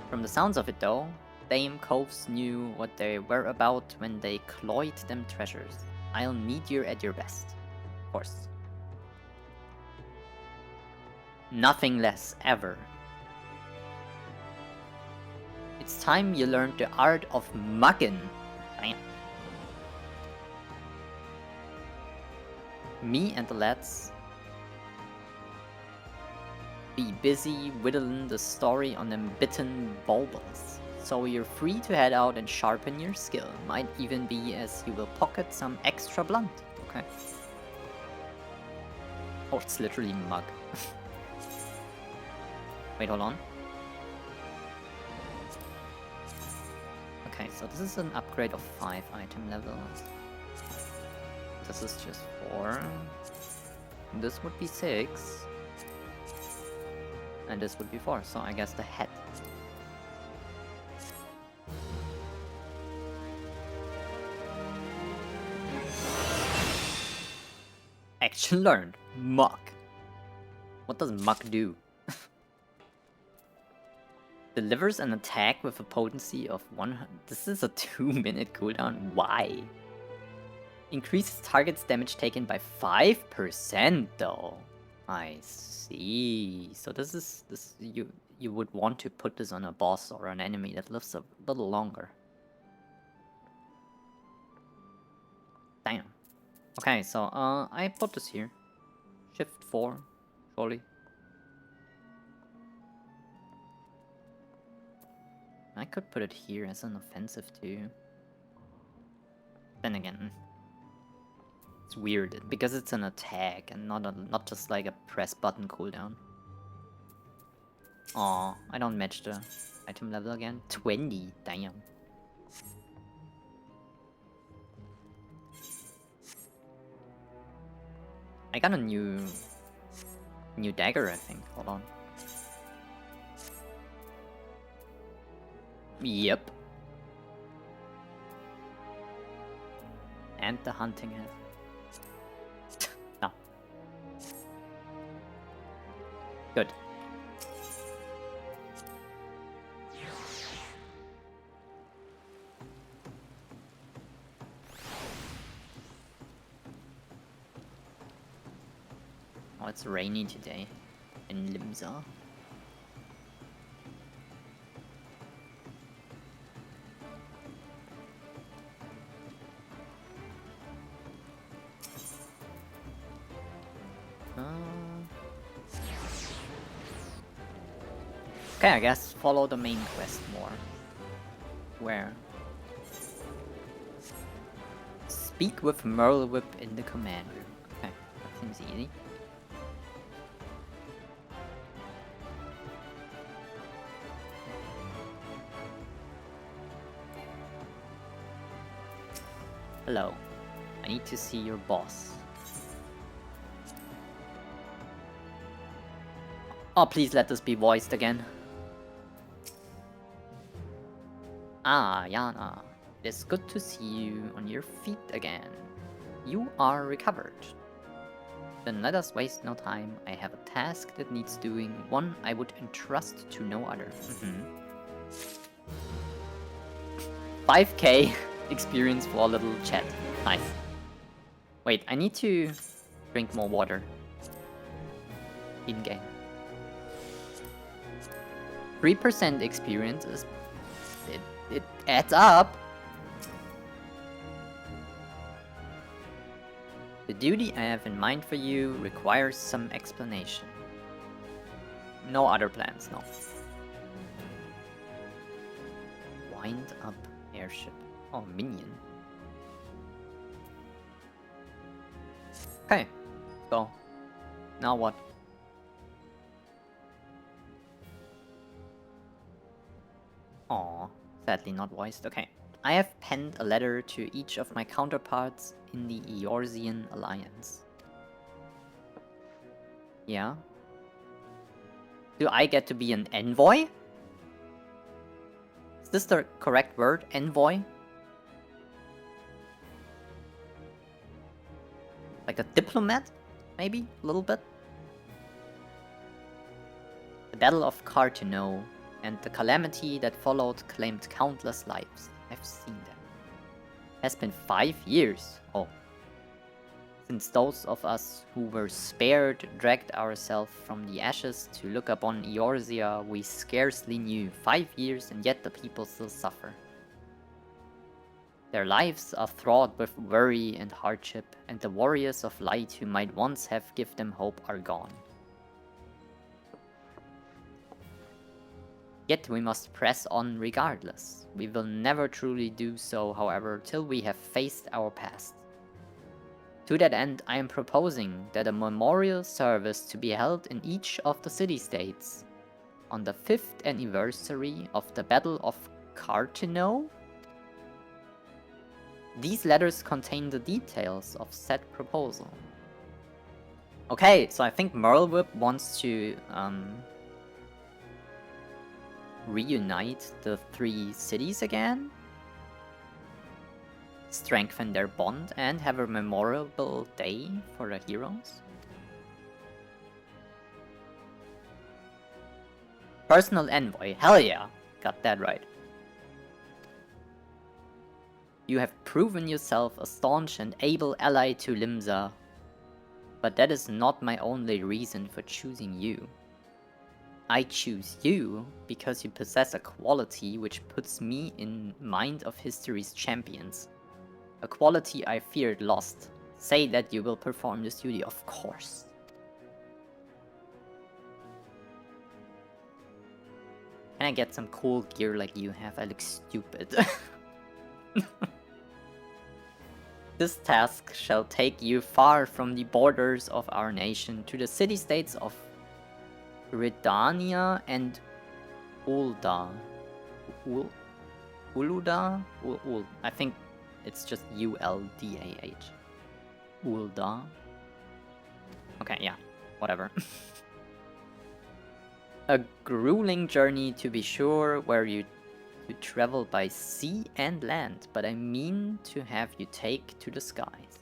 A: From the sounds of it though, Dame Coves knew what they were about when they cloyed them treasures. I'll need you at your best. Of course. Nothing less, ever. It's time you learned the art of muggin'. Damn. Me and the lads be busy whittling the story on them bitten baubles, so you're free to head out and sharpen your skill. Might even be as you will pocket some extra blunt. Okay. Oh, it's literally mug. Wait, hold on. Okay, so this is an upgrade of 5 item levels. This is just 4. This would be 6. And this would be 4, so I guess the head. Action learned. Muck. What does Muck do? Delivers an attack with a potency of 100. This is a 2-minute cooldown. Why? Increases target's damage taken by 5% though. I see. So this you would want to put this on a boss or an enemy that lives a little longer. Damn. Okay, so I put this here. Shift 4, surely. I could put it here as an offensive too. Then again, it's weird because it's an attack and not just like a press button cooldown. Aw, I don't match the item level again. 20, damn. I got a new dagger, I think. Hold on. Yep. And the hunting head. No. Good. Oh, it's rainy today in Limsa. Okay, I guess follow the main quest more. Where? Speak with Merlewhip in the command room. Okay, that seems easy. Hello. I need to see your boss. Oh, please let this be voiced again. Ah, Yana. It's good to see you on your feet again. You are recovered. Then let us waste no time. I have a task that needs doing, one I would entrust to no other. 5k experience for a little chat. Nice. Wait, I need to drink more water. In-game. 3% experience is... It adds up. The duty I have in mind for you requires some explanation. No other plans, no. Wind up airship. Oh, minion. Okay, so now what? Aw, sadly not voiced. Okay. I have penned a letter to each of my counterparts in the Eorzean Alliance. Yeah. Do I get to be an envoy? Is this the correct word? Envoy? Like a diplomat? Maybe? A little bit? The Battle of Cartino and the calamity that followed claimed countless lives. I've seen them. Has been 5 years. Oh. Since those of us who were spared dragged ourselves from the ashes to look upon Eorzea, we scarcely knew. 5 years, and yet the people still suffer. Their lives are fraught with worry and hardship, and the warriors of light who might once have given them hope are gone. Yet we must press on regardless. We will never truly do so, however, till we have faced our past. To that end, I am proposing that a memorial service to be held in each of the city-states on the 5th anniversary of the Battle of Cartino. These letters contain the details of said proposal. Okay, so I think Merlwhip wants to reunite the 3 cities again, strengthen their bond, and have a memorable day for the heroes. Personal envoy, hell yeah, got that right. You have proven yourself a staunch and able ally to Limsa, but that is not my only reason for choosing you. I choose you because you possess a quality which puts me in mind of history's champions. A quality I feared lost. Say that you will perform this duty, of course. Can I get some cool gear like you have? I look stupid. This task shall take you far from the borders of our nation to the city-states of Redania and Ulda. Uluda? I think it's just Uldah. Ulda. Okay, yeah, whatever. A grueling journey to be sure, where you travel by sea and land, but I mean to have you take to the skies.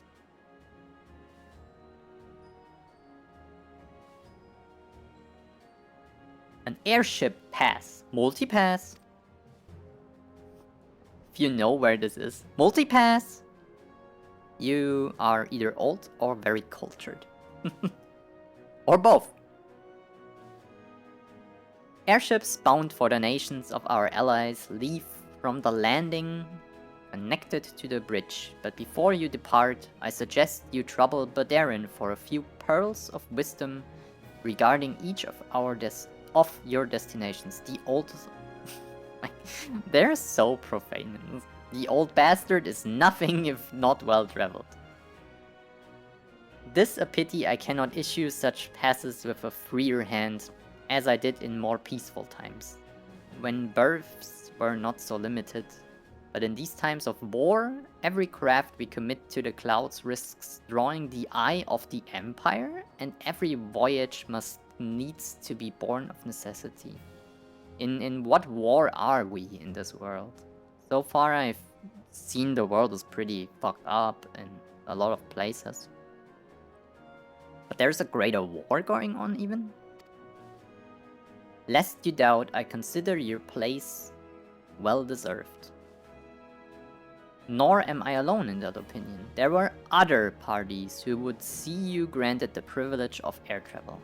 A: An airship pass. Multipass. If you know where this is. Multipass. You are either old or very cultured. Or both. Airships bound for the nations of our allies leave from the landing connected to the bridge, but before you depart, I suggest you trouble Badarin for a few pearls of wisdom regarding each of your destinations. The old... They're so profane. The old bastard is nothing if not well traveled. This a pity I cannot issue such passes with a freer hand, as I did in more peaceful times, when berths were not so limited. But in these times of war, every craft we commit to the clouds risks drawing the eye of the Empire, and every voyage must needs to be born of necessity. In what war are we in this world? So far I've seen the world is pretty fucked up in a lot of places. But there's a greater war going on even? Lest you doubt, I consider your place well deserved. Nor am I alone in that opinion. There were other parties who would see you granted the privilege of air travel.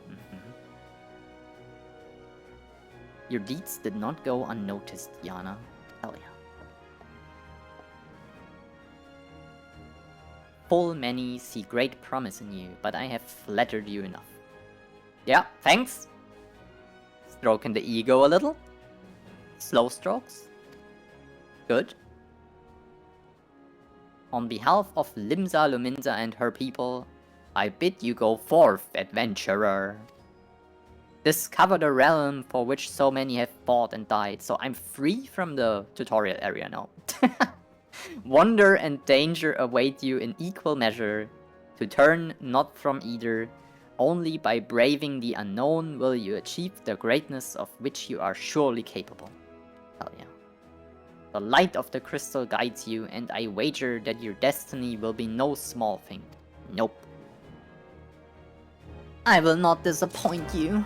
A: Your deeds did not go unnoticed, Yana. Hell yeah. Full many see great promise in you, but I have flattered you enough. Yeah, thanks. Stroking the ego a little. Slow strokes. Good. On behalf of Limsa Luminsa and her people, I bid you go forth, adventurer. Discover the realm for which so many have fought and died. So I'm free from the tutorial area now. Wonder and danger await you in equal measure. To turn not from either. Only by braving the unknown will you achieve the greatness of which you are surely capable. Hell yeah. The light of the crystal guides you, and I wager that your destiny will be no small thing. Nope. I will not disappoint you.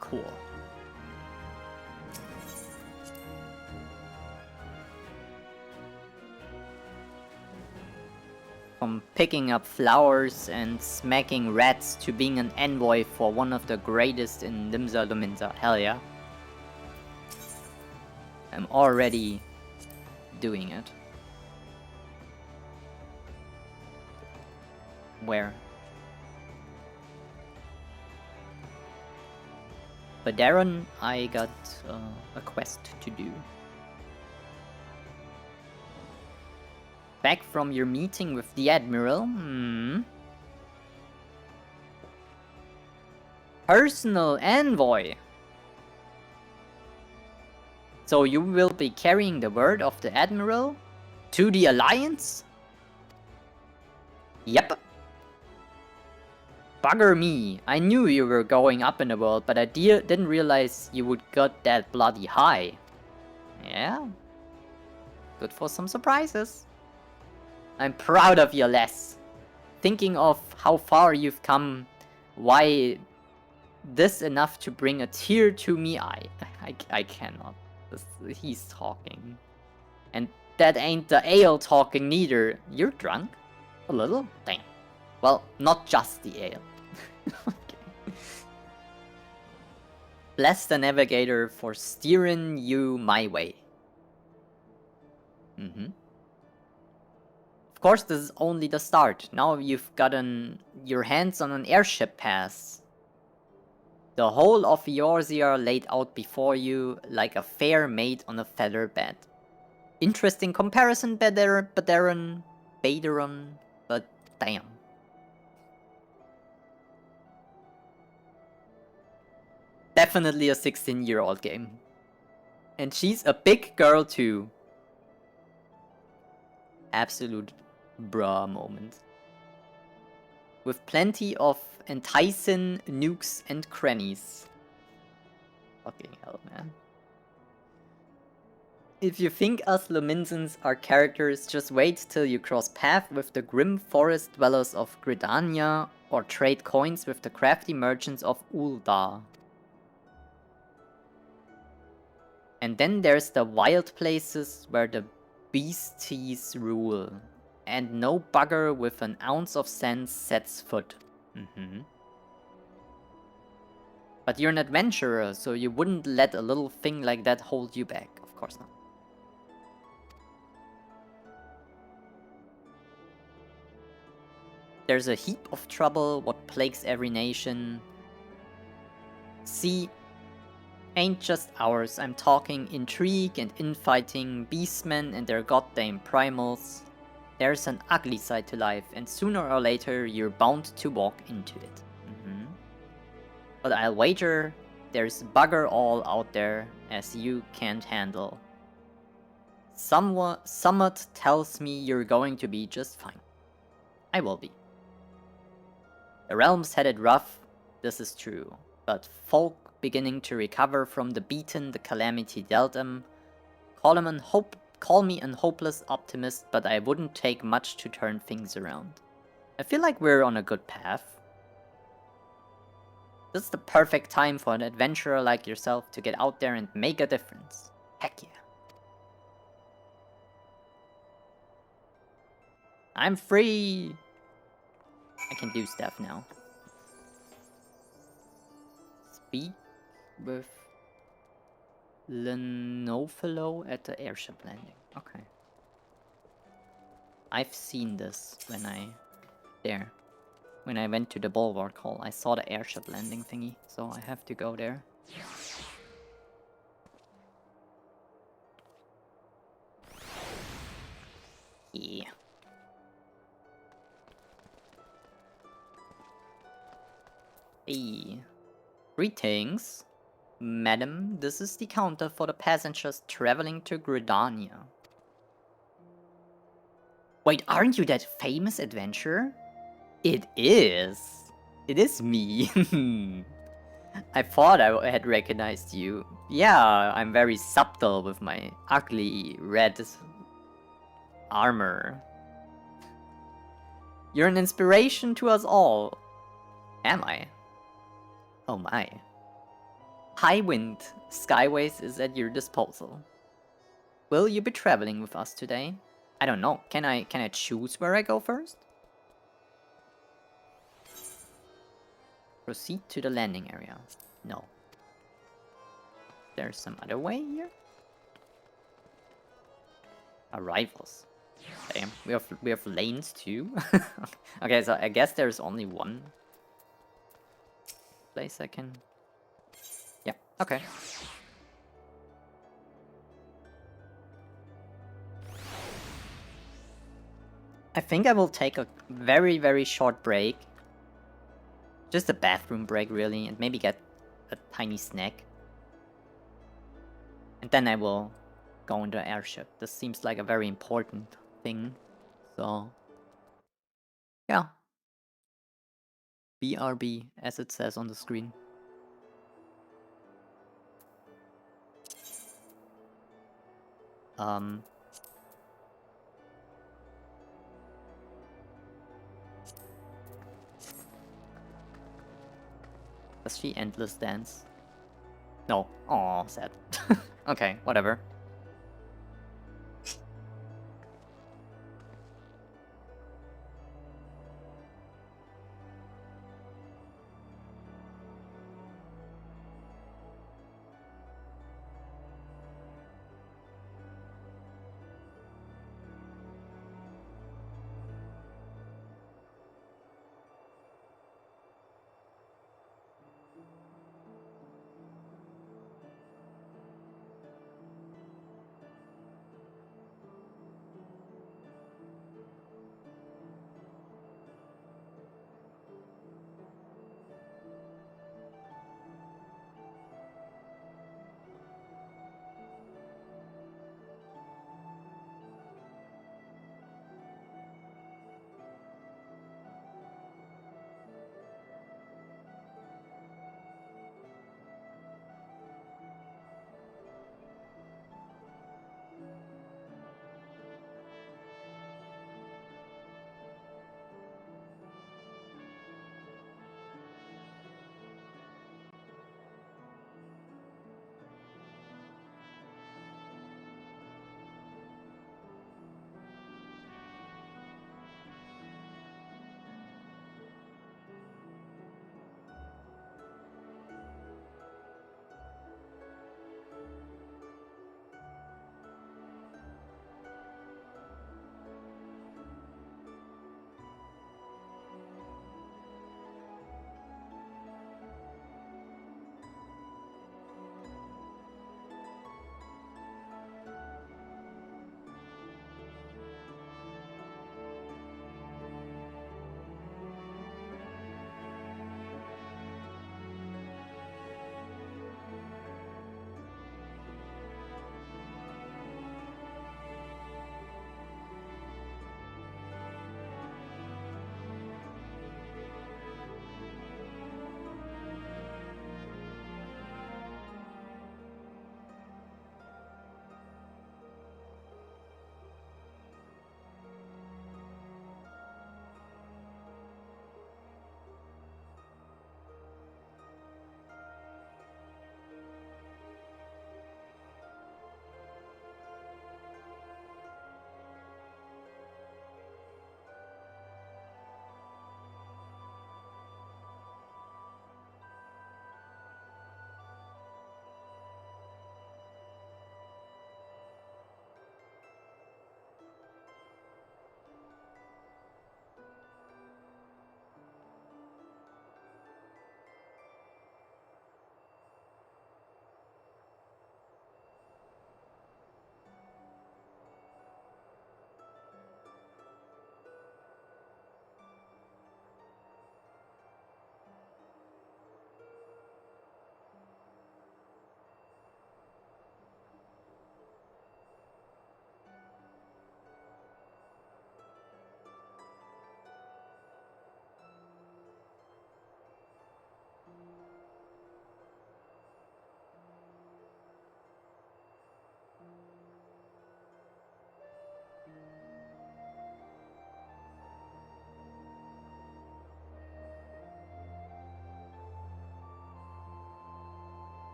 A: Cool. From picking up flowers and smacking rats to being an envoy for one of the greatest in Limsa. Hell yeah. I'm already doing it. Where? But Darren, I got a quest to do. Back from your meeting with the Admiral? Personal envoy. So you will be carrying the word of the Admiral to the Alliance? Yep. Bugger me. I knew you were going up in the world, but I didn't realize you would get that bloody high. Yeah. Good for some surprises. I'm proud of you, Les. Thinking of how far you've come, why this enough to bring a tear to me, I cannot. He's talking. And that ain't the ale talking neither. You're drunk? A little? Damn. Well, not just the ale. Okay. Bless the navigator for steering you my way. Of course, this is only the start. Now you've gotten your hands on an airship pass. The whole of Eorzea laid out before you like a fair maid on a feather bed. Interesting comparison, Baderon, but damn. Definitely a 16-year-old game. And she's a big girl too. Absolute bruh moment. With plenty of enticing nukes and crannies. Fucking hell, man. If you think us Luminsans are characters, just wait till you cross paths with the grim forest dwellers of Gridania or trade coins with the crafty merchants of Uldar. And then there's the wild places where the beasties rule, and no bugger with an ounce of sense sets foot. But you're an adventurer, so you wouldn't let a little thing like that hold you back. Of course not. There's a heap of trouble, what plagues every nation. See, ain't just ours. I'm talking intrigue and infighting, beastmen and their goddamn primals. There's an ugly side to life, and sooner or later you're bound to walk into it. But I'll wager there's bugger all out there as you can't handle. Somewhat tells me you're going to be just fine. I will be. The realm's headed rough, this is true, but folk beginning to recover from the beating the calamity dealt them. Call me an hopeless optimist, but I wouldn't take much to turn things around. I feel like we're on a good path. This is the perfect time for an adventurer like yourself to get out there and make a difference. Heck yeah. I'm free! I can do stuff now. Speak with Lenofilo at the airship landing. Okay. I've seen this when I went to the bulwark hall. I saw the airship landing thingy, so I have to go there. Yeah. Hey. Greetings, madam. This is the counter for the passengers traveling to Gridania. Wait, aren't you that famous adventurer? It is. It is me. I thought I had recognized you. Yeah, I'm very subtle with my ugly red armor. You're an inspiration to us all. Am I? Oh my. High Wind Skyways is at your disposal. Will you be traveling with us today? I don't know. Can I choose where I go first? Proceed to the landing area. No. There's some other way here? Arrivals. Damn, we have lanes too. Okay, so I guess there's only one place I can. Yeah, okay. I think I will take a very, very short break. Just a bathroom break, really, and maybe get a tiny snack. And then I will go into the airship. This seems like a very important thing. So, yeah. BRB, as it says on the screen. Does she endless dance? No. Aw, sad. Okay, whatever.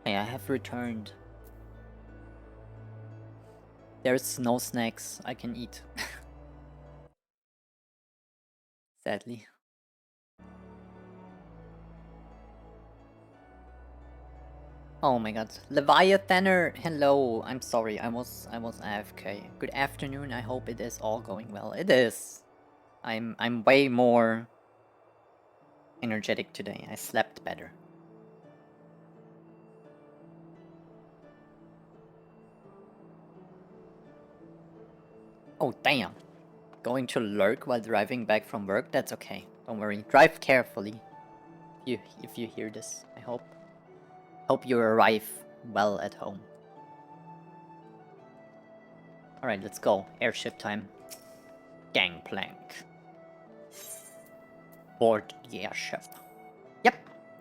A: Hey, I have returned. There's no snacks I can eat. Sadly. Oh my god. Leviathaner, hello. I'm sorry, I was AFK. Good afternoon, I hope it is all going well. It is. I'm way more energetic today. I slept better. Oh damn. Going to lurk while driving back from work? That's okay. Don't worry. Drive carefully. If you hear this, I hope you arrive well at home. Alright, let's go. Airship time. Gangplank. Board the airship. Yep,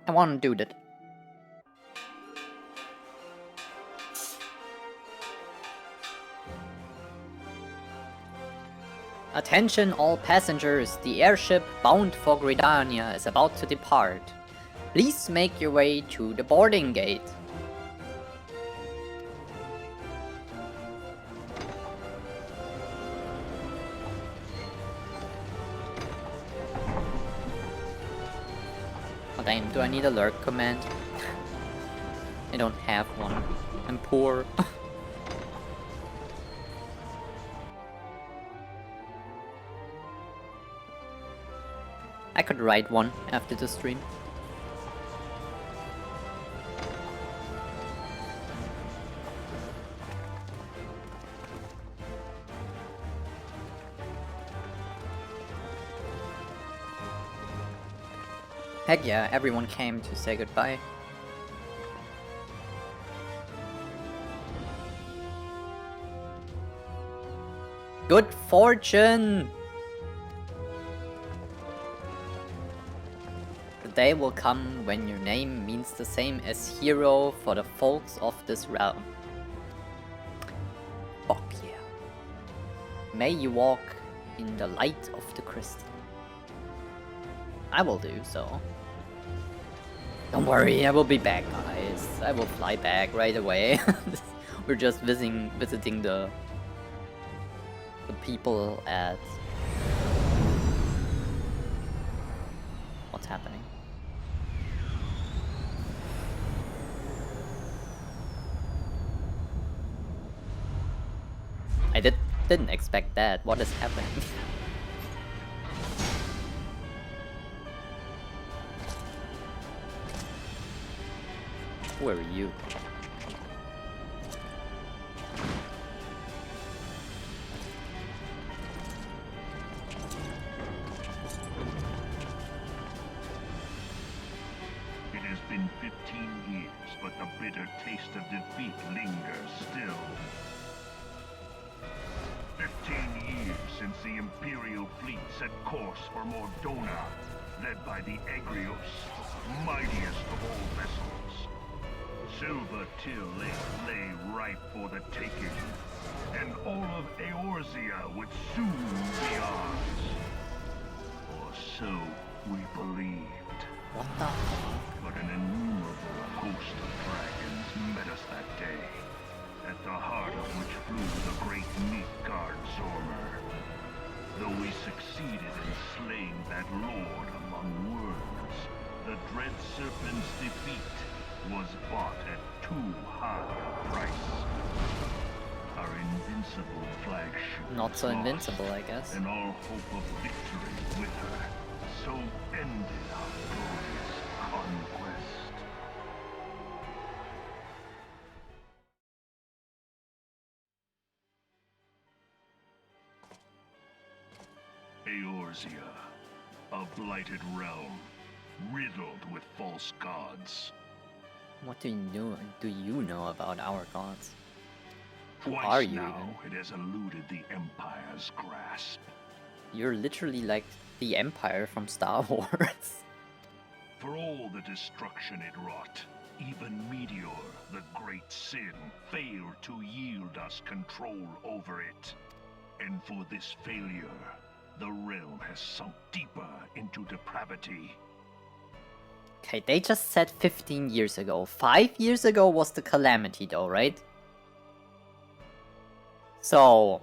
A: I wanna do that. Attention all passengers, the airship bound for Gridania is about to depart. Please make your way to the boarding gate. Oh damn, do I need a lurk command? I don't have one. I'm poor. I could write one after the stream. Heck yeah, everyone came to say goodbye. Good fortune! The day will come when your name means the same as hero for the folks of this realm. Fuck yeah. May you walk in the light of the crystal. I will do so. Don't worry, I will be back, guys. I will fly back right away. We're just visiting the people at... What's happening? I didn't expect that. What is happening? Who are you?
F: It has been 15 years, but the bitter taste of defeat lingers still. 15 years since the Imperial fleet set course for Mordona, led by the Egrios, mightiest of all vessels. Silver Till lay ripe for the taking, and all of Eorzea would soon be ours. Or so we believed.
A: What the fuck?
F: But an innumerable host of dragons met us that day, at the heart of which flew the great Midgard Zormer. Though we succeeded in slaying that lord among worms, the dread serpent's defeat was bought at too high a price. Our invincible flagship
A: Not so
F: lost,
A: invincible, I guess.
F: and all hope of victory with her. So ended our glorious conquest. Eorzea, a blighted realm, riddled with false gods.
A: What do you know about our gods? Who
F: Twice
A: are you
F: now
A: even?
F: it has eluded the Empire's grasp.
A: You're literally like the Empire from Star Wars.
F: For all the destruction it wrought, even Meteor, the great sin, failed to yield us control over it. And for this failure, the realm has sunk deeper into depravity.
A: Okay, they just said 15 years ago. 5 years ago was the calamity though, right? So,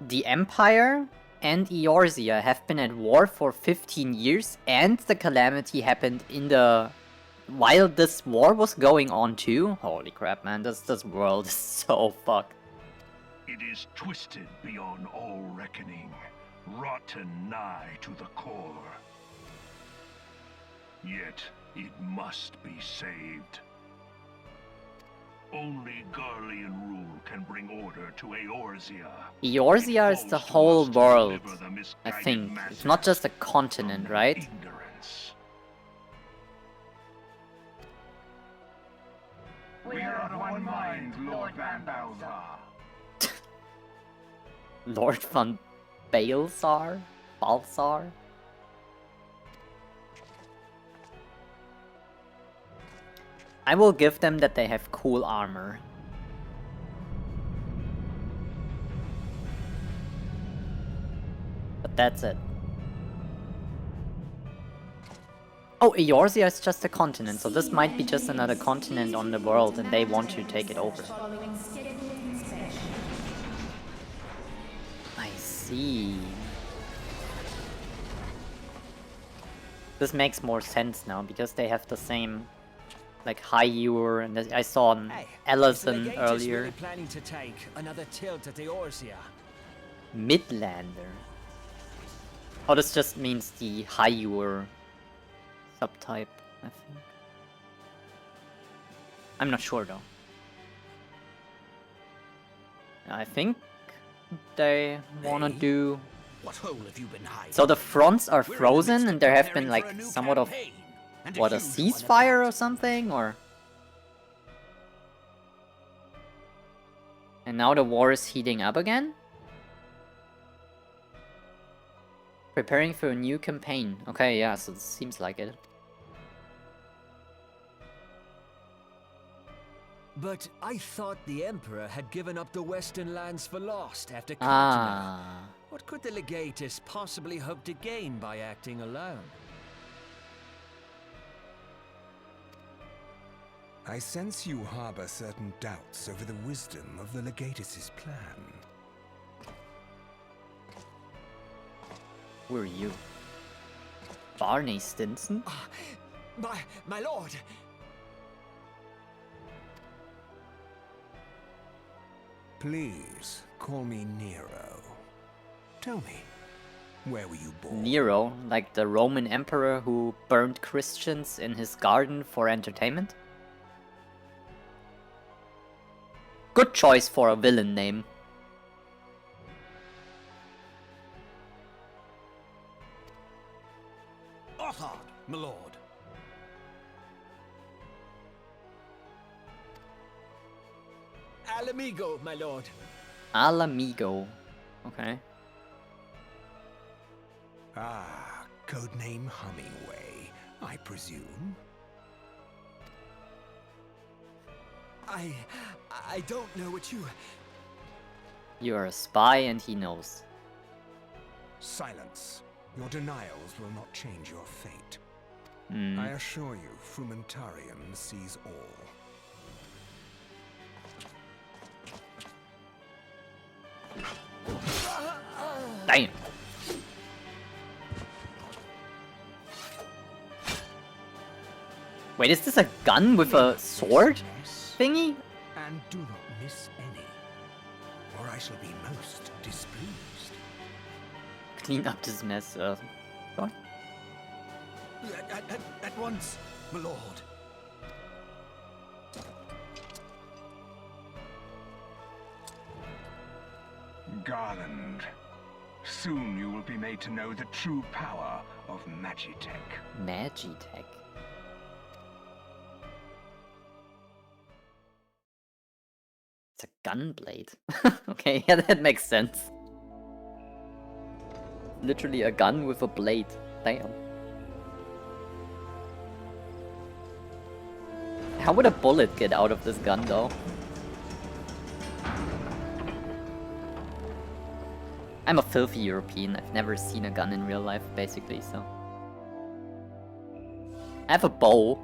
A: the Empire and Eorzea have been at war for 15 years, and the calamity happened in the... while this war was going on too? Holy crap, man, this world is so fucked.
F: It is twisted beyond all reckoning, rotten nigh to the core. Yet, it must be saved. Only Garlean rule can bring order to Eorzea.
A: Eorzea is the whole world, I think. It's not just a continent, right?
F: Ignorance. We are of one mind, Lord Van Balthar.
A: Lord Van Balthar? Balthar? I will give them that they have cool armor. But that's it. Oh, Eorzea is just a continent, so this might be just another continent on the world and they want to take it over. I see. This makes more sense now, because they have the same... like Hyur, and I saw an Ellison earlier.
H: Really planning to take another tilt at Eorzea.
A: Midlander. Oh, this just means the Hyur subtype, I think. I'm not sure though. I think they wanna do...
H: What hole have you been hiding?
A: So the fronts are frozen and there have been like somewhat of... what, a ceasefire or something, or? And now the war is heating up again? Preparing for a new campaign. Okay, yeah, so it seems like it.
H: But I thought the Emperor had given up the Western lands for lost after Cartona.
A: Ah.
H: What could the Legatus possibly hope to gain by acting alone?
G: I sense you harbor certain doubts over the wisdom of the Legatus' plan.
A: Who are you? Barney Stinson?
H: My lord!
G: Please, call me Nero. Tell me, where were you born?
A: Nero, like the Roman emperor who burned Christians in his garden for entertainment? Good choice for a villain name.
H: Othard, my lord. Alamigo, my lord.
A: Alamigo. Okay.
G: Ah, codename Hummingway, I presume.
H: I don't know what you...
A: You are a spy and he knows.
G: Silence. Your denials will not change your fate.
A: Hmm.
G: I assure you, Frumentarium sees all.
A: Damn. Wait, is this a gun with a sword thingy?
G: And do not miss any, or I shall be most displeased.
A: Clean up this mess. What?
H: At once, my lord.
F: Garland, soon you will be made to know the true power of Magitech.
A: Magitech. It's a gun blade. Okay, yeah, that makes sense. Literally a gun with a blade. Damn. How would a bullet get out of this gun though? I'm a filthy European. I've never seen a gun in real life, basically, so... I have a bow.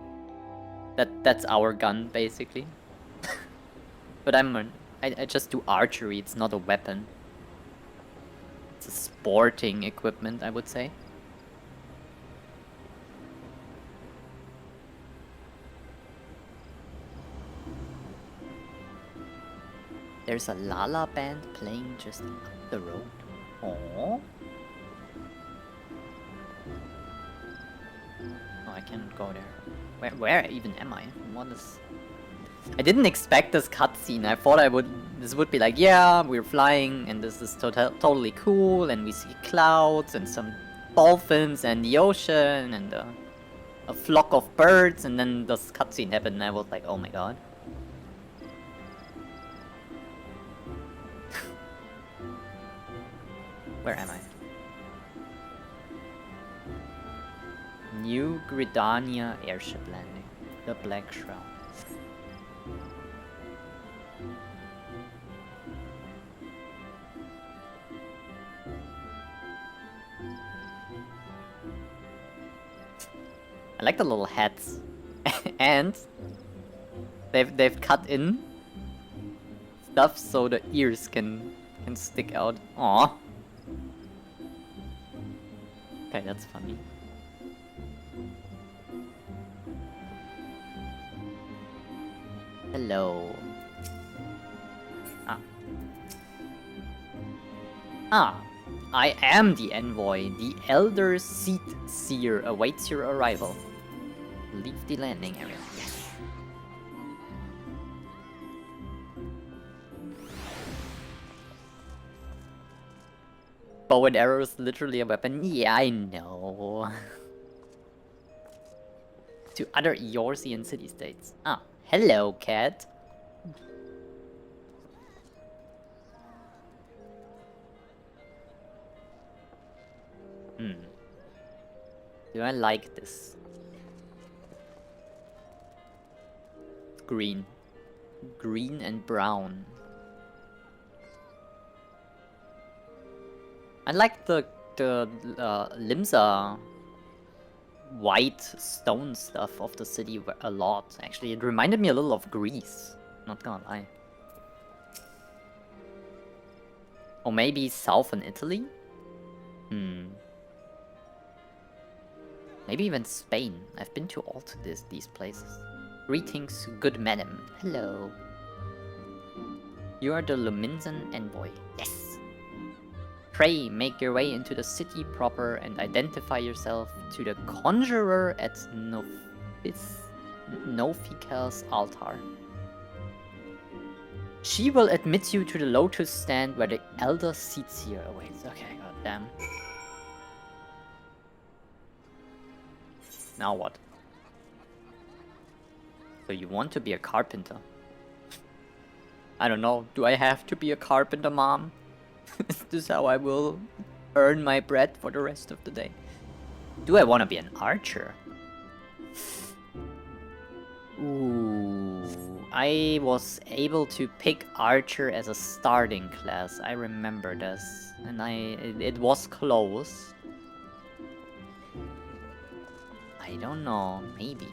A: That's our gun, basically. But I just do archery, it's not a weapon. It's a sporting equipment, I would say. There's a Lala band playing just up the road. Aww. Oh, I cannot go there. Where even am I? What is... I didn't expect this cutscene. I thought this would be like, yeah, we're flying and this is totally cool and we see clouds and some dolphins and the ocean and a flock of birds, and then this cutscene happened and I was like, oh my god. Where am I? New Gridania airship landing. The Black Shroud. I like the little hats. And they've cut in stuff so the ears can stick out. Aww. Okay, that's funny. Hello. I am the envoy. The Elder Seat Seer awaits your arrival. Leave the landing area. Yes. Bow and arrow is literally a weapon. Yeah, I know. To other Eorzean city-states. Hello, cat. Do I like this? Green. Green and brown. I like the Limsa white stone stuff of the city a lot, actually. It reminded me a little of Greece, not gonna lie. Or maybe southern Italy? Maybe even Spain. I've been to all these places. Greetings, good madam. Hello. You are the Luminsan envoy. Yes! Pray, make your way into the city proper and identify yourself to the conjurer at Nofikel's altar. She will admit you to the lotus stand where the elder seats here awaits. Okay, goddamn. Now what? So you want to be a carpenter? I don't know. Do I have to be a carpenter, Mom? Is this how I will earn my bread for the rest of the day? Do I want to be an archer? Ooh, I was able to pick archer as a starting class. I remember this, and it was close. I don't know, maybe.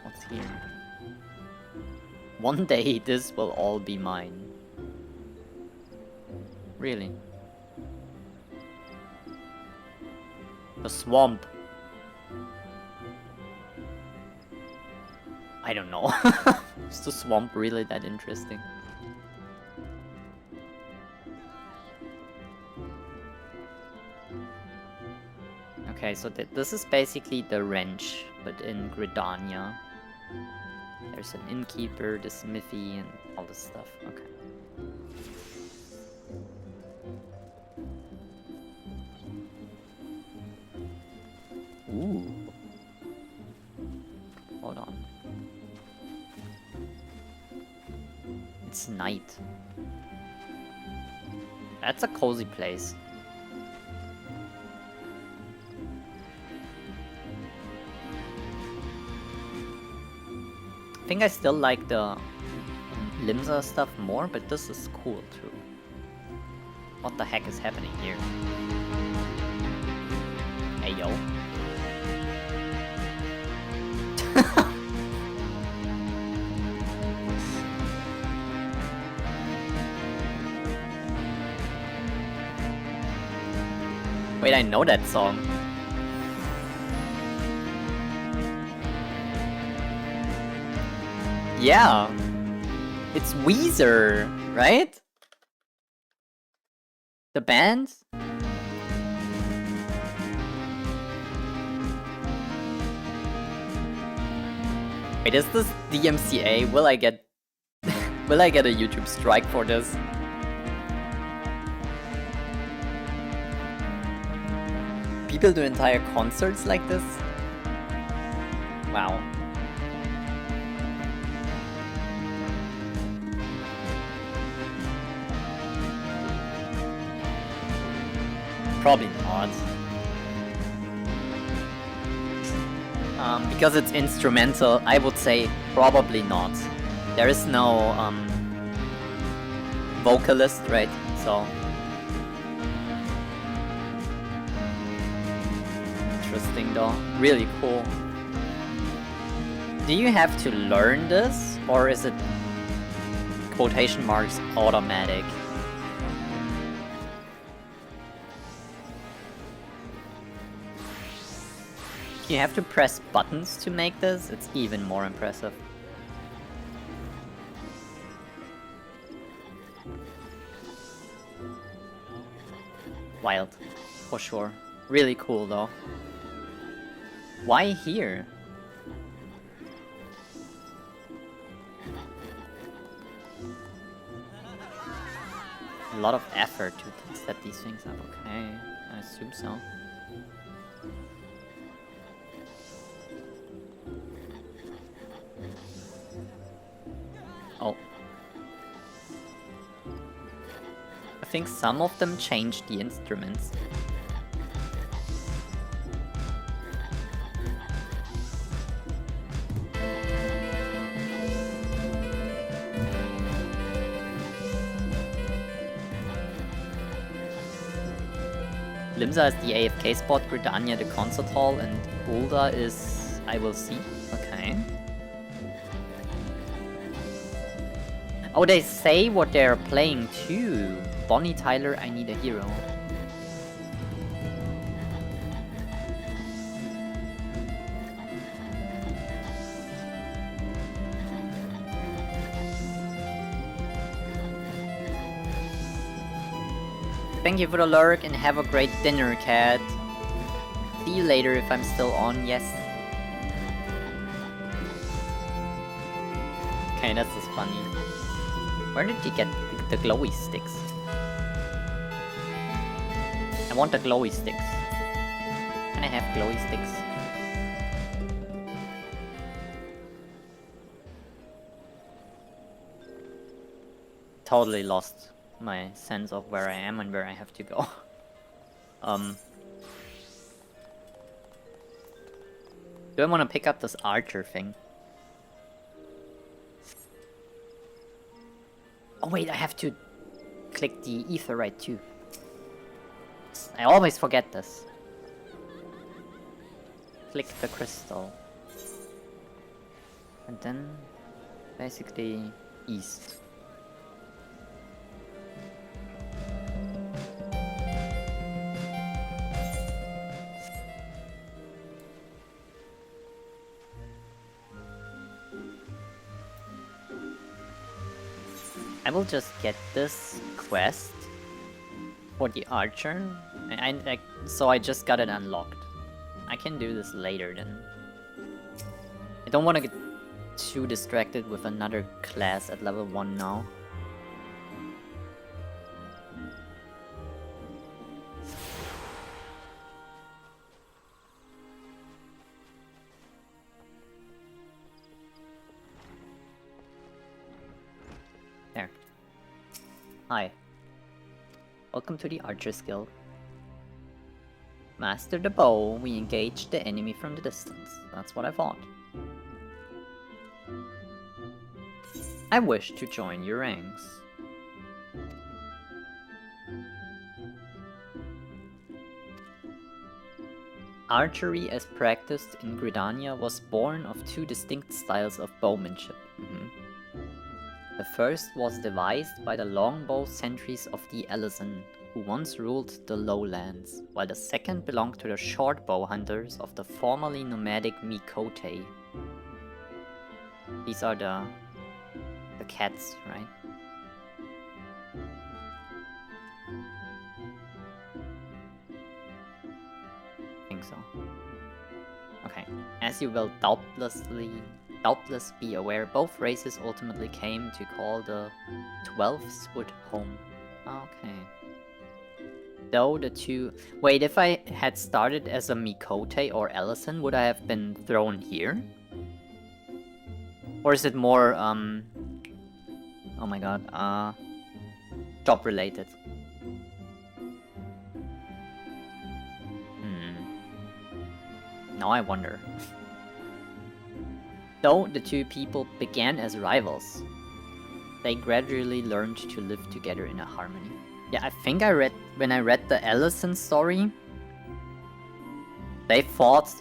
A: What's here? One day this will all be mine. Really? The swamp. I don't know. Is the swamp really that interesting? Okay, so this is basically the wrench, but in Gridania. There's an innkeeper, the smithy, and all this stuff. Okay. Ooh. Hold on. It's night. That's a cozy place. I think I still like the Limsa stuff more, but this is cool too. What the heck is happening here? Ayo. Wait, I know that song. Yeah. It's Weezer, right? The band? Wait, is this DMCA? Will I get will I get a YouTube strike for this? People do entire concerts like this? Wow. Probably not. Because it's instrumental, I would say probably not. There is no vocalist, right? So interesting though. Really cool. Do you have to learn this, or is it quotation marks automatic? You have to press buttons to make this? It's even more impressive. Wild, for sure. Really cool though. Why here? A lot of effort to set these things up. Okay, I assume so. Oh. I think some of them changed the instruments. Limsa is the AFK spot, Gridania the concert hall, and Ulda is I will see. Okay. Oh, they say what they're playing too. Bonnie Tyler, I Need a Hero. Thank you for the lurk and have a great dinner, cat. See you later if I'm still on, yes. Okay, that's just funny. Where did you get the glowy sticks? I want the glowy sticks. Can I have glowy sticks? Totally lost my sense of where I am and where I have to go. Do I want to pick up this archer thing? Oh wait, I have to click the etherite too. I always forget this. Click the crystal. And then basically east. I will just get this quest for the archer, so I just got it unlocked. I can do this later then. I don't want to get too distracted with another class at level 1 now. There. Hi. Welcome to the Archer's Guild. Master the bow, we engage the enemy from the distance. That's what I thought. I wish to join your ranks. Archery as practiced in Gridania was born of two distinct styles of bowmanship. The first was devised by the longbow sentries of the Ellison, who once ruled the lowlands, while the second belonged to the shortbow hunters of the formerly nomadic Mikote. These are the cats, right? I think so. Okay, as you will doubtless be aware, both races ultimately came to call the 12th Wood home. Okay. Though the two... Wait, if I had started as a Mikote or Ellison, would I have been thrown here? Or is it more, oh my god, job related? Now I wonder. Though the two people began as rivals, they gradually learned to live together in a harmony. Yeah, I think when I read the Ellison story, they fought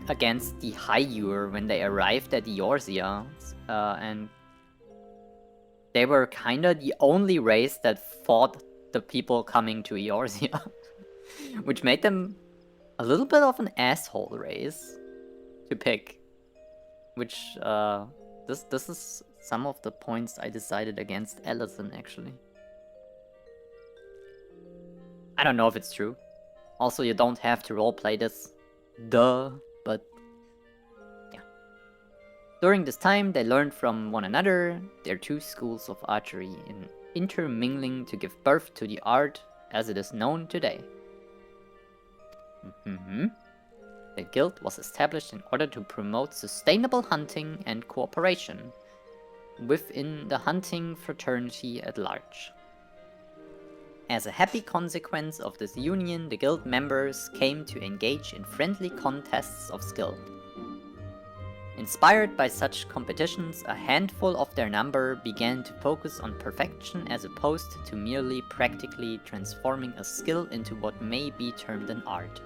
A: against the Haiur when they arrived at Eorzea, and they were kinda the only race that fought the people coming to Eorzea, which made them a little bit of an asshole race to pick. Which, this is some of the points I decided against Ellison, actually. I don't know if it's true. Also, you don't have to roleplay this. Duh, but yeah. During this time, they learned from one another their two schools of archery, in intermingling to give birth to the art as it is known today. The guild was established in order to promote sustainable hunting and cooperation within the hunting fraternity at large. As a happy consequence of this union, the guild members came to engage in friendly contests of skill. Inspired by such competitions, a handful of their number began to focus on perfection as opposed to merely practically transforming a skill into what may be termed an art.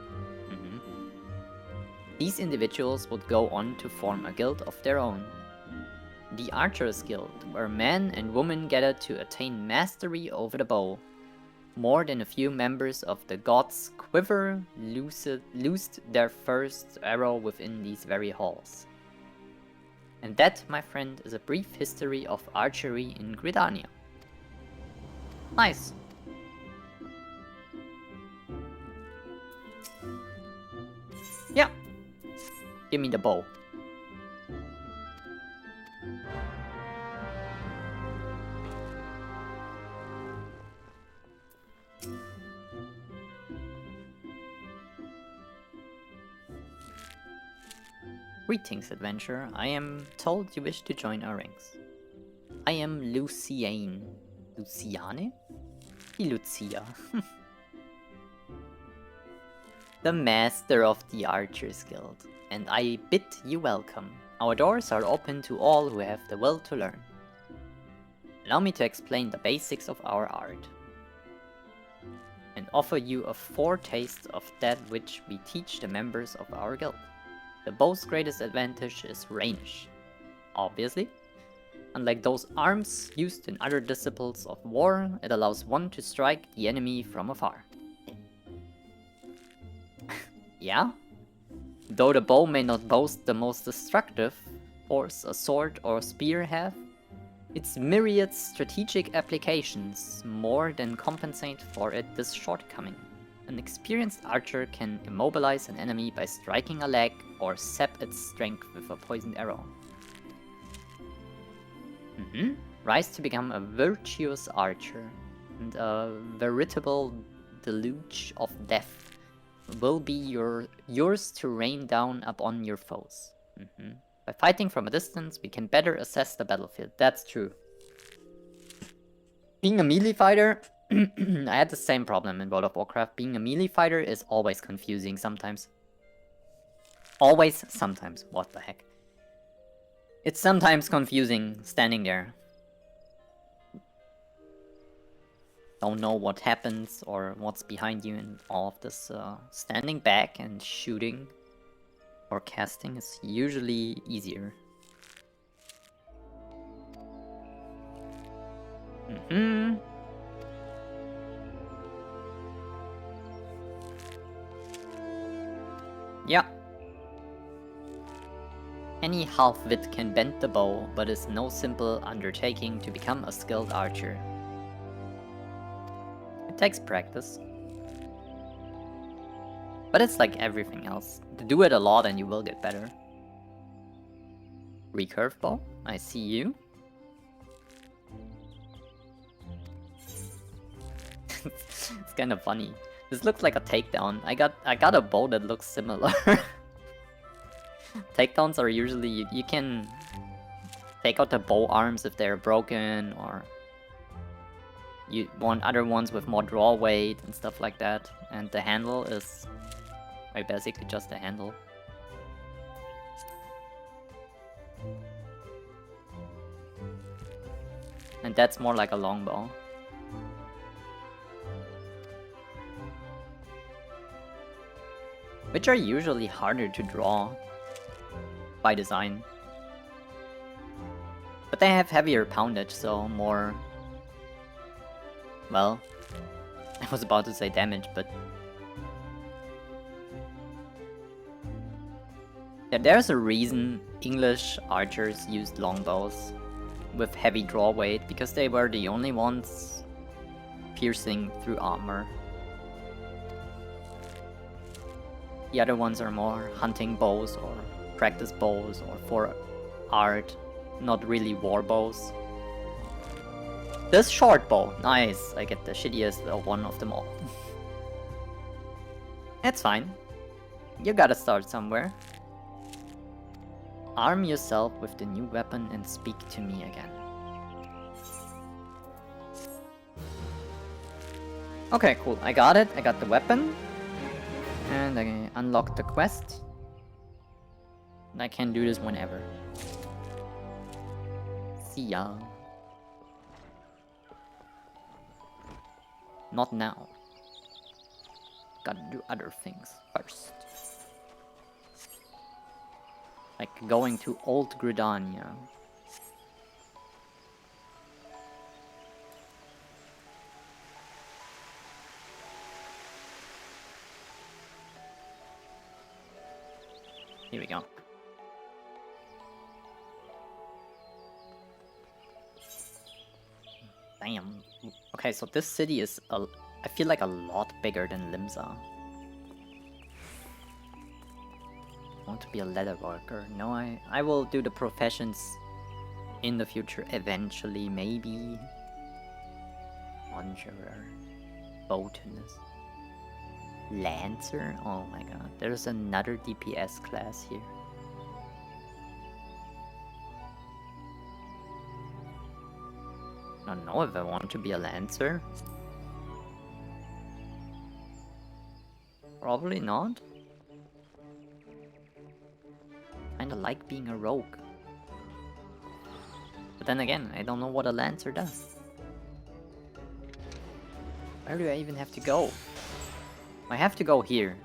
A: These individuals would go on to form a guild of their own. The Archers Guild, where men and women gathered to attain mastery over the bow. More than a few members of the God's Quiver loosed their first arrow within these very halls. And that, my friend, is a brief history of archery in Gridania. Nice. Yeah. Give me the bow. Greetings, adventurer. I am told you wish to join our ranks. I am Luciane. Luciane? Lucia. The master of the Archers Guild, and I bid you welcome. Our doors are open to all who have the will to learn. Allow me to explain the basics of our art, and offer you a foretaste of that which we teach the members of our guild. The bow's greatest advantage is range. Obviously, unlike those arms used in other disciplines of war, it allows one to strike the enemy from afar. Yeah? Though the bow may not boast the most destructive force a sword or spear have, its myriad strategic applications more than compensate for this shortcoming. An experienced archer can immobilize an enemy by striking a leg or sap its strength with a poisoned arrow. Rise to become a virtuous archer, and a veritable deluge of death will be yours to rain down upon your foes. By fighting from a distance, we can better assess the battlefield. That's true. Being a melee fighter, I had the same problem in World of Warcraft. Being a melee fighter is always confusing sometimes. Always, sometimes. What the heck? It's sometimes confusing standing there. don't know what happens or what's behind you and all of this, standing back and shooting or casting is usually easier. Yeah. Any half-wit can bend the bow, but it's no simple undertaking to become a skilled archer. It takes practice. But it's like everything else. Do it a lot and you will get better. Recurve bow, I see you. It's kind of funny. This looks like a takedown. I got a bow that looks similar. Takedowns are usually you can take out the bow arms if they're broken, or you want other ones with more draw weight and stuff like that. And the handle is basically just a handle. And that's more like a longbow. Which are usually harder to draw by design. But they have heavier poundage, so more... Well, I was about to say damage, but... Yeah, there's a reason English archers used longbows with heavy draw weight, because they were the only ones piercing through armor. The other ones are more hunting bows or practice bows or for art, not really war bows. This short bow, nice, I get the shittiest one of them all. That's fine, you gotta start somewhere. Arm yourself with the new weapon and speak to me again. Okay, cool, I got it, I got the weapon. And I unlocked the quest. And I can do this whenever. See ya. Not now. Gotta do other things first. Like going to Old Gridania. Here we go. Damn. Okay, so this city is, I feel like a lot bigger than Limsa. I want to be a leather worker. No, I will do the professions in the future eventually, maybe. Conjurer. Botanist. Lancer? Oh my god, there's another DPS class here. I don't know if I want to be a Lancer. Probably not. Kinda like being a rogue. But then again, I don't know what a Lancer does. Where do I even have to go? I have to go here.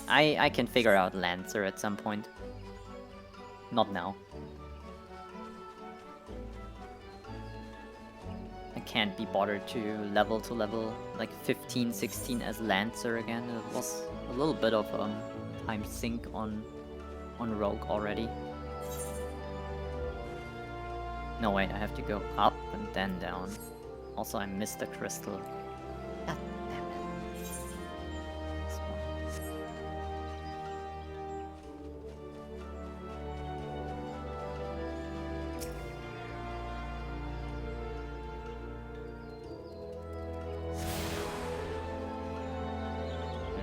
A: I can figure out Lancer at some point. Not now. I can't be bothered to level like 15, 16 as Lancer again. It was a little bit of time sink on Rogue already. No wait, I have to go up and then down. Also, I missed the crystal. God damn it. This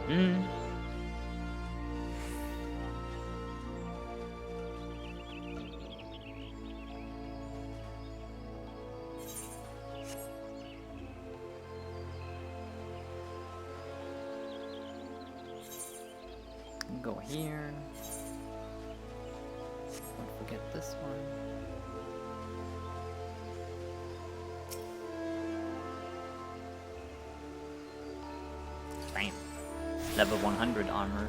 A: one. Go here. Don't forget this one. level 100 armor.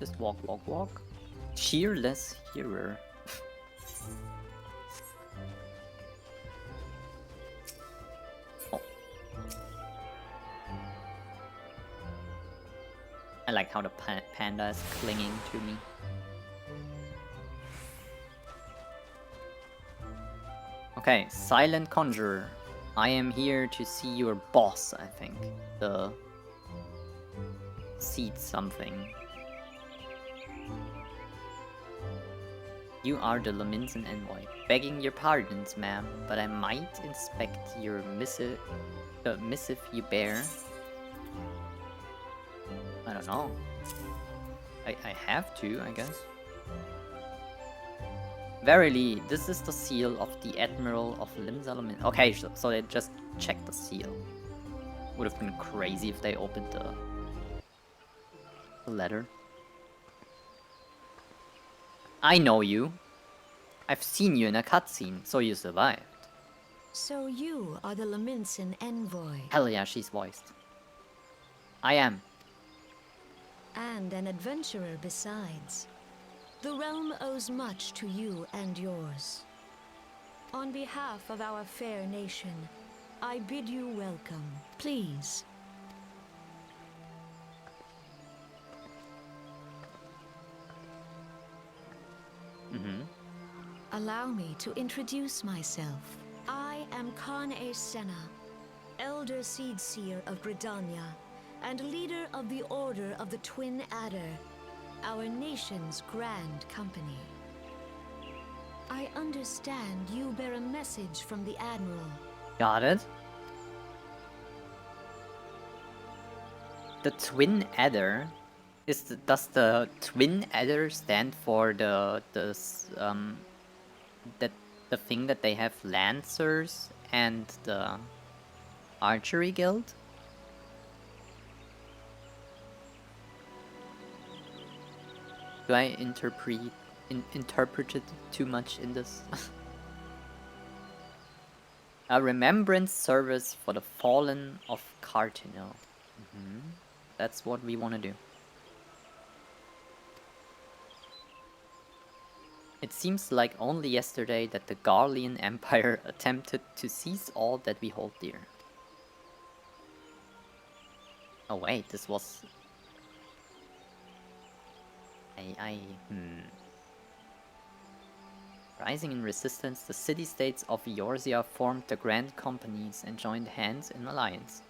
A: Just walk, walk, walk. Cheerless hearer. Oh. I like how the panda is clinging to me. Okay, Silent Conjurer. I am here to see your boss, I think. The seed something. You are the Limsa envoy. Begging your pardons, ma'am, but I might inspect your missive you bear. I don't know. I have to, I guess. Verily, this is the seal of the Admiral of Limsa. Okay, so they just checked the seal. Would have been crazy if they opened the letter. I know you. I've seen you in a cutscene, so you survived.
E: So you are the Limsa envoy.
A: Hell yeah, she's voiced. I am.
E: And an adventurer besides. The realm owes much to you and yours. On behalf of our fair nation, I bid you welcome. Please. Allow me to introduce myself. I am Khan Senna, Elder Seed Seer of Gridania, and leader of the Order of the Twin Adder, our nation's grand company. I understand you bear a message from the Admiral.
A: Got it. The Twin Adder does the Twin Adder stand for the thing that they have Lancers and the Archery Guild? Do I interpreted too much in this? A remembrance service for the fallen of Cartino. That's what we want to do. It seems like only yesterday that the Garlean Empire attempted to seize all that we hold dear. Oh wait, this was... Rising in resistance, the city-states of Eorzea formed the Grand Companies and joined hands in alliance.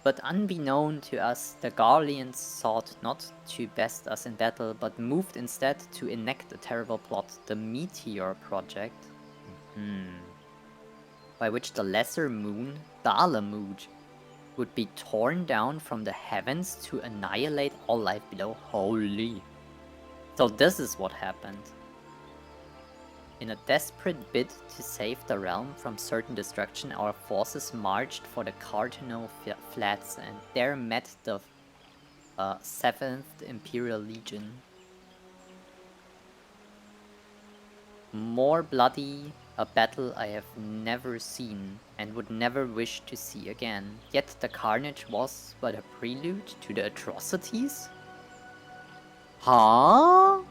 A: But unbeknown to us, the Garleans sought not to best us in battle, but moved instead to enact a terrible plot, the Meteor Project, by which the lesser moon, Dalamud, would be torn down from the heavens to annihilate all life below. Holy. So this is what happened. In a desperate bid to save the realm from certain destruction, our forces marched for the Cartino Flats and there met the 7th Imperial Legion. More bloody a battle I have never seen and would never wish to see again. Yet the carnage was but a prelude to the atrocities? Huh?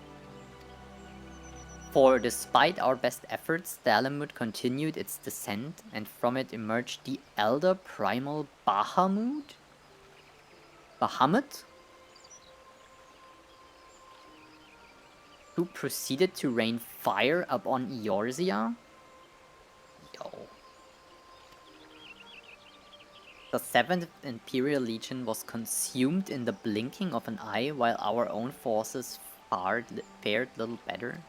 A: For despite our best efforts, Dalamud continued its descent, and from it emerged the elder primal Bahamut? Bahamut? Who proceeded to rain fire upon Eorzea? Yo. The 7th Imperial Legion was consumed in the blinking of an eye, while our own forces fared little better.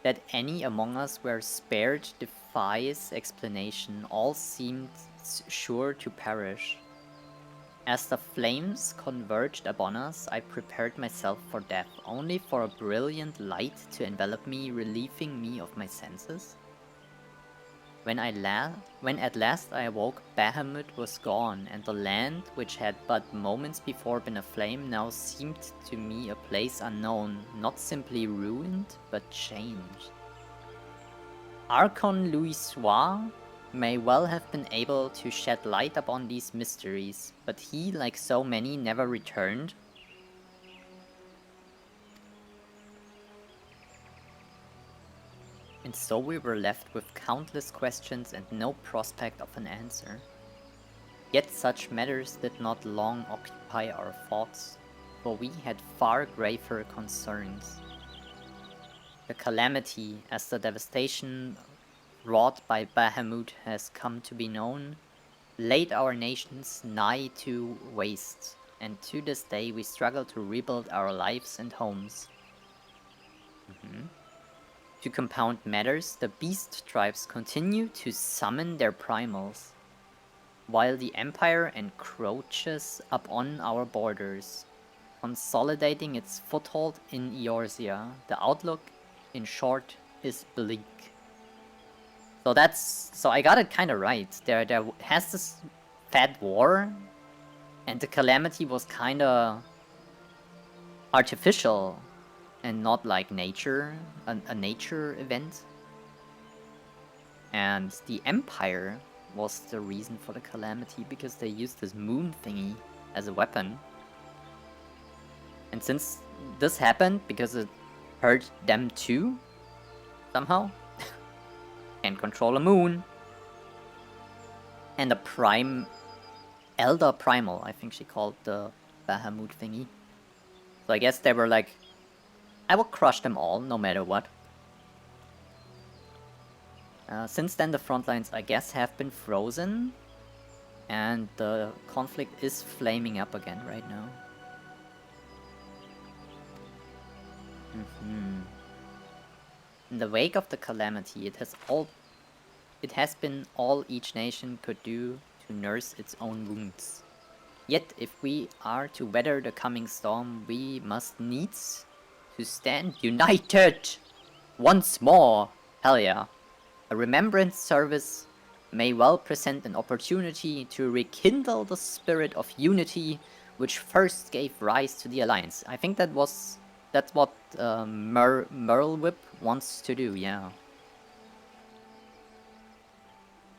A: That any among us were spared defies explanation. All seemed sure to perish. As the flames converged upon us, I prepared myself for death, only for a brilliant light to envelop me, relieving me of my senses. When at last I awoke, Bahamut was gone, and the land, which had but moments before been aflame, now seemed to me a place unknown, not simply ruined, but changed. Archon Louis Soir may well have been able to shed light upon these mysteries, but he, like so many, never returned. And so we were left with countless questions and no prospect of an answer. Yet such matters did not long occupy our thoughts, for we had far graver concerns. The calamity, as the devastation wrought by Bahamut has come to be known, laid our nations nigh to waste, and to this day we struggle to rebuild our lives and homes. To compound matters, the beast tribes continue to summon their primals, while the Empire encroaches upon our borders, consolidating its foothold in Eorzea. The outlook, in short, is bleak. So I got it kinda right. There has this fat war, and the calamity was kinda artificial and not like nature, a nature event. And the Empire was the reason for the calamity because they used this moon thingy as a weapon. And since this happened because it hurt them too, somehow, can control a moon. And a Elder Primal, I think she called the Bahamut thingy. So I guess they were like, I will crush them all, no matter what. Since then the front lines, I guess, have been frozen. And the conflict is flaming up again right now. In the wake of the calamity, it has been all each nation could do to nurse its own wounds. Yet, if we are to weather the coming storm, we must needs to stand united once more. Hell yeah. A remembrance service may well present an opportunity to rekindle the spirit of unity which first gave rise to the Alliance. I think that's what Merle Whip wants to do, yeah.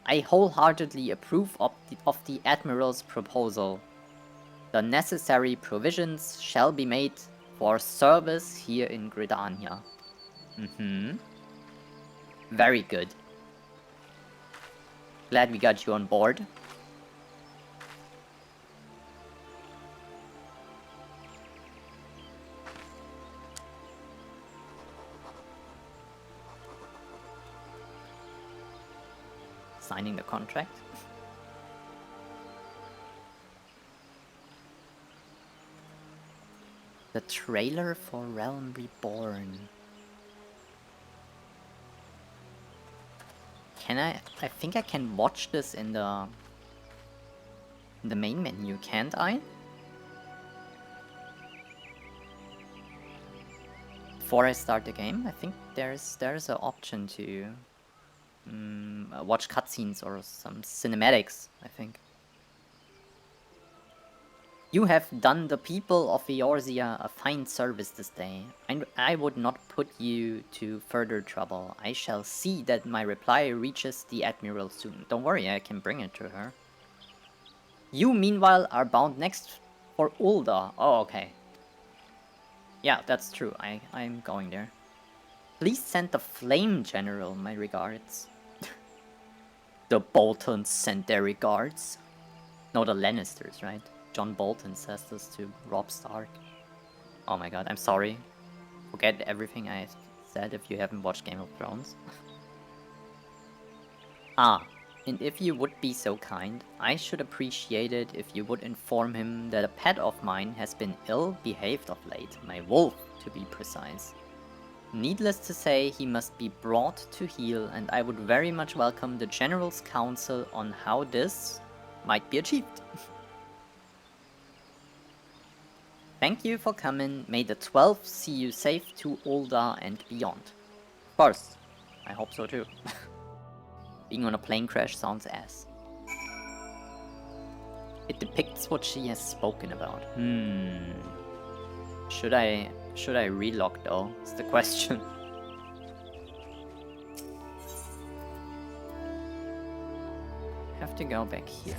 A: I wholeheartedly approve of the Admiral's proposal. The necessary provisions shall be made for service here in Gridania. Very good. Glad we got you on board. Signing the contract. The trailer for Realm Reborn. Can I think I can watch this in the main menu, can't I? Before I start the game, I think there's an option to watch cutscenes or some cinematics, I think. You have done the people of Eorzea a fine service this day. I would not put you to further trouble. I shall see that my reply reaches the Admiral soon. Don't worry, I can bring it to her. You, meanwhile, are bound next for Ulda. Oh, okay. Yeah, that's true. I'm going there. Please send the Flame General my regards. The Boltons sent their regards. No, the Lannisters, right? John Bolton says this to Robb Stark. Oh my god, I'm sorry. Forget everything I said if you haven't watched Game of Thrones. And if you would be so kind, I should appreciate it if you would inform him that a pet of mine has been ill-behaved of late. My wolf, to be precise. Needless to say, he must be brought to heel, and I would very much welcome the General's counsel on how this might be achieved. Thank you for coming. May the 12th see you safe to Ulda and beyond. Of course. I hope so too. Being on a plane crash sounds ass. It depicts what she has spoken about. Should I relog though? Is the question. Have to go back here.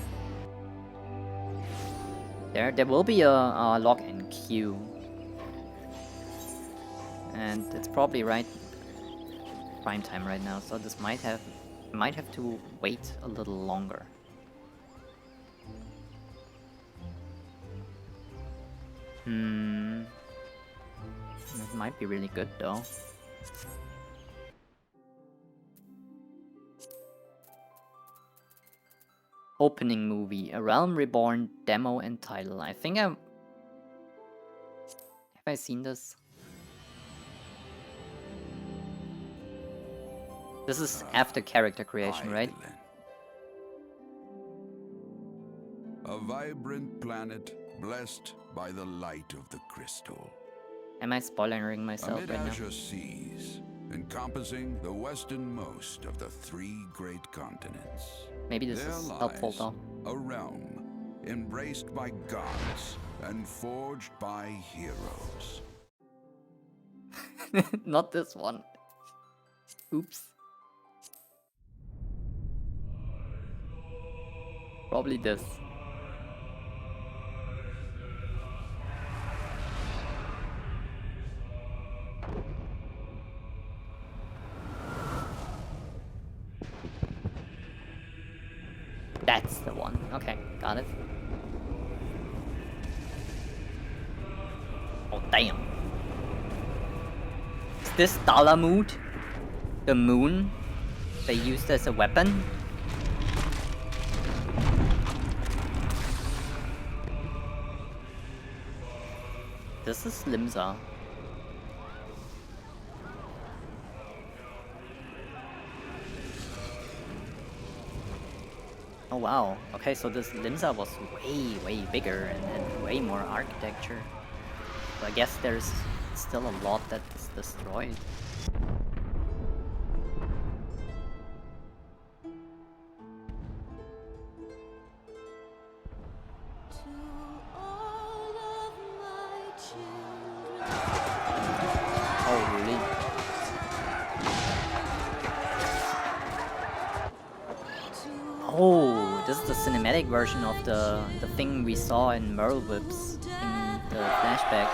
A: There will be a login queue. And it's probably prime time right now, so this might have to wait a little longer. It might be really good though. Opening movie, A Realm Reborn demo and title. I think have I seen this? This is after character creation, right?
I: A vibrant planet blessed by the light of the crystal.
A: Am I spoiling myself
I: Amid
A: right now?
I: azure seas, encompassing the westernmost of the 3 great continents.
A: Maybe this
I: there
A: is
I: lies
A: helpful though.
I: a realm embraced by gods and forged by heroes.
A: Not this one. Oops. Probably this. That's the one. Okay, got it. Oh, damn. Is this Dalamud? The moon they used as a weapon? This is Limsa. Oh wow, okay, so this Limsa was way bigger and way more architecture. So I guess there's still a lot that is destroyed. Oh really? Oh, this is the cinematic version of the thing we saw in Merle Whips in the flashback.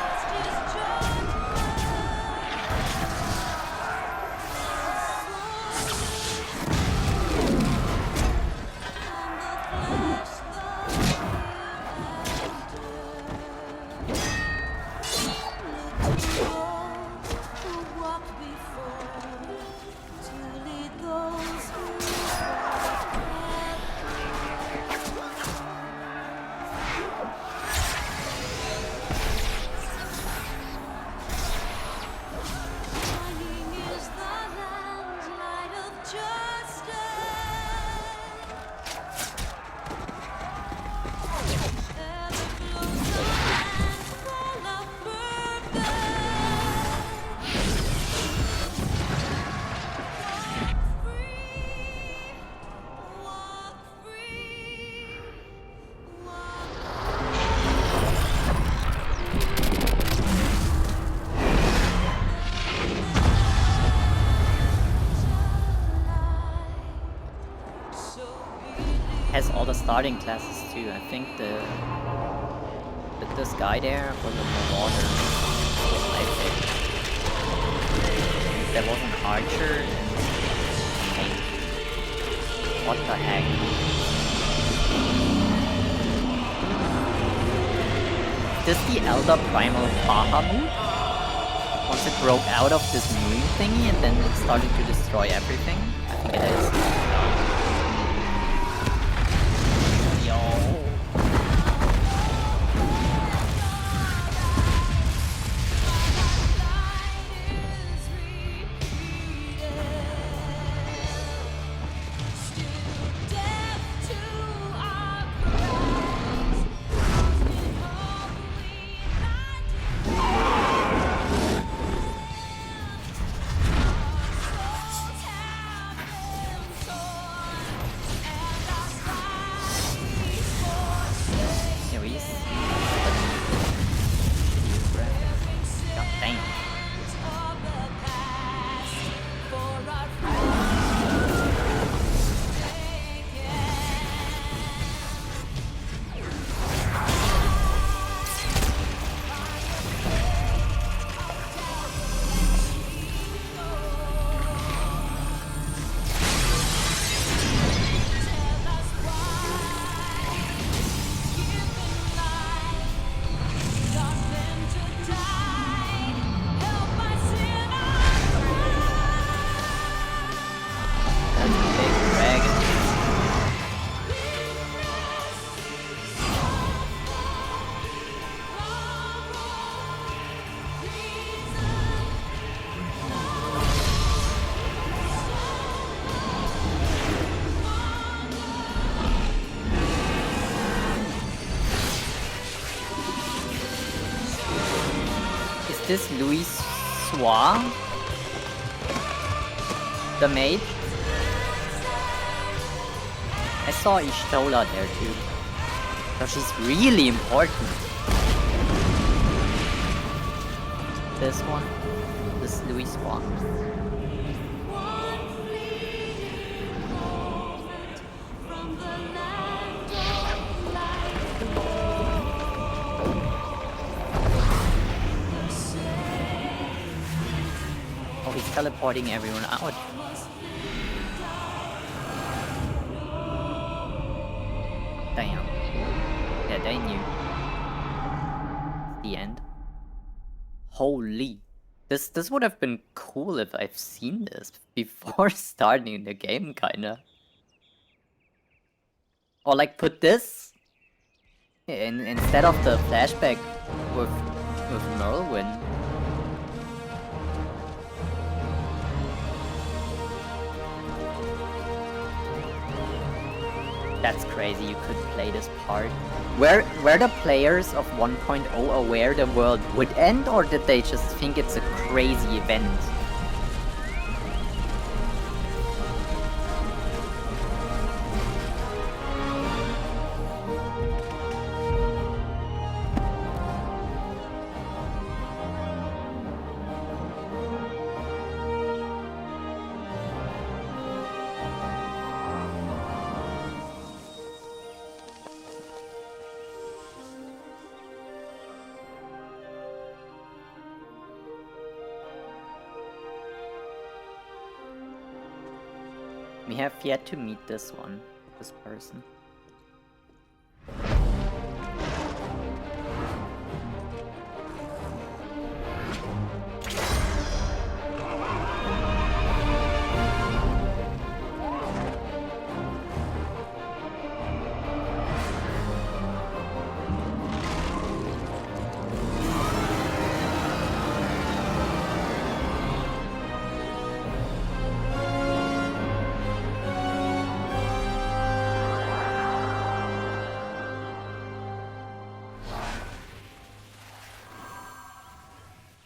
A: Has all the starting classes too. I think this guy there was in the water. I think there was an archer and tank. What the heck? Is this the Elder Primal Bahamut? Once it broke out of this moon thingy and then it started to destroy everything? I think it is. this Louis Soir? The mage? I saw Ishtola there too. So she's really important. This one. This Louis Soir. Oh, he's teleporting everyone out. Damn. Yeah, they knew. The end. Holy. This would have been cool if I've seen this before starting the game, kinda. Or like put this instead of the flashback with Merlwyn. That's crazy, you could play this part. Were the players of 1.0 aware the world would end, or did they just think it's a crazy event? We have yet to meet this person.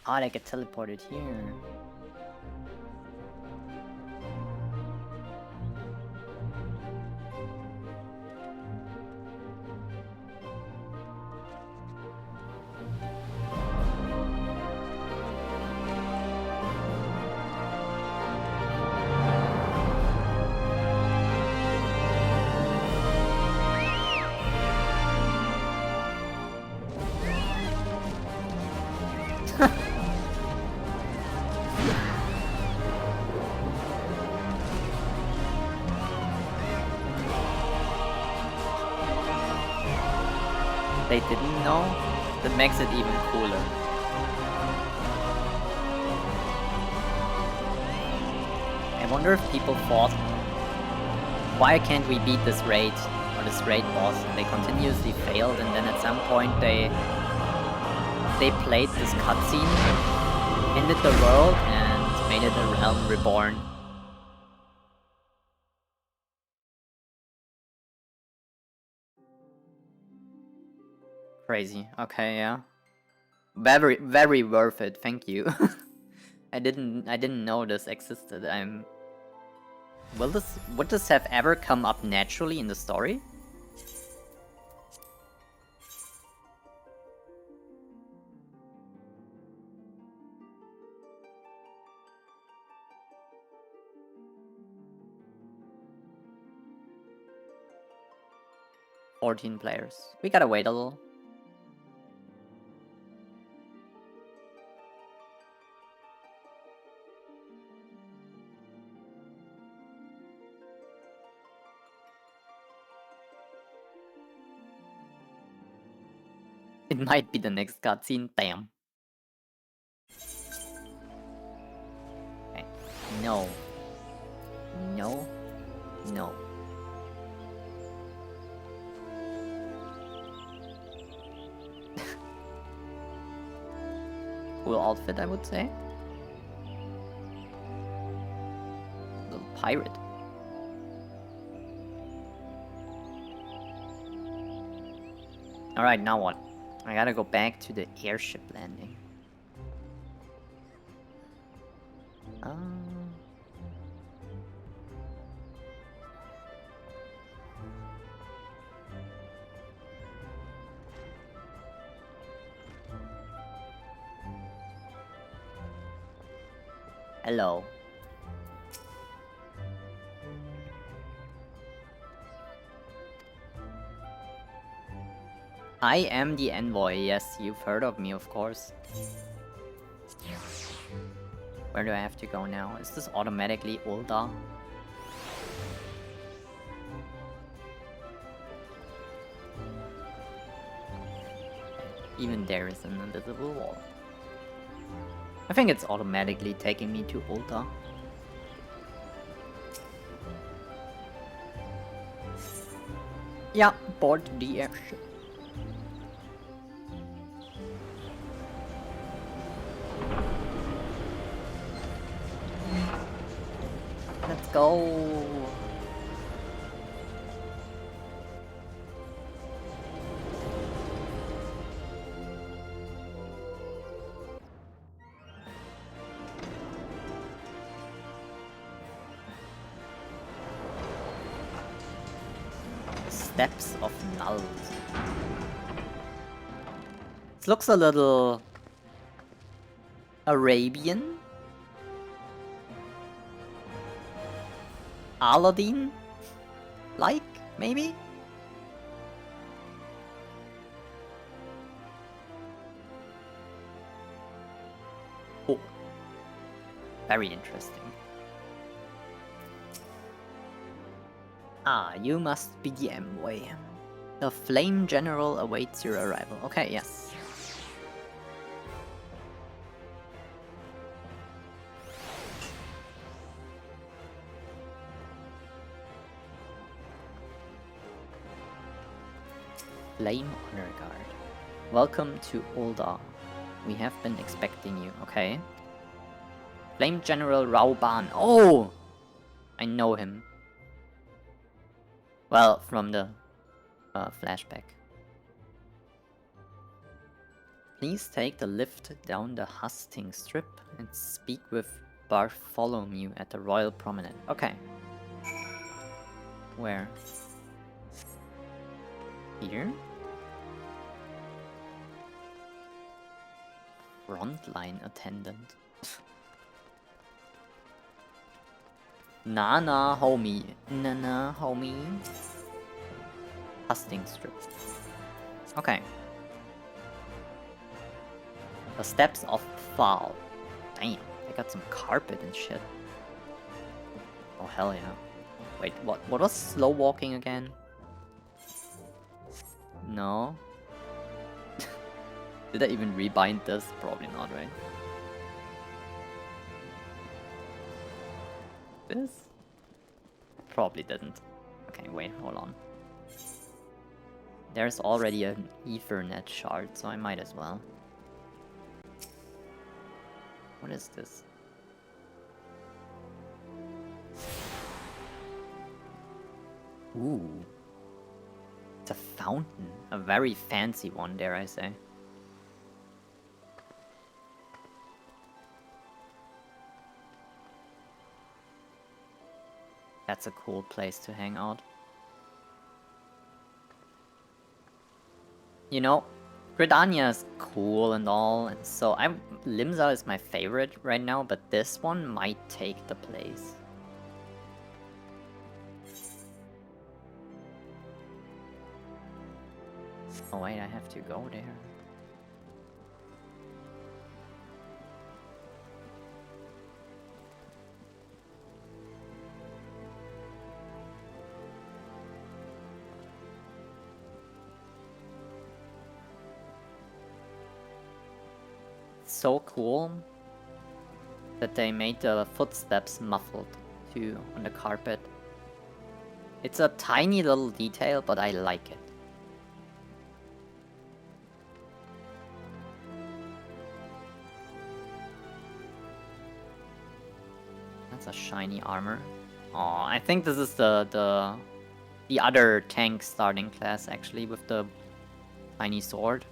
A: Oh, they get teleported here. They didn't know? That makes it even cooler. I wonder if people thought, why can't we beat this raid, or this raid boss? And they continuously failed, and then at some point they played this cutscene, ended the world, and made it a realm reborn. Crazy. Okay, yeah. Very, very worth it. Thank you. I didn't know this existed. Would this have ever come up naturally in the story? "14 players. We gotta wait a little." It might be the next cutscene. Damn. Okay. No. No. No. Cool outfit, I would say. Little pirate. Alright, now what? I gotta go back to the airship landing. Hello. I am the envoy, yes, you've heard of me, of course. Where do I have to go now? Is this automatically Ulda? Even there is an invisible wall. I think it's automatically taking me to Ulda. Yeah, board the airship. Let's go. Steps of Nulls. This looks a little Arabian. Aladdin? Like, maybe? Oh. Very interesting. Ah, you must be the envoy. The Flame General awaits your arrival. Okay, yes. Flame Honor Guard. Welcome to Ulda. We have been expecting you. Okay. Flame General Rauban. Oh! I know him. Well, from the flashback. Please take the lift down the Hustings Strip and speak with Bartholomew at the Royal Promenade. Okay. Where? Here? Frontline attendant. Nah, homie. Nah, homie. Hustings Strip. Okay. The Steps of Fall. Damn, they got some carpet and shit. Oh, hell yeah. Wait, what was slow walking again? No. Did I even rebind this? Probably not, right? This? Probably didn't. Okay, wait, hold on. There's already an Ethernet shard, so I might as well. What is this? Ooh. It's a fountain. A very fancy one, dare I say. That's a cool place to hang out. You know, Gridania is cool and all, and so Limsa is my favorite right now, but this one might take the place. Oh wait, I have to go there. So cool that they made the footsteps muffled too on the carpet. It's a tiny little detail, but I like it. That's a shiny armor. Oh, I think this is the other tank starting class actually with the tiny sword.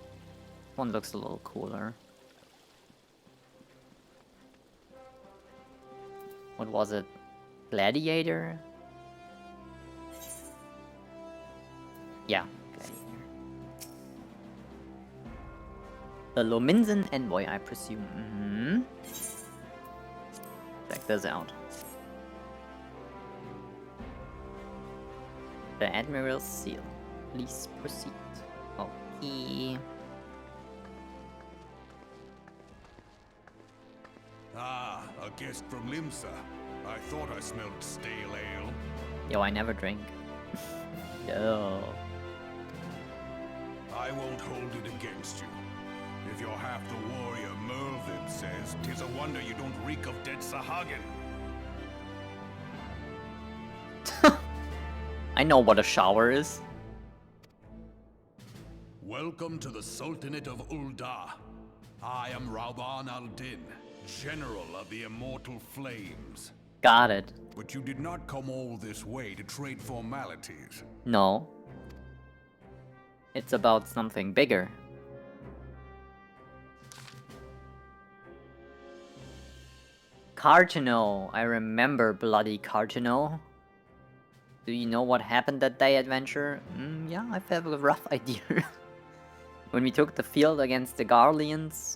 A: One looks a little cooler. What was it? Gladiator? Yeah, Gladiator. The Lominsan envoy, I presume. Mm-hmm. Check this out. The Admiral's seal. Please proceed. Okay.
D: Ah, a guest from Limsa. I thought I smelled stale ale.
A: Yo, I never drink. Yo.
D: I won't hold it against you. If you're half the warrior Merlin says, 'tis a wonder you don't reek of dead Sahagin.
A: I know what a shower is.
D: Welcome to the Sultanate of Ul'dah. I am Rauban al-Din, General of the Immortal Flames.
A: Got it.
D: But you did not come all this way to trade formalities.
A: No. It's about something bigger. Cartino. I remember bloody Cartino. Do you know what happened that day, adventure? Yeah, I have a rough idea. When we took the field against the Garleans.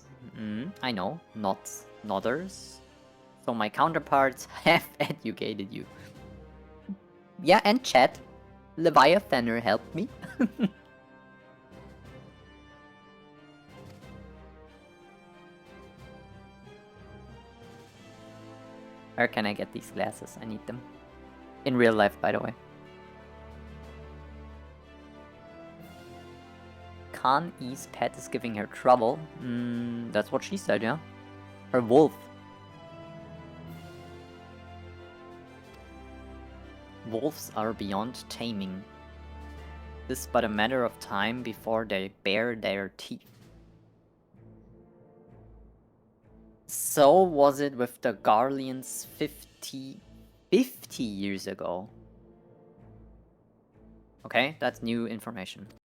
A: I know. Nodders. So my counterparts have educated you. Yeah, and chat. Leviathaner helped me. Where can I get these glasses? I need them. In real life, by the way. Khan E's pet is giving her trouble. That's what she said, yeah? Her wolf. Wolves are beyond taming. This but a matter of time before they bare their teeth. So was it with the Garleans 50 years ago. Okay, that's new information.